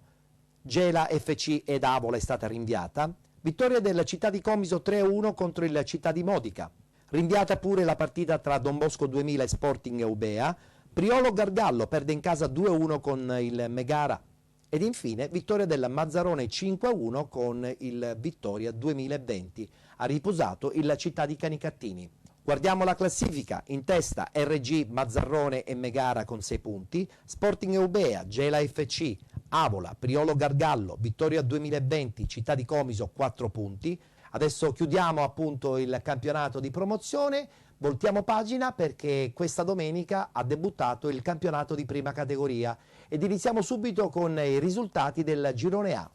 Gela FC ed Avola è stata rinviata, vittoria della Città di Comiso 3-1 contro il Città di Modica, rinviata pure la partita tra Don Bosco 2000 e Sporting Eubea, Priolo Gargallo perde in casa 2-1 con il Megara ed infine vittoria del Mazzarone 5-1 con il Vittoria 2020. Ha riposato il Città di Canicattini. Guardiamo la classifica: in testa RG, Mazzarrone e Megara con 6 punti, Sporting Eubea, Gela FC, Avola, Priolo Gargallo, Vittoria 2020, Città di Comiso 4 punti. Adesso chiudiamo appunto il campionato di promozione, voltiamo pagina perché questa domenica ha debuttato il campionato di prima categoria ed iniziamo subito con i risultati del girone A.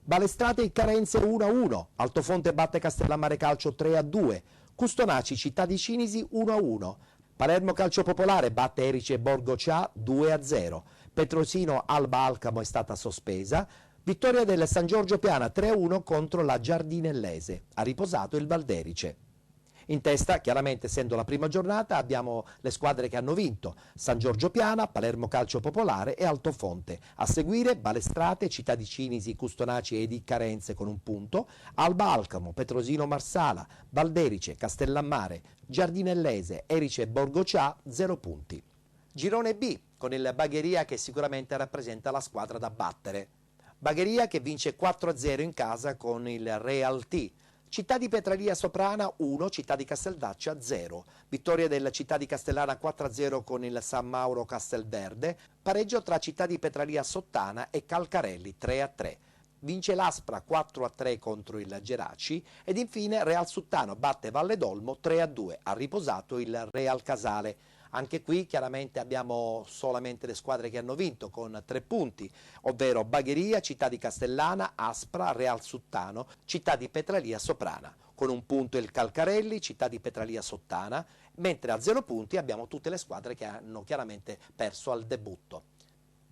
Balestrate e Carenze 1-1, Altofonte batte Castellammare Calcio 3-2, Custonaci Città di Cinisi 1-1, Palermo Calcio Popolare batte Erice e Borgo Cia 2-0, Petrosino Alba Alcamo è stata sospesa, vittoria del San Giorgio Piana 3-1 contro la Giardinellese, ha riposato il Valderice. In testa, chiaramente essendo la prima giornata, abbiamo le squadre che hanno vinto: San Giorgio Piana, Palermo Calcio Popolare e Altofonte. A seguire Balestrate, Città di Cinisi, Custonaci ed Carenze con 1 punto, Alba Alcamo, Petrosino Marsala, Valderice, Castellammare, Giardinellese, Erice e Borgo Cia 0 punti. Girone B con il Bagheria che sicuramente rappresenta la squadra da battere. Bagheria che vince 4-0 in casa con il Real T. Città di Petralia Soprana 1, Città di Casteldaccia 0. Vittoria della Città di Castellana 4-0 con il San Mauro Castelverde. Pareggio tra Città di Petralia Sottana e Calcarelli 3-3. Vince l'Aspra 4-3 contro il Geraci ed infine Real Suttano batte Valle d'Olmo 3-2. Ha riposato il Real Casale. Anche qui chiaramente abbiamo solamente le squadre che hanno vinto con 3 punti, ovvero Bagheria, Città di Castellana, Aspra, Real Suttano, Città di Petralia Soprana. Con 1 punto il Calcarelli, Città di Petralia Sottana, mentre a 0 punti abbiamo tutte le squadre che hanno chiaramente perso al debutto.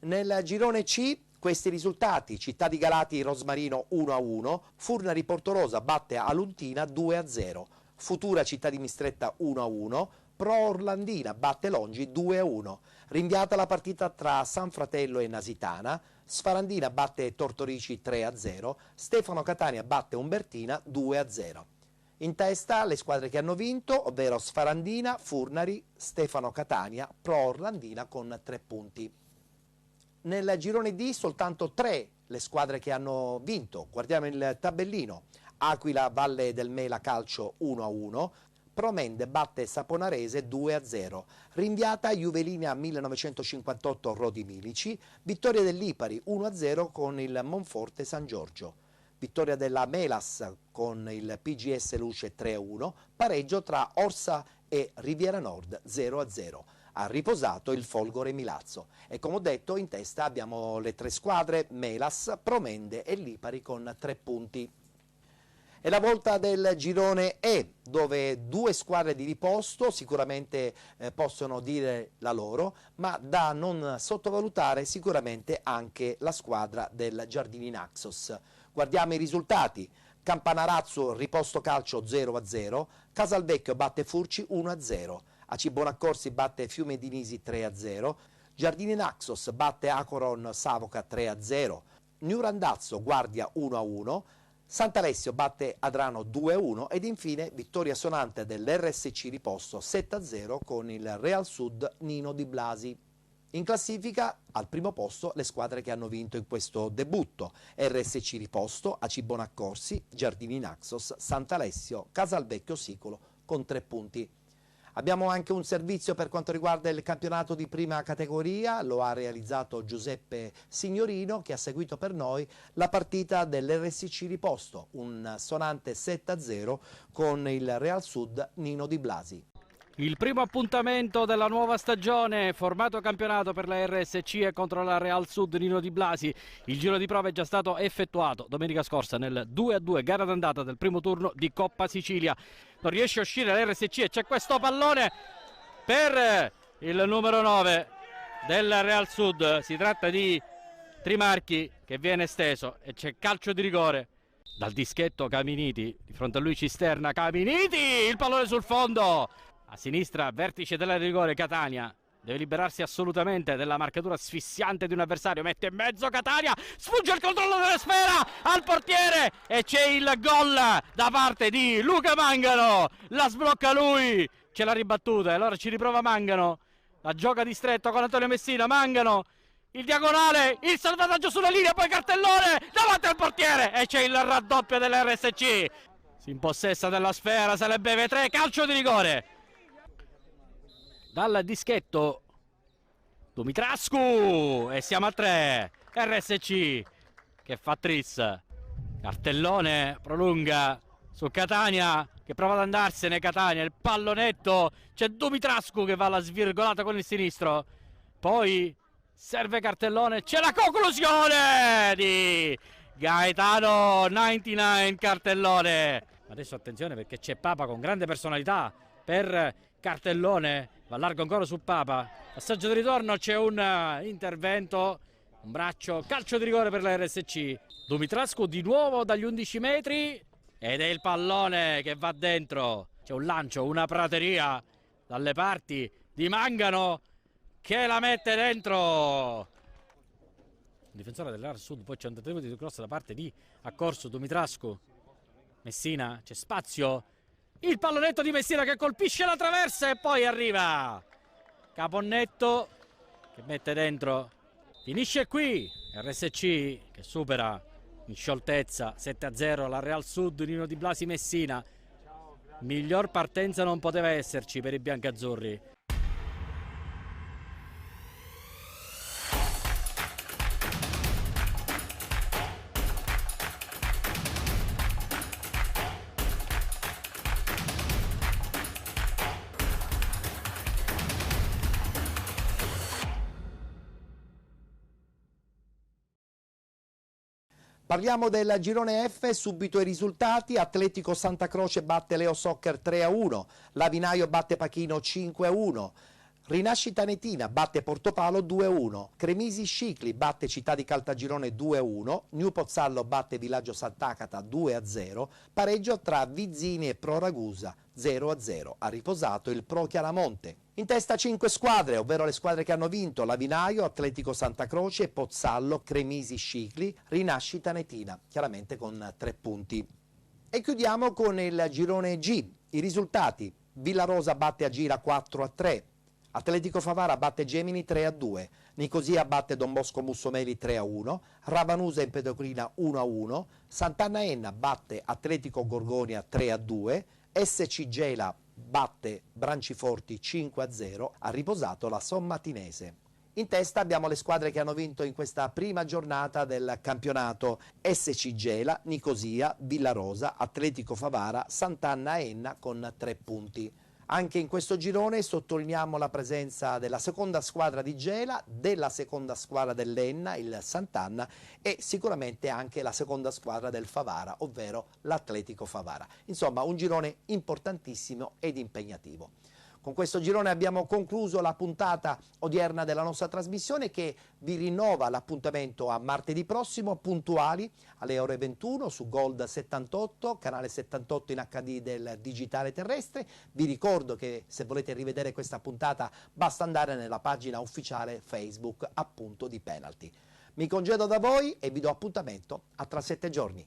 Nel girone C questi risultati: Città di Galati Rosmarino 1-1, Furnari Portorosa batte Aluntina 2-0, Futura Città di Mistretta 1-1, Pro Orlandina batte Longi 2-1, rinviata la partita tra San Fratello e Nasitana, Sfarandina batte Tortorici 3-0, Stefano Catania batte Umbertina 2-0. In testa le squadre che hanno vinto, ovvero Sfarandina, Furnari, Stefano Catania, Pro Orlandina con 3 punti. Nel girone D soltanto 3 le squadre che hanno vinto. Guardiamo il tabellino: Aquila Valle del Mela Calcio 1-1, Promende batte Saponarese 2-0, rinviata Juvelina 1958 Rodi Milici, vittoria dell'Ipari 1-0 con il Monforte San Giorgio, vittoria della Melas con il PGS Luce 3-1, pareggio tra Orsa e Riviera Nord 0-0. Ha riposato il Folgore Milazzo e, come ho detto, in testa abbiamo le 3 squadre Melas, Promende e Lipari con 3 punti. È la volta del girone E, dove 2 squadre di riposto sicuramente possono dire la loro, ma da non sottovalutare sicuramente anche la squadra del Giardini Naxos. Guardiamo i risultati: Campanarazzo riposto calcio 0-0, Casalvecchio batte Furci 1-0, Acibonaccorsi batte Fiume Dinisi 3-0, Giardini Naxos batte Acoron Savoca 3-0, New Randazzo Guardia 1-1, Sant'Alessio batte Adrano 2-1 ed infine vittoria sonante dell'RSC Riposto 7-0 con il Real Sud Nino Di Blasi. In classifica al primo posto le squadre che hanno vinto in questo debutto: RSC Riposto, Acibonaccorsi, Giardini Naxos, Sant'Alessio, Casalvecchio Sicolo con 3 punti. Abbiamo anche un servizio per quanto riguarda il campionato di prima categoria, lo ha realizzato Giuseppe Signorino, che ha seguito per noi la partita dell'RSC Riposto, un sonante 7-0 con il Real Sud Nino Di Blasi.
Il primo appuntamento della nuova stagione, formato campionato per la RSC e contro la Real Sud Nino Di Blasi. Il giro di prova è già stato effettuato domenica scorsa nel 2-2, gara d'andata del primo turno di Coppa Sicilia. Non riesce a uscire l'RSC e c'è questo pallone per il numero 9 del Real Sud. Si tratta di Trimarchi che viene esteso e c'è calcio di rigore dal dischetto Caminiti. Di fronte a lui Cisterna, Caminiti, il pallone sul fondo. A sinistra, vertice della rigore, Catania. Deve liberarsi assolutamente della marcatura asfissiante di un avversario. Mette in mezzo Catania, sfugge il controllo della sfera al portiere e c'è il gol da parte di Luca Mangano. La sblocca lui, c'è la ribattuta e allora ci riprova Mangano. La gioca di stretto con Antonio Messina. Mangano, il diagonale, il salvataggio sulla linea, poi cartellone davanti al portiere e c'è il raddoppio dell'RSC. Si impossessa della sfera, se ne beve 3, calcio di rigore. Dal dischetto Dumitrascu e siamo a 3. RSC che fa tris. Cartellone prolunga su Catania che prova ad andarsene. Catania, il pallonetto, c'è Dumitrascu che va alla svirgolata con il sinistro, poi serve cartellone, c'è la conclusione di Gaetano 99. Cartellone. Adesso attenzione perché c'è Papa con grande personalità per cartellone, va largo ancora su Papa, passaggio di ritorno, c'è un intervento, un braccio, calcio di rigore per la RSC. Dumitrascu di nuovo dagli 11 metri ed è il pallone che va dentro, c'è un lancio, una prateria dalle parti di Mangano che la mette dentro. Il difensore dell'Real Sud, poi c'è un tentativo di cross da parte di Accorso. Dumitrascu, Messina, c'è spazio, il pallonetto di Messina che colpisce la traversa e poi arriva Caponnetto che mette dentro. Finisce qui RSC che supera in scioltezza 7-0 la Real Sud. Nino Di Blasi Messina. Miglior partenza non poteva esserci per i biancazzurri.
Parliamo del girone F, subito i risultati. Atletico Santa Croce batte Leo Soccer 3-1, Lavinaio batte Pachino 5-1, Rinascita Netina batte Portopalo 2-1, Cremisi Scicli batte Città di Caltagirone 2-1, New Pozzallo batte Villaggio Sant'Agata 2-0, pareggio tra Vizzini e Pro Ragusa 0-0. Ha riposato il Pro Chiaramonte. In testa 5 squadre, ovvero le squadre che hanno vinto: Lavinaio, Atletico Santa Croce, Pozzallo, Cremisi Scicli, Rinascita Netina, chiaramente con 3 punti. E chiudiamo con il girone G. I risultati: Villarosa batte Agira 4-3, Atletico Favara batte Gemini 3-2, Nicosia batte Don Bosco Mussomeli 3-1, Ravanusa Empedocrina 1-1, Sant'Anna Enna batte Atletico Gorgonia 3-2, SC Gela batte Branciforti 5-0, ha riposato la Sommatinese. In testa abbiamo le squadre che hanno vinto in questa prima giornata del campionato: SC Gela, Nicosia, Villarosa, Atletico Favara, Sant'Anna Enna con 3 punti. Anche in questo girone sottolineiamo la presenza della seconda squadra di Gela, della seconda squadra dell'Enna, il Sant'Anna, e sicuramente anche la seconda squadra del Favara, ovvero l'Atletico Favara. Insomma, un girone importantissimo ed impegnativo. Con questo girone abbiamo concluso la puntata odierna della nostra trasmissione, che vi rinnova l'appuntamento a martedì prossimo, puntuali alle ore 21 su Gold 78, canale 78 in HD del digitale terrestre. Vi ricordo che se volete rivedere questa puntata basta andare nella pagina ufficiale Facebook appunto di Penalty. Mi congedo da voi e vi do appuntamento a tra 7 giorni.